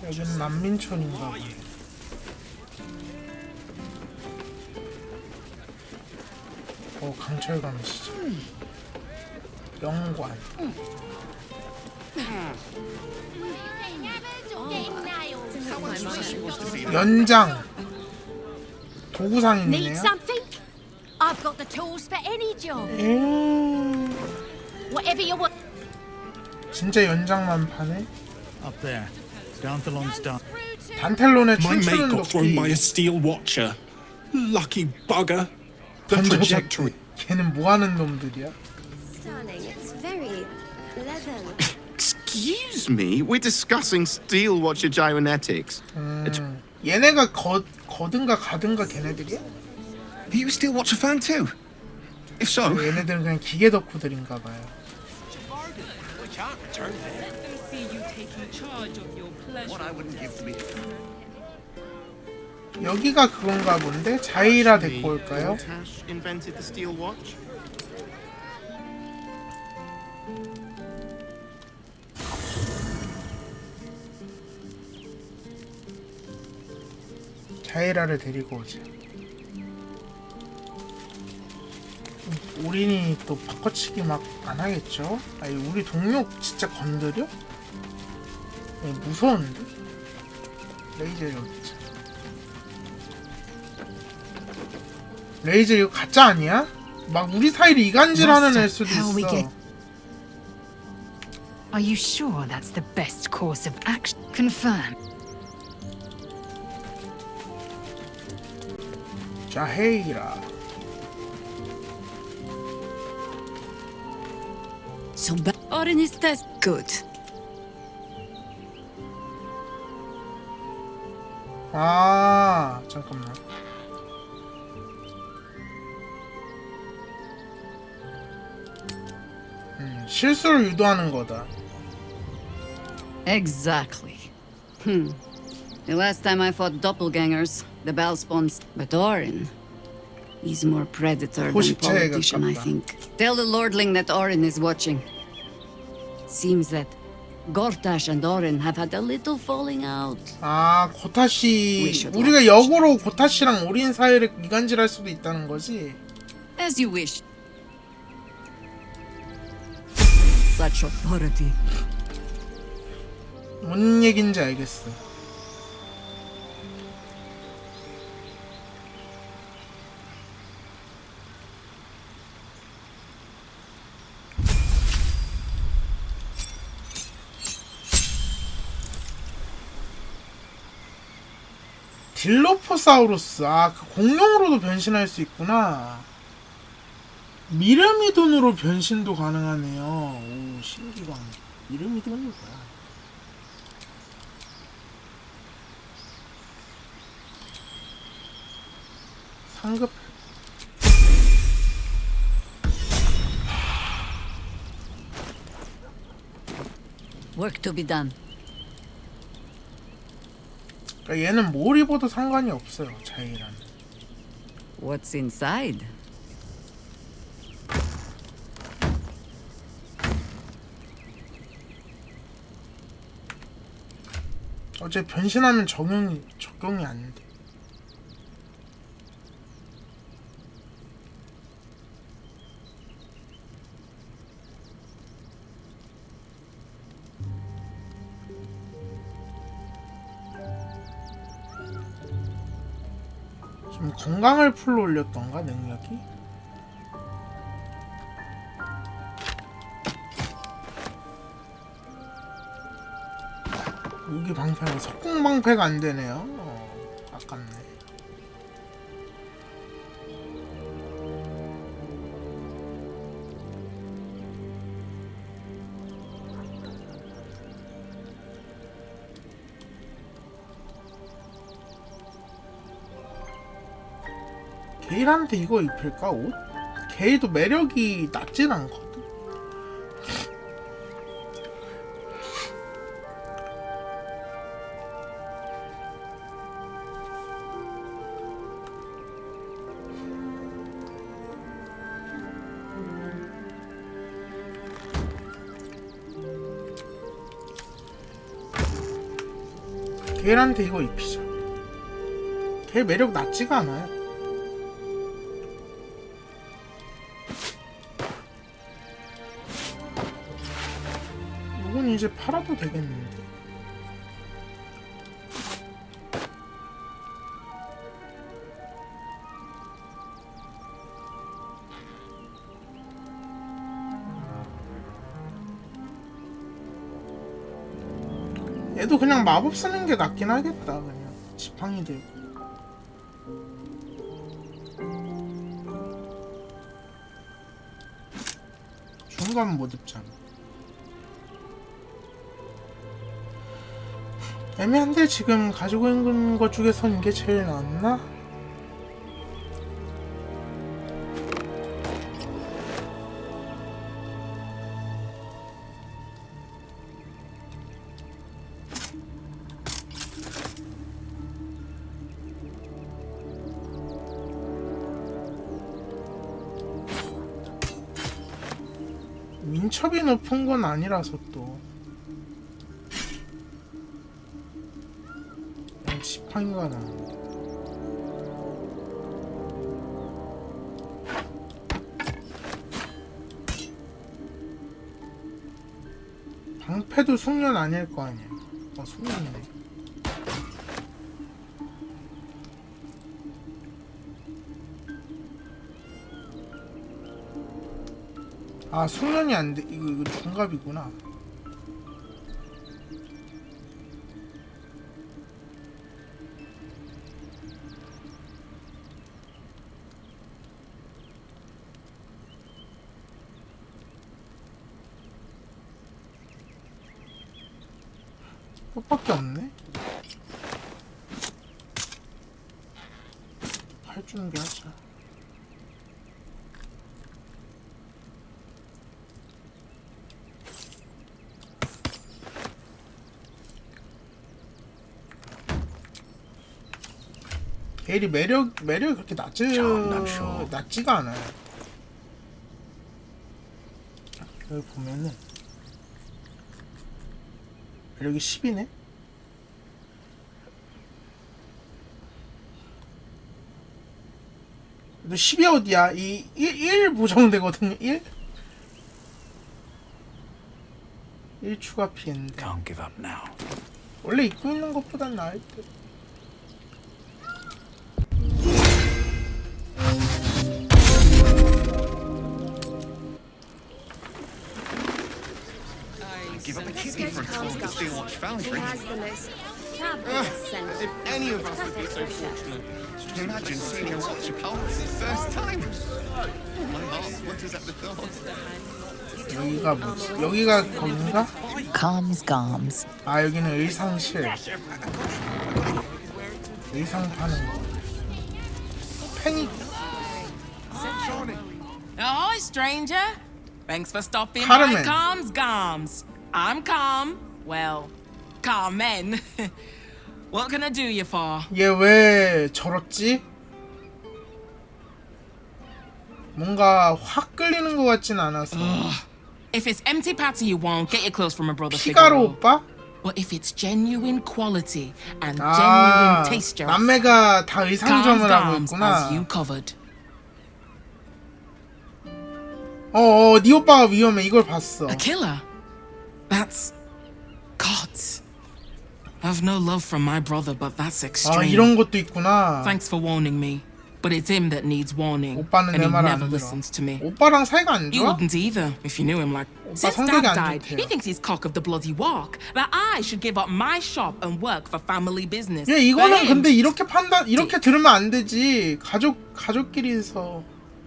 여기는 난민촌인가 보네. 강철감 시장. 영관. 연장. 도구상인이네요. Need something? I've got the tools for any job. Whatever you want. 진짜 연장만 파네. Up there. Danthalon's done. 단텔론의 My mate 춤추는 got thrown by 도끼. a steel watcher. Lucky bugger. The trajectory. 걔는 뭐 하는 놈들이야? Darling, it's very leather. Excuse me, we're discussing steel watcher gyrometics. 얘네가 거든가 가든가 걔네들이야? Are you a steel watcher fan too? If so, 얘네들은 그냥 기계 덕후들인가 봐요. Let them see you taking charge of your pleasure. what I wouldn't give to be. 여기가 그건가 본데? 자이라 데리고 올까요? Tash invented the steel watch. 자이라를 데리고 오자. 우린이 또 바꿔치기 막 안 하겠죠? 아니 우리 동료 진짜 건드려? 아니, 무서운데? 레이저 여기 있잖아. 레이저 이거 가짜 아니야? 막 우리 사이를 이간질하는 애일 수도 있어. Are you sure that's the best course of action? Confirm. 자헤이라. So Orin is test good. 아 잠깐만. 실수를 유도하는 거다. Exactly. The last time I fought doppelgangers, the Bell spawns. But Orin, he's more predator than politician, I think. Tell the Lordling that Orin is watching. Seems that Gortash and Orin have had a little falling out. 아, 고타씨 우리가 역으로 고타씨랑 오린 사이를 이간질할 수도 있다는 거지. As you wish. Such authority. 뭔 얘긴지 알겠어. 딜로포사우루스. 아, 그 공룡으로도 변신할 수 있구나. 미르미돈으로 변신도 가능하네요. 오, 신기광. 미르미돈이 뭐야? 상급. Work to be done. 그러니까 얘는 뭘 입어도 상관이 없어요. 자이라는. What's inside? 어제 변신하면 적용이 안 돼. 좀 건강을 풀로 올렸던가 능력이? 무기 방패가 석궁 방패가 안 되네요. 아깝네. 게일한테 이거 입힐까 옷? 게일도 매력이 낮진 않거든. 게일한테 이거 입히자. 게일 매력 낮지가 않아요. 이건 이제 팔아도 되겠는데. 얘도 그냥 마법 쓰는 게 낫긴 하겠다. 그냥 지팡이 들고. 현관 못 입잖아. 애매한데 지금 가지고 있는 것 중에선 이게 제일 낫나? 민첩이 높은 건 아니라서 또 그냥 지팡이가 나는데. 방패도 숙련 아닐 거 아니야. 숙련이네. 아, 숙련이 안 돼. 이거 중갑이구나. 꽃밖에 없네. 팔 준비하자. 베일이 매력이 그렇게 낮지가 않아요. 여기 보면은 매력이 10이네? 너 10이 어디야? 1 보정되거든요. 1 추가 피했는데. Can't give up now. 원래 입고 있는 것보단 나을 듯. Give up a kidney for a talk and still watch Foundry. He has the most As if any of us would be so fortunate. Imagine seeing her watch a power for the first time. My heart flutters at the thought. 여기가 뭐지? 여기가 거긴가? Calms. 아, 여기는 의상실. 의상 파는 거. 팽이. Ahoy, stranger. Thanks for stopping Carmen. by Calms. I'm calm. Well, Carmen. What can I do you for? 얘 왜 저렇지? 뭔가 확 끌리는 것 같진 않아서. If it's empty patty you want, get your clothes from a brother 피가로 Figaro. 오빠? But if it's genuine quality and genuine taste, 남매가 다 의상점을 하고 Calms 있구나. as you covered. 네 오빠가 위험해. 이걸 봤어. A killer? That's... God. I've no love from my brother, but that's extreme. 아, 이런 것도 있구나. Thanks for warning me. But it's him that needs warning. 오빠는 And 내 he 말 never 안 들어. listens to me. 오빠랑 사이가 안 You 좋아? wouldn't either, if you knew him like... Since 성격이 Dad 안 died, 좋대요. he thinks he's cock of the bloody walk. That I should give up my shop and work for family business. 야, For 이거는 him, 근데 이렇게 들으면 안 되지. 가족끼리서.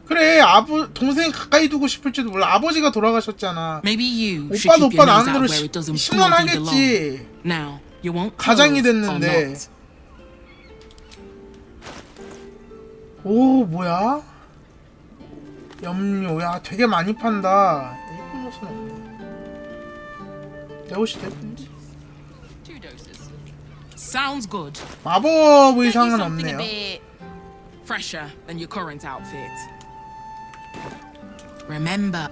그래, 동생 가까이 두고 싶을지도 몰라. 아버지가 돌아가셨잖아. Maybe you should 오빠도 keep your 오빠 nose 나름대로 out where it doesn't bloody belong. 심란하겠지. Now, you won't 가장이 close or 됐는데. not. 오, 뭐야? 염료. 야, 되게 많이 판다. 예쁜 옷은 없네. 내 옷이 예쁜지. Sounds good. 마법 Get you 의상은 something a 없네요. bit fresher than your current outfit. Remember.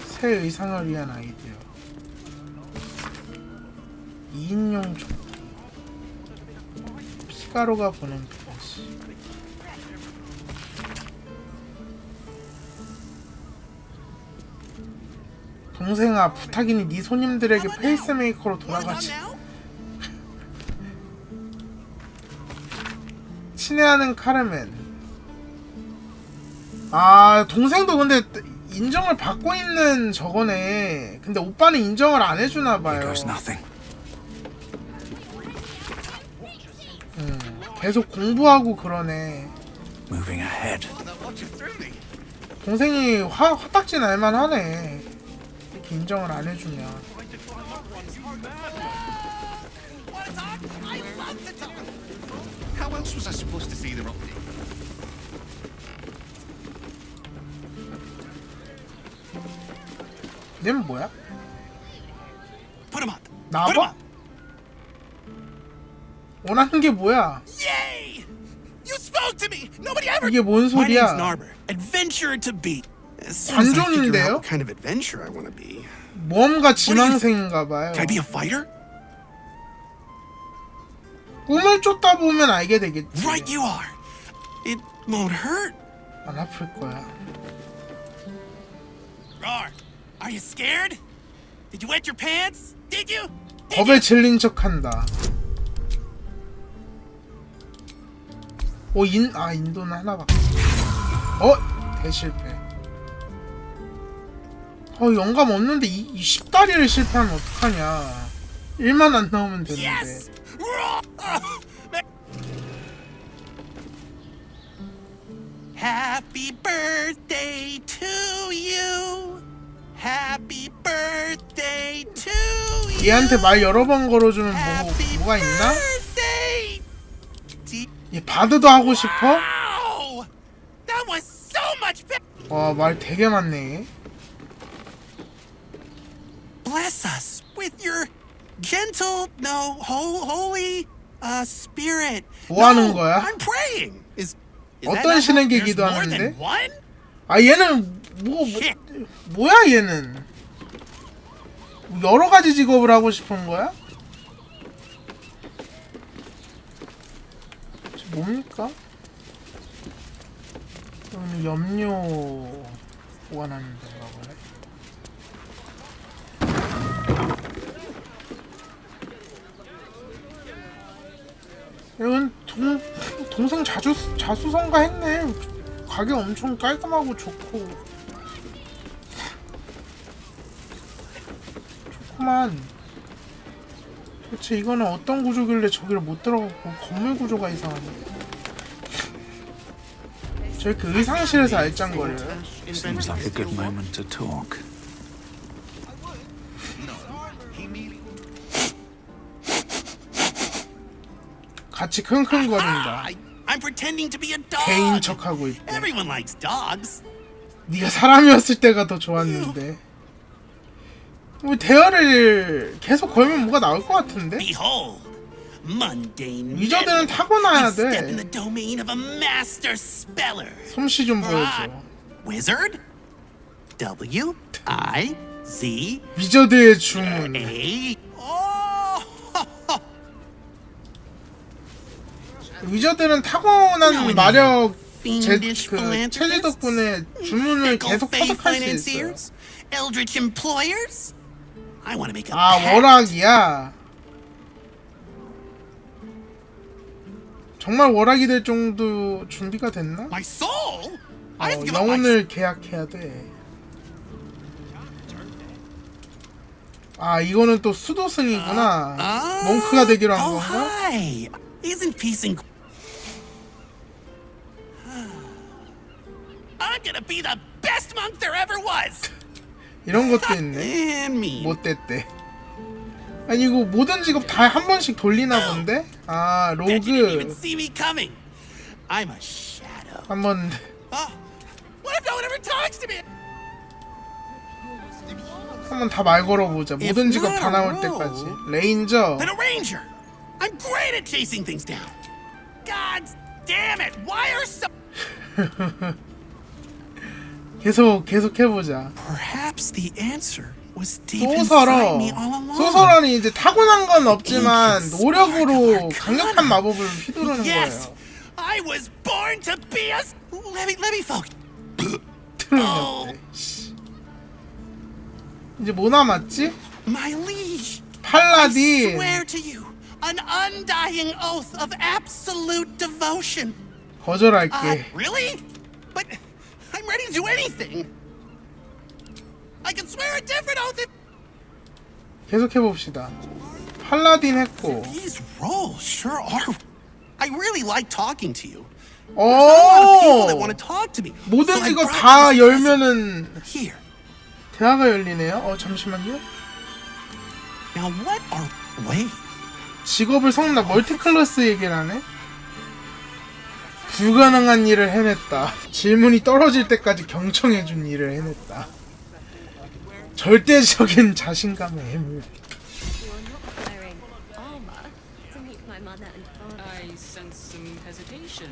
새 의상을 위한 아이디어. 2인용 조끼. 피가로가 보낸 편지. 동생아, 부탁이니 네 손님들에게 페이스메이커로 돌아가지. 친애하는 카르멘. 아, 동생도 근데 인정을 받고 있는 저거네. 근데 오빠는 인정을 안 해주나 봐요. 계속 공부하고 그러네. Moving ahead. 동생이 화딱지 날만 하네. 이렇게 인정을 안 해주면. How else was I supposed to see the rock? 얘는 뭐야? Put him up. 나와? 원하는 게 뭐야? Yay! You spoke to me. Nobody ever. 이게 뭔 My name's 소리야? Narber. Adventurer to be. As soon as I figure out 관종인데요? what kind of adventure I want to be. 모험가 지망생인가 봐요. Can I be a fighter? 꿈을 쫓다 보면 알게 되겠지. Right you are. It won't hurt. 안 아플 거야. Rar, are you scared? Did you wet your pants? Did you? 겁에 질린 척한다. 인도는 하나밖에. 대실패. 영감 없는데 이 10다리를 실패하면 어떡하냐. 1만 안 나오면 되는데. Happy birthday to you. Happy birthday to you. 얘한테 말 여러 번 걸어주면 뭐가 있나? 얘 바드도 하고 싶어? That was so much better. 와, 말 되게 많네. Bless us with your gentle, holy spirit. 뭐 하는 거야? I'm praying. Is 어떤 신에게 기도하는데? 얘는 뭐야 얘는? 여러 가지 직업을 하고 싶은 거야? 뭡니까? 염료 보관하는 데인가 보네. 이건 동생 자수성가 했네. 가게 엄청 깔끔하고 좋고 좋구만. 도대체 이거는 어떤 구조길래 저기를 못 들어가고 건물 구조가 이상하네. 저렇게 의상실에서 알짱거려요. Seems like a good moment to talk. 같이 킁킁거린다. I'm pretending to be a dog. 개인 척하고 있대. Everyone likes dogs. 네가 사람이었을 때가 더 좋았는데. 뭐 대화를 계속 걸면 뭐가 나올 것 같은데? Behold, mundane. 위저들은 타고나야 Step 돼. in the domain of a master speller. 솜씨 좀 보여줘. Wizard. W I Z. 위저드의 주문. A. 위저들은 타고난 마력 체질 덕분에 주문을 계속 터득할 수 있어요. Eldritch employers. I want to make a 워락이야. 정말 워락이 될 정도 준비가 됐나? My soul. 영혼을 계약해야 돼. 이거는 또 수도승이구나. 몽크가 되기로 한 건가? Hi. Isn't peace and I'm gonna be the best monk there ever was. 이런 것도 있네. 못됐대. 아니 이거 모든 직업 다 한 번씩 돌리나 본데? 로그. See me coming. I'm a shadow. 한번. What if no one ever talks to me? 한번 다 말 걸어보자. 모든 직업 다 나올 때까지. 레인저. Then a ranger. I'm great at chasing things down. God damn it! Why are so? 계속 해보자. Perhaps the answer was deep inside me all along. 소설원이 이제 타고난 건 없지만 노력으로 강력한 마법을 휘두르는 거예요. I was born to be a. Let me focus. 이제 뭐 남았지? My liege. 팔라딘. I swear to you, an undying oath of absolute devotion. 거절할게. Really? But I'm ready to do anything. I can swear a different oath. 계속 해봅시다. 팔라딘 했고. These roles sure are. I really like talking to you. There's not a lot of people that want to talk to me. 모든 So I 직업 brought 다 you this 열면은 present. Here. 대화가 열리네요. 잠시만요. Now what are wait? 직업을 섞는다. 멀티클래스 얘기를 하네. 불가능한 일을 해냈다. 질문이 떨어질 때까지 경청해준 일을 해냈다. 절대적인 자신감의 해물. I sense some hesitation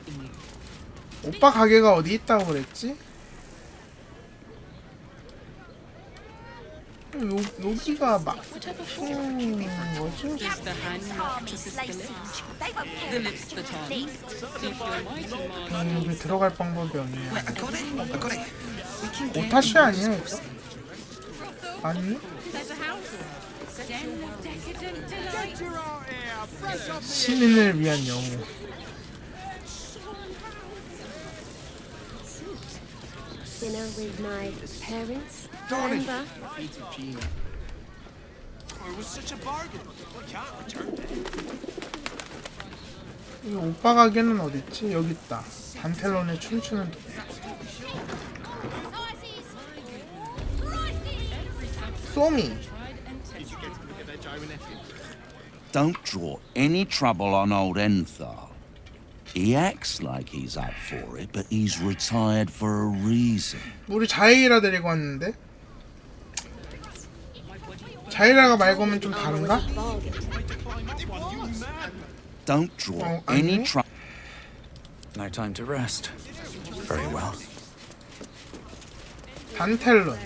in you. 오빠 가게가 어디 있다고 그랬지? 여기가 막 뭐지? Is the hand not to assist the lips? The lips the tongue? If your might and 여기 들어갈 방법이 없네. I got it. We can get 오타시 아니야 이거? 아니? 시민을 위한 영웅. Dinner with my parents. Darling. Remember? Oh, it was such a bargain. We can't return it. 이 오빠 가게는 어디 있지? 여기 있다. 단텔론의 춤추는 도. 소미. Don't draw any trouble on old Enthal. He acts like he's up for it, but he's retired for a reason. 우리 자이라 데리고 왔는데? 자이라가 말 거면 좀 다른가? Don't draw any trouble. No time to rest. Very well. 단텔론.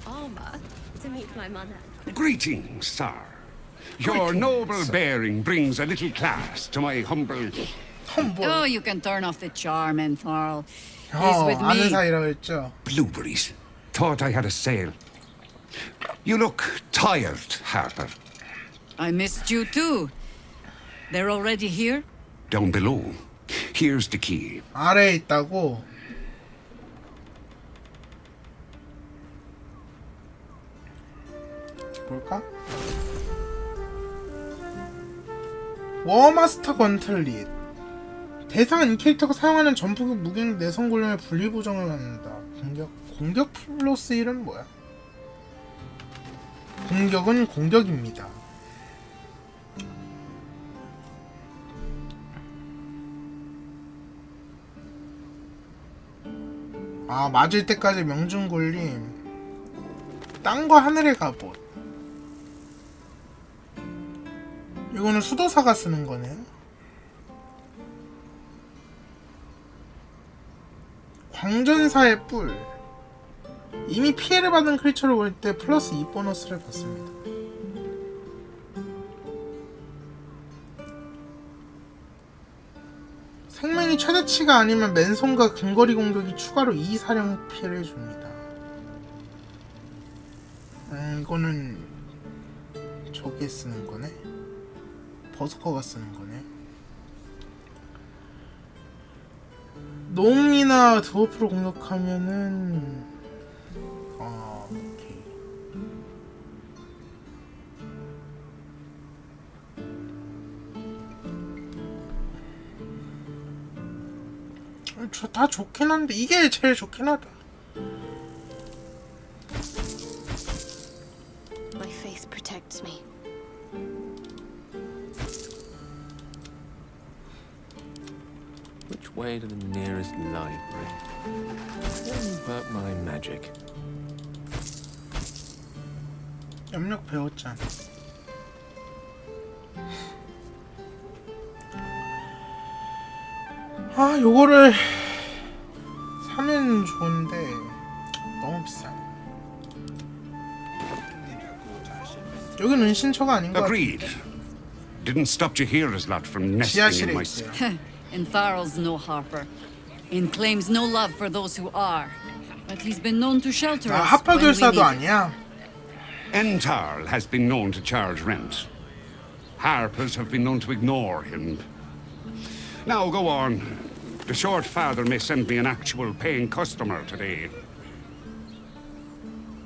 Armor to meet my mother. Greetings, sir. Your noble bearing brings a little class to my humble... Oh, you can turn off the charm, Entharl. He's 어, with 아는 me. 사이라고 했죠. Blueberries. Thought I had a sale. You look tired, Harper. I missed you too. They're already here? Down below. Here's the key. 아래에 있다고? 볼까? 워마스터 건틀릿. 대상은 이 캐릭터가 사용하는 전투기 무경 내성 골렘의 분리 보정을 갖는다. 공격 플러스 1은 뭐야? 공격은 공격입니다. 아, 맞을 때까지 명중 골림. 땅과 하늘의 갑옷. 이거는 수도사가 쓰는 거네. 광전사의 뿔. 이미 피해를 받은 크리처를 볼 때 플러스 2 보너스를 받습니다. 생명이 최대치가 아니면 맨손과 근거리 공격이 추가로 2 사령 피해를 줍니다. 이거는 저게 쓰는 거네. 버스커가 쓰는 거네. 놈이나 드워프로 공격하면은 오케이. 다 좋긴 한데 이게 제일 좋긴 하다. My faith protects me. Which way to the nearest library? But my magic. 염력 배웠잖아. 아, 요거를 사면 좋은데 너무 비싸. 여기는 은신처가 아닌 것 같아. Agreed. Didn't stop you here as lot from nesting 지하실에 in my... 있어요. Entharl's no harper. And claims no love for those who are. But he's been known to shelter 아, us when we 합파결사도 need it. 아니야. Entarl has been known to charge rent. Harpers have been known to ignore him. Now go on. The short father may send me an actual paying customer today.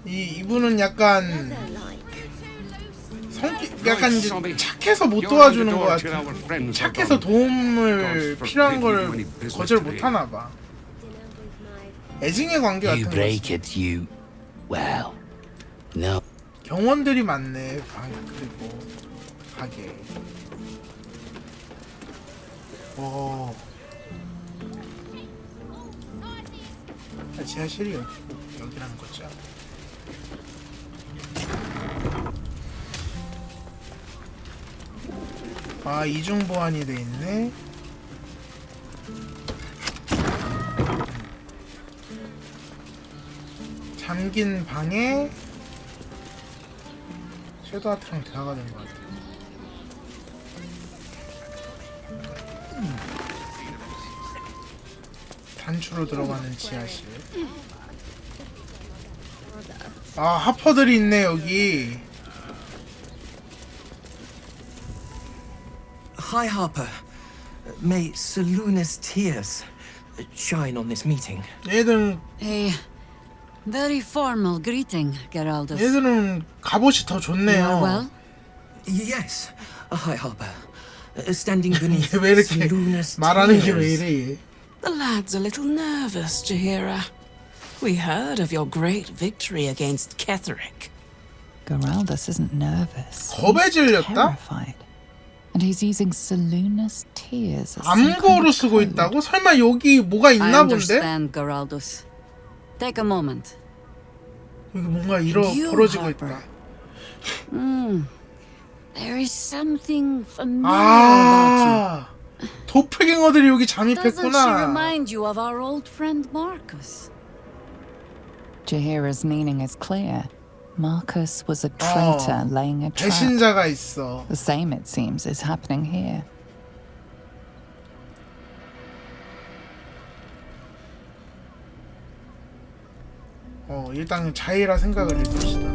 이분은 약간 약간 이제 착해서 못 도와주는 것 같아. 착해서 도움을 필요한 걸 거절 못 하나 봐. 애증의 관계 같은 거. Well, no. 경원들이 많네. 그리고 가게. 오. 지하실이 여기라는 거죠. 아, 이중 보안이 돼 있네. 잠긴 방에 섀도우 아트랑 대화가 된 것 같아. 단추로 들어가는 지하실. 아, 하퍼들이 있네 여기. Hi, Harper. May Seluna's tears shine on this meeting. 얘들은 A very formal greeting, Geraldus. 얘들은 갑옷이 더 좋네요. Well? Yes. Hi, Harper. Standing beneath 왜 이렇게 Seluna's 말하는 게 왜 tears. 이래? The lad's a little nervous, Jahira. We heard of your great victory against Ketheric. Geraldus isn't nervous. 겁에 He's 질렸다? terrified. And he's using Seluna's tears as some kind 암거로 of 쓰고 code. 있다고? 설마 여기 뭐가 I 있나 본데? understand, Geraldus. Take a moment. 여기 뭔가 You, 벌어지고 Harper. 있다. There is something familiar about you. 아, 도플갱어들이 여기 Doesn't she 잠입했구나. remind you of our old friend Marcus? Jahira's meaning is clear. Marcus was a traitor laying a trap. 배신자가 있어. The same, it seems, is happening here. 일단 자이라 생각을 해봅시다.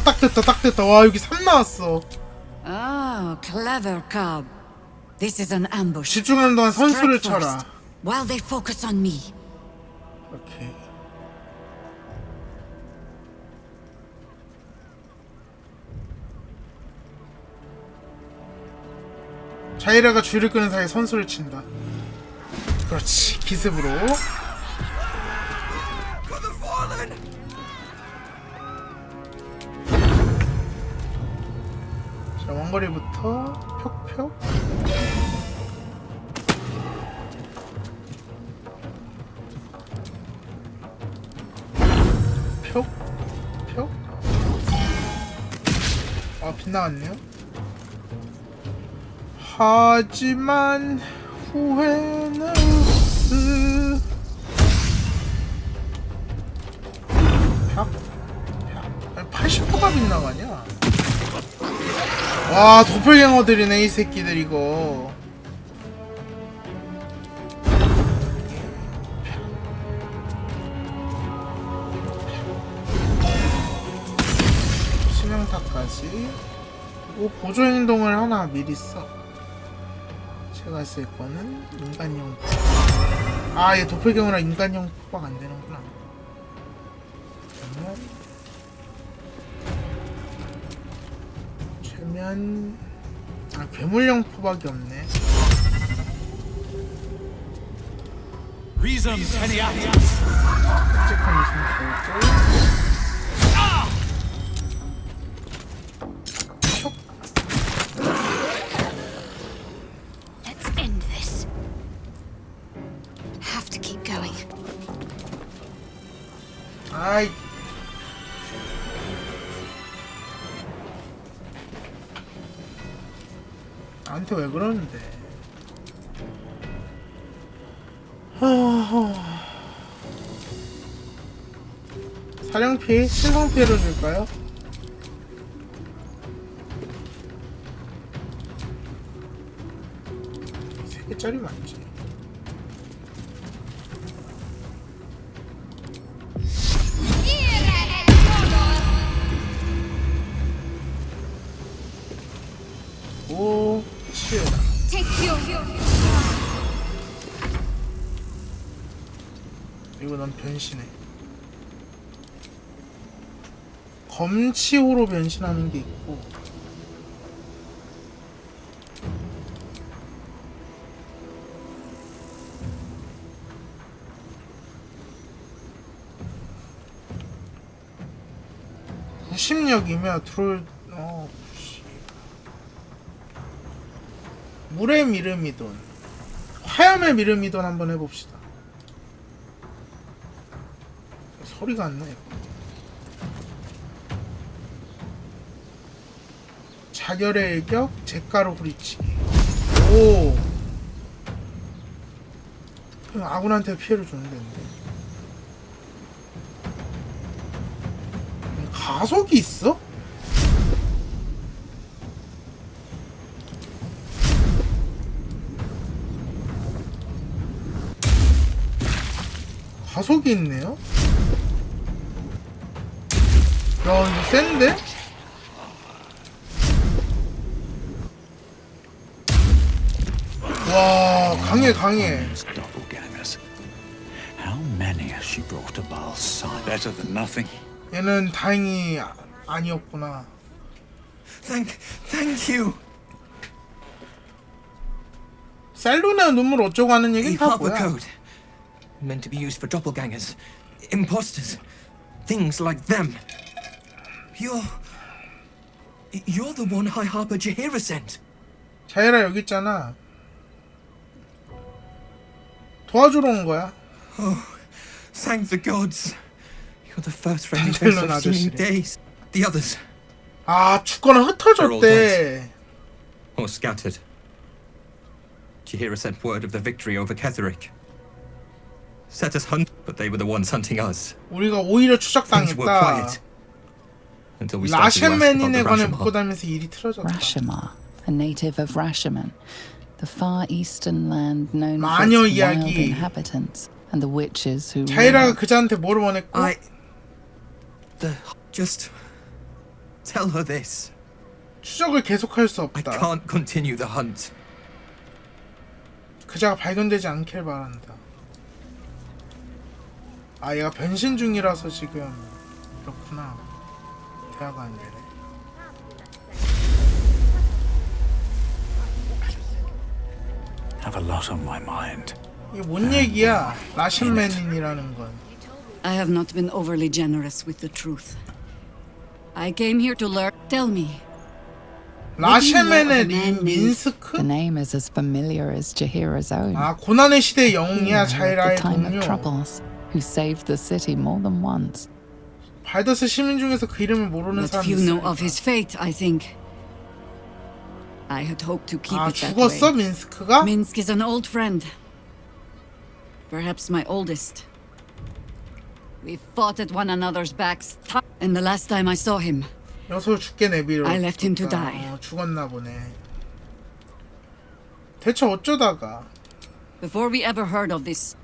딱 됐다, 딱 됐다. 와, 여기 3 나왔어. Oh, clever cub. This is an ambush. 집중하는 동안 선수를 Strike 쳐라. first, while they focus on me. 오케이. 자이라가 줄을 끄는 사이에 선수를 친다. 그렇지, 기습으로. 자, 원거리부터 펴. 표? 아, 빗나갔네요. 하지만 후회는 없음. 벽? 80%가 빗나가냐? 와, 도플갱어들이네 이 새끼들 이거. 치명타까지. 그리고 보조 행동을 하나 미리 써. 제가 쓸 거는 인간용 포박. 아, 얘 도플갱어랑 인간용 포박 안 되는구나. 그러면 최면 괴물용 포박이 없네. Reason, Teniat. 끔찍한 웃음 걸고. Let's end this. Have to keep going. 아이. 나한테 왜 그러는데? 사령피? 신성피해를 줄까요? 세 개짜리 맞지? 오, 치유다. 이거 넌 변신해. 검치호로 변신하는 게 있고. 무심력이며 물의 미르미돈, 화염의 미르미돈 한번 해봅시다. 소리가 안 나요. 자결의 일격, 잿가루 후리치기. 오, 아군한테 피해를 주는 데인데. 가속이 있어? 가속이 있네요? 야, 이거 센데? 와, 강해. How many has she brought to Baal's side? Better than nothing. 얘는 다행히 아니었구나. Thank you. 셀루나 눈물 어쩌고 하는 얘기는 다 Harper 뭐야? code. Meant to be used for doppelgangers, imposters, things like them. You're the one High Harper Jaheira sent. 자이라 여기 있잖아. 도와주러 온 거야. Oh, thank the gods. You're the first friendly face I've seen in days. The others. 아, 죽거나 흩어졌대. Or scattered. Jaheira sent word of the victory over Ketheric. Set us hunt, but they were the ones hunting us. 우리가 오히려 Things were 추적당했다. quiet. Until we started to ask about 라셴맨인에 the 관해 Rashomon. 묻고 다니면서 일이 틀어졌다. Rashomon, a native of Rashomon, the far eastern land known for 마녀 its wild 이야기. inhabitants and the witches who 자이라가 그자한테 뭐를 원했고? Just tell her this. 추적을 계속할 수 없다. I can't continue the hunt. 그자가 발견되지 않길 바란다. 아, 얘가 변신 중이라서 지금 그렇구나. 대화가 안 되네. Have a lot on my mind. 이게 뭔 얘기야? 라셴맨인이라는 건. I have not been overly generous with the truth. I came here to learn. Tell me. 라셴맨의 민스크? The name is as familiar as Jaheira's own. 아, 고난의 시대의 영웅이야. At 자이라의 the time of 동료. troubles, who saved the city more than once. 발더스 시민 중에서 그 이름을 모르는 But 사람이 few know 있어. of his fate, I think. I had hoped to keep 아, it that 죽었어, way. 민스크가? Minsk is an old friend. Perhaps my oldest. We fought at one another's backs, and the last time I saw him, 여기서 죽게 내비려. I left him to die. 죽었나 보네. 대체 어쩌다가? Before we ever heard of this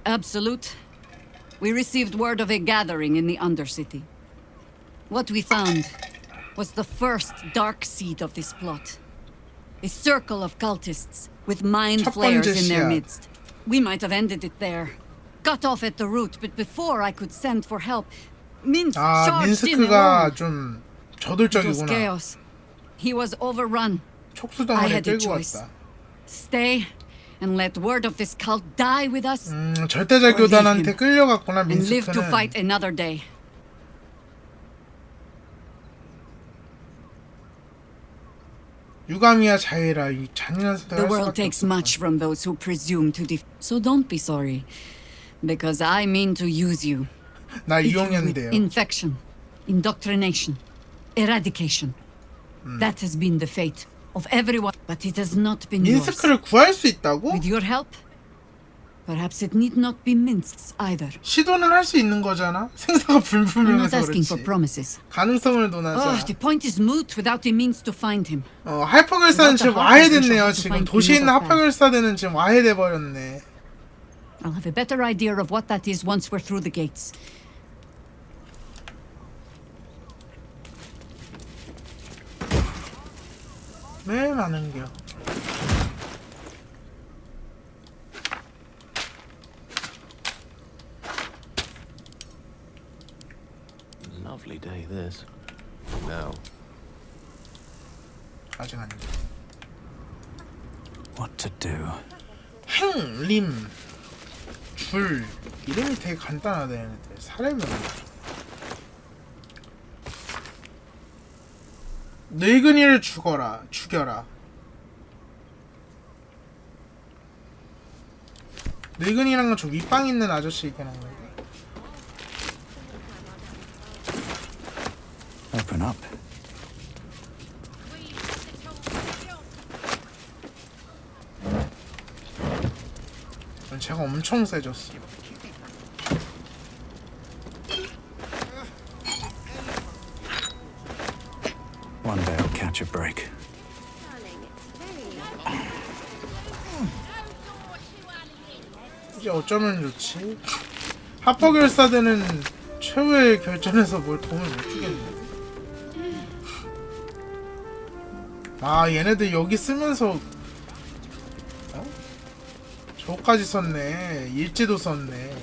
absolute, we received word of a gathering in the Undercity. What we found was the first dark seed of this plot. A circle of cultists with mind 첫 flayers 번째 in their 씨앗. midst. We might have ended it there. Cut off at the root, but before I could send for help, Minsk 아, charged in 민스크가 alone. 좀 It was 저돌적이구나. chaos. He was overrun. I 촉수덩어리에 had a 끌고 choice. 왔다. Stay and let word of this cult die with us, 절대자 or leave 교단한테 him 끌려갔구나, and live to 민스크는. fight another day. 유감이야 자이라. 이 잔인한 선택을 The 할 world 수밖에 takes 없어. much from those who presume to So don't be sorry, because I mean to use you. 나 If you with 이용했는데요. infection, indoctrination, eradication. That has been the fate of everyone, but it has not been yours. 민스크를 구할 수 있다고? With your help, perhaps it need not be Minsk's either. 시도는 할 수 있는 거잖아. 생사가 I'm not 불분명해서 asking for 그렇지. promises. 가능성을 Oh, 논하자. the point is moot without a means to find him. 하이퍼결사는 지금 와해됐네요. 지금 도시에 있는 하이퍼결사대는 지금 와해돼 버렸네. I'll have a better idea of what that is once we're through the gates. 왜 많은겨? Lovely day, this. Now. 아직 안 돼. What to do? 행, 림, 줄. 이름이 되게 간단하다 얘네들. 사례명. 늙은이를 죽여라. 늙은이란 건 저 윗방 있는 아저씨 얘기하는 건데. Open up. 제가 엄청 세졌어. One day I'll catch a break. 이제 어쩌면 좋지? 합법결사대는 최후의 결전에서 뭘 도움을 못 주겠네. 아 얘네들 여기 쓰면서 어? 저까지 썼네. 일지도 썼네.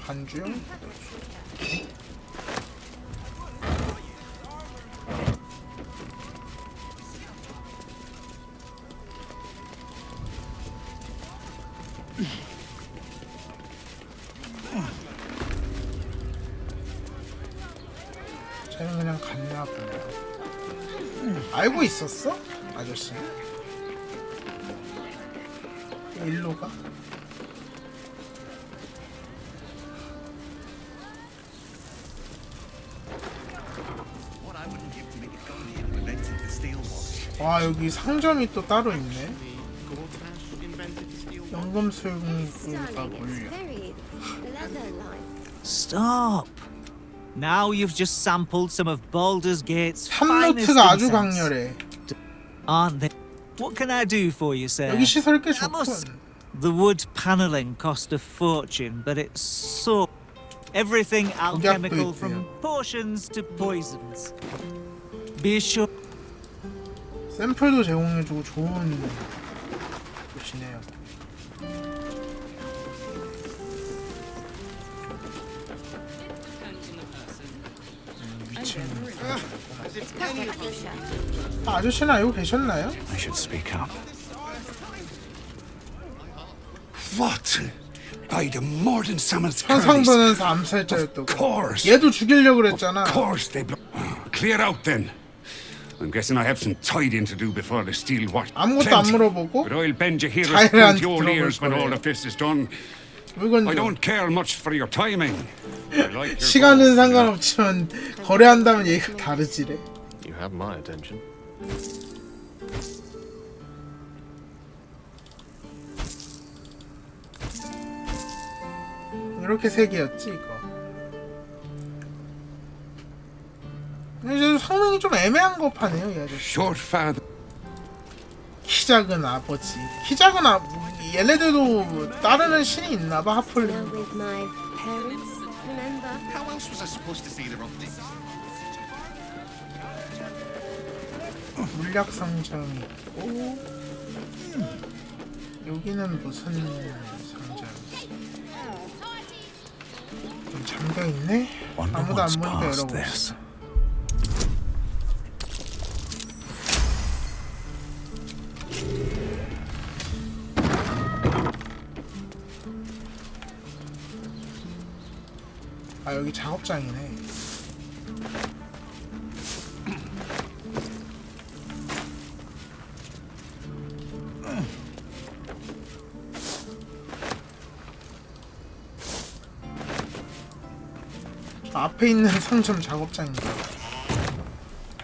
반주용? 쟤는 그냥 갔나 보네. 알고 있었어? 아저씨 일로 가? 와 여기 상점이 또 따로 있네. 연금술공가 몰려. Stop. Now you've just sampled some of Baldur's Gate's finest 탐노트가 아주 incense. 강렬해. Aren't they? What can I do for you, sir? 여기 시설 꽤 좋군. The wood paneling cost a fortune, but it's so everything alchemical from potions to poisons. Be sure. 샘플도 제공해주고 좋은 곳이네요. 위층. 아저씨는 알고 계셨나요? I should speak up. What? By the Morden Summons 천상번연사 암살자였다고. 얘도 죽이려고 그랬잖아. Of course they clear out then. I'm guessing I have some tidying to do before the steel watch. 아무것도 안 물어보고 But I'll bend you here as pointy old ears when all of this is done. I don't care much for your timing. 시간은 상관없지만 거래한다면 얘기가 다르지래. You have my attention. 이렇게 세 개였지 이거. 이제 성능이 좀 애매한 거 파네요 이 아저씨. 키 작은 아버지. 키 작은 얘네들도 따르는 신이 있나봐 하플. How else was I supposed to see the updates? 물약 상점이 있고 여기는 무슨 상점이지? 좀 잠겨 있네. 아무도 안 보니까 열어봅시다. 아 여기 작업장이네. 저 앞에 있는 상점 작업장인가.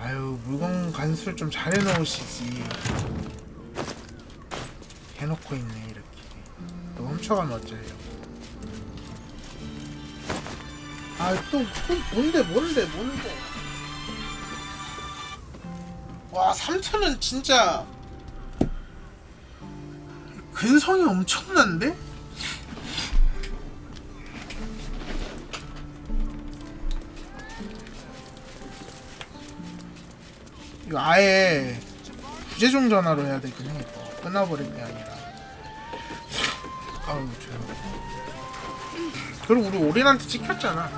아유 물건 간수를 좀 잘 해놓으시지. 해놓고 있네 이렇게. 또 훔쳐가면 어쩌려고. 아 또 뭔데 와 3,000은 진짜 근성이 엄청난데? 이거 아예 부재중 전화로 해야 되긴 해. 이거 끊어버릴 게 아니라. 아유 조용. 그리고 우리 오린한테 찍혔잖아.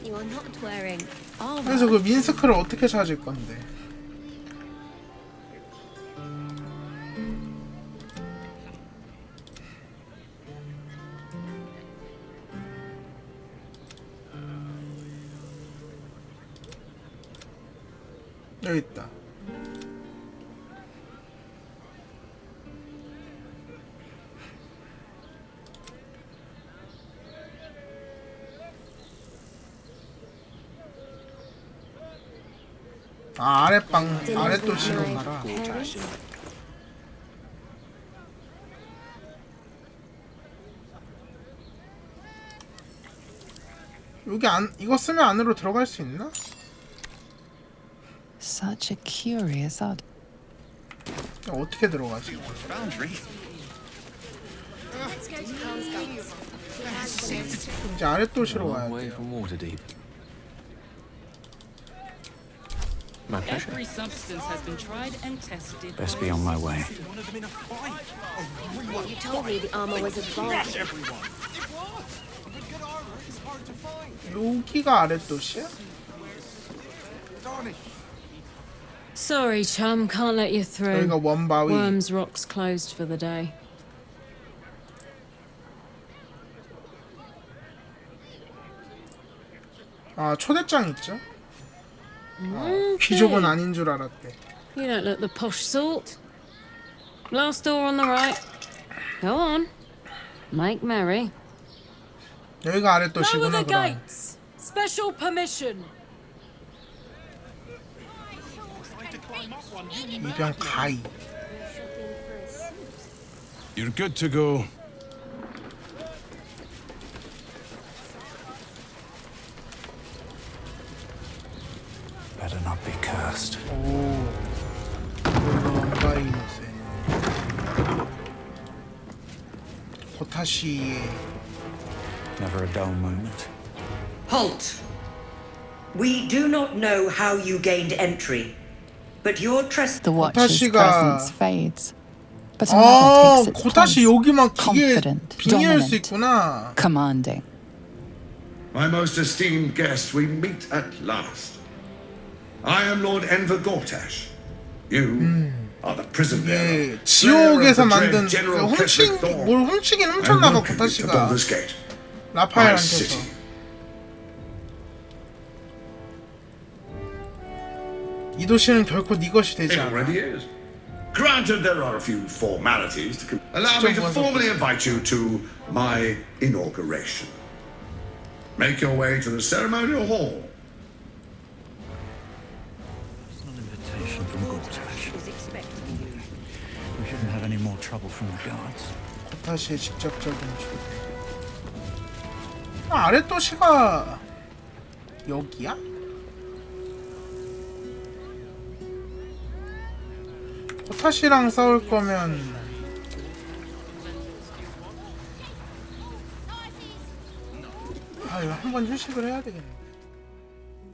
You are not wearing armor. 그래서 그 민스크를 어떻게 찾을 건데? 여기 있다. 아, 아랫도시로 가라. 여기 이거 쓰면 안으로 들어갈 수 있나? Such a curious odd. 어떻게 들어가지? 이제 아랫도시로 가야 돼. My pleasure. Every substance has been tried and tested. Best be on my way. You told me the armor was advanced. 여기가 아랫도시야? Sorry, chum, can't let you through. 여기가 원바위. Worms Rock's closed for the day. 아, 초대장 있죠? 귀족은 아닌 줄 알았대. You don't look the posh sort. Last door on the right. Go on. Make merry. 여기가 아랫도시구나. Lower the gates. Special permission. 이병 가이. You're good to go. Better not be cursed. 오. 원바위세. 고타시. Never a dull moment. Halt! We do not know how you gained entry, but your The Watcher's 고타시가- presence fades, but another takes its 고타시 place. 여기만 기계 Confident, 빙의할 수 dominant, 있구나. commanding. My most esteemed guest, we meet at last. I am Lord Enver Gortash. You are the prison bearer. 지옥에서 만든 General 뭘 훔치긴 훔쳤나 봐 고타시가. 라파엘한테서. 이 도시는 결코 네 것이 되지 It 않아. already is. Granted, there are a few formalities to allow me to formally invite you to my inauguration. Make your way to the ceremonial hall. Invitation from Goty. We shouldn't have any more trouble from the guards. 고타시의 직접적인 주. 아랫도시가 여기야? 고타시랑 싸울 거면 이거 한번 휴식을 해야 되겠네.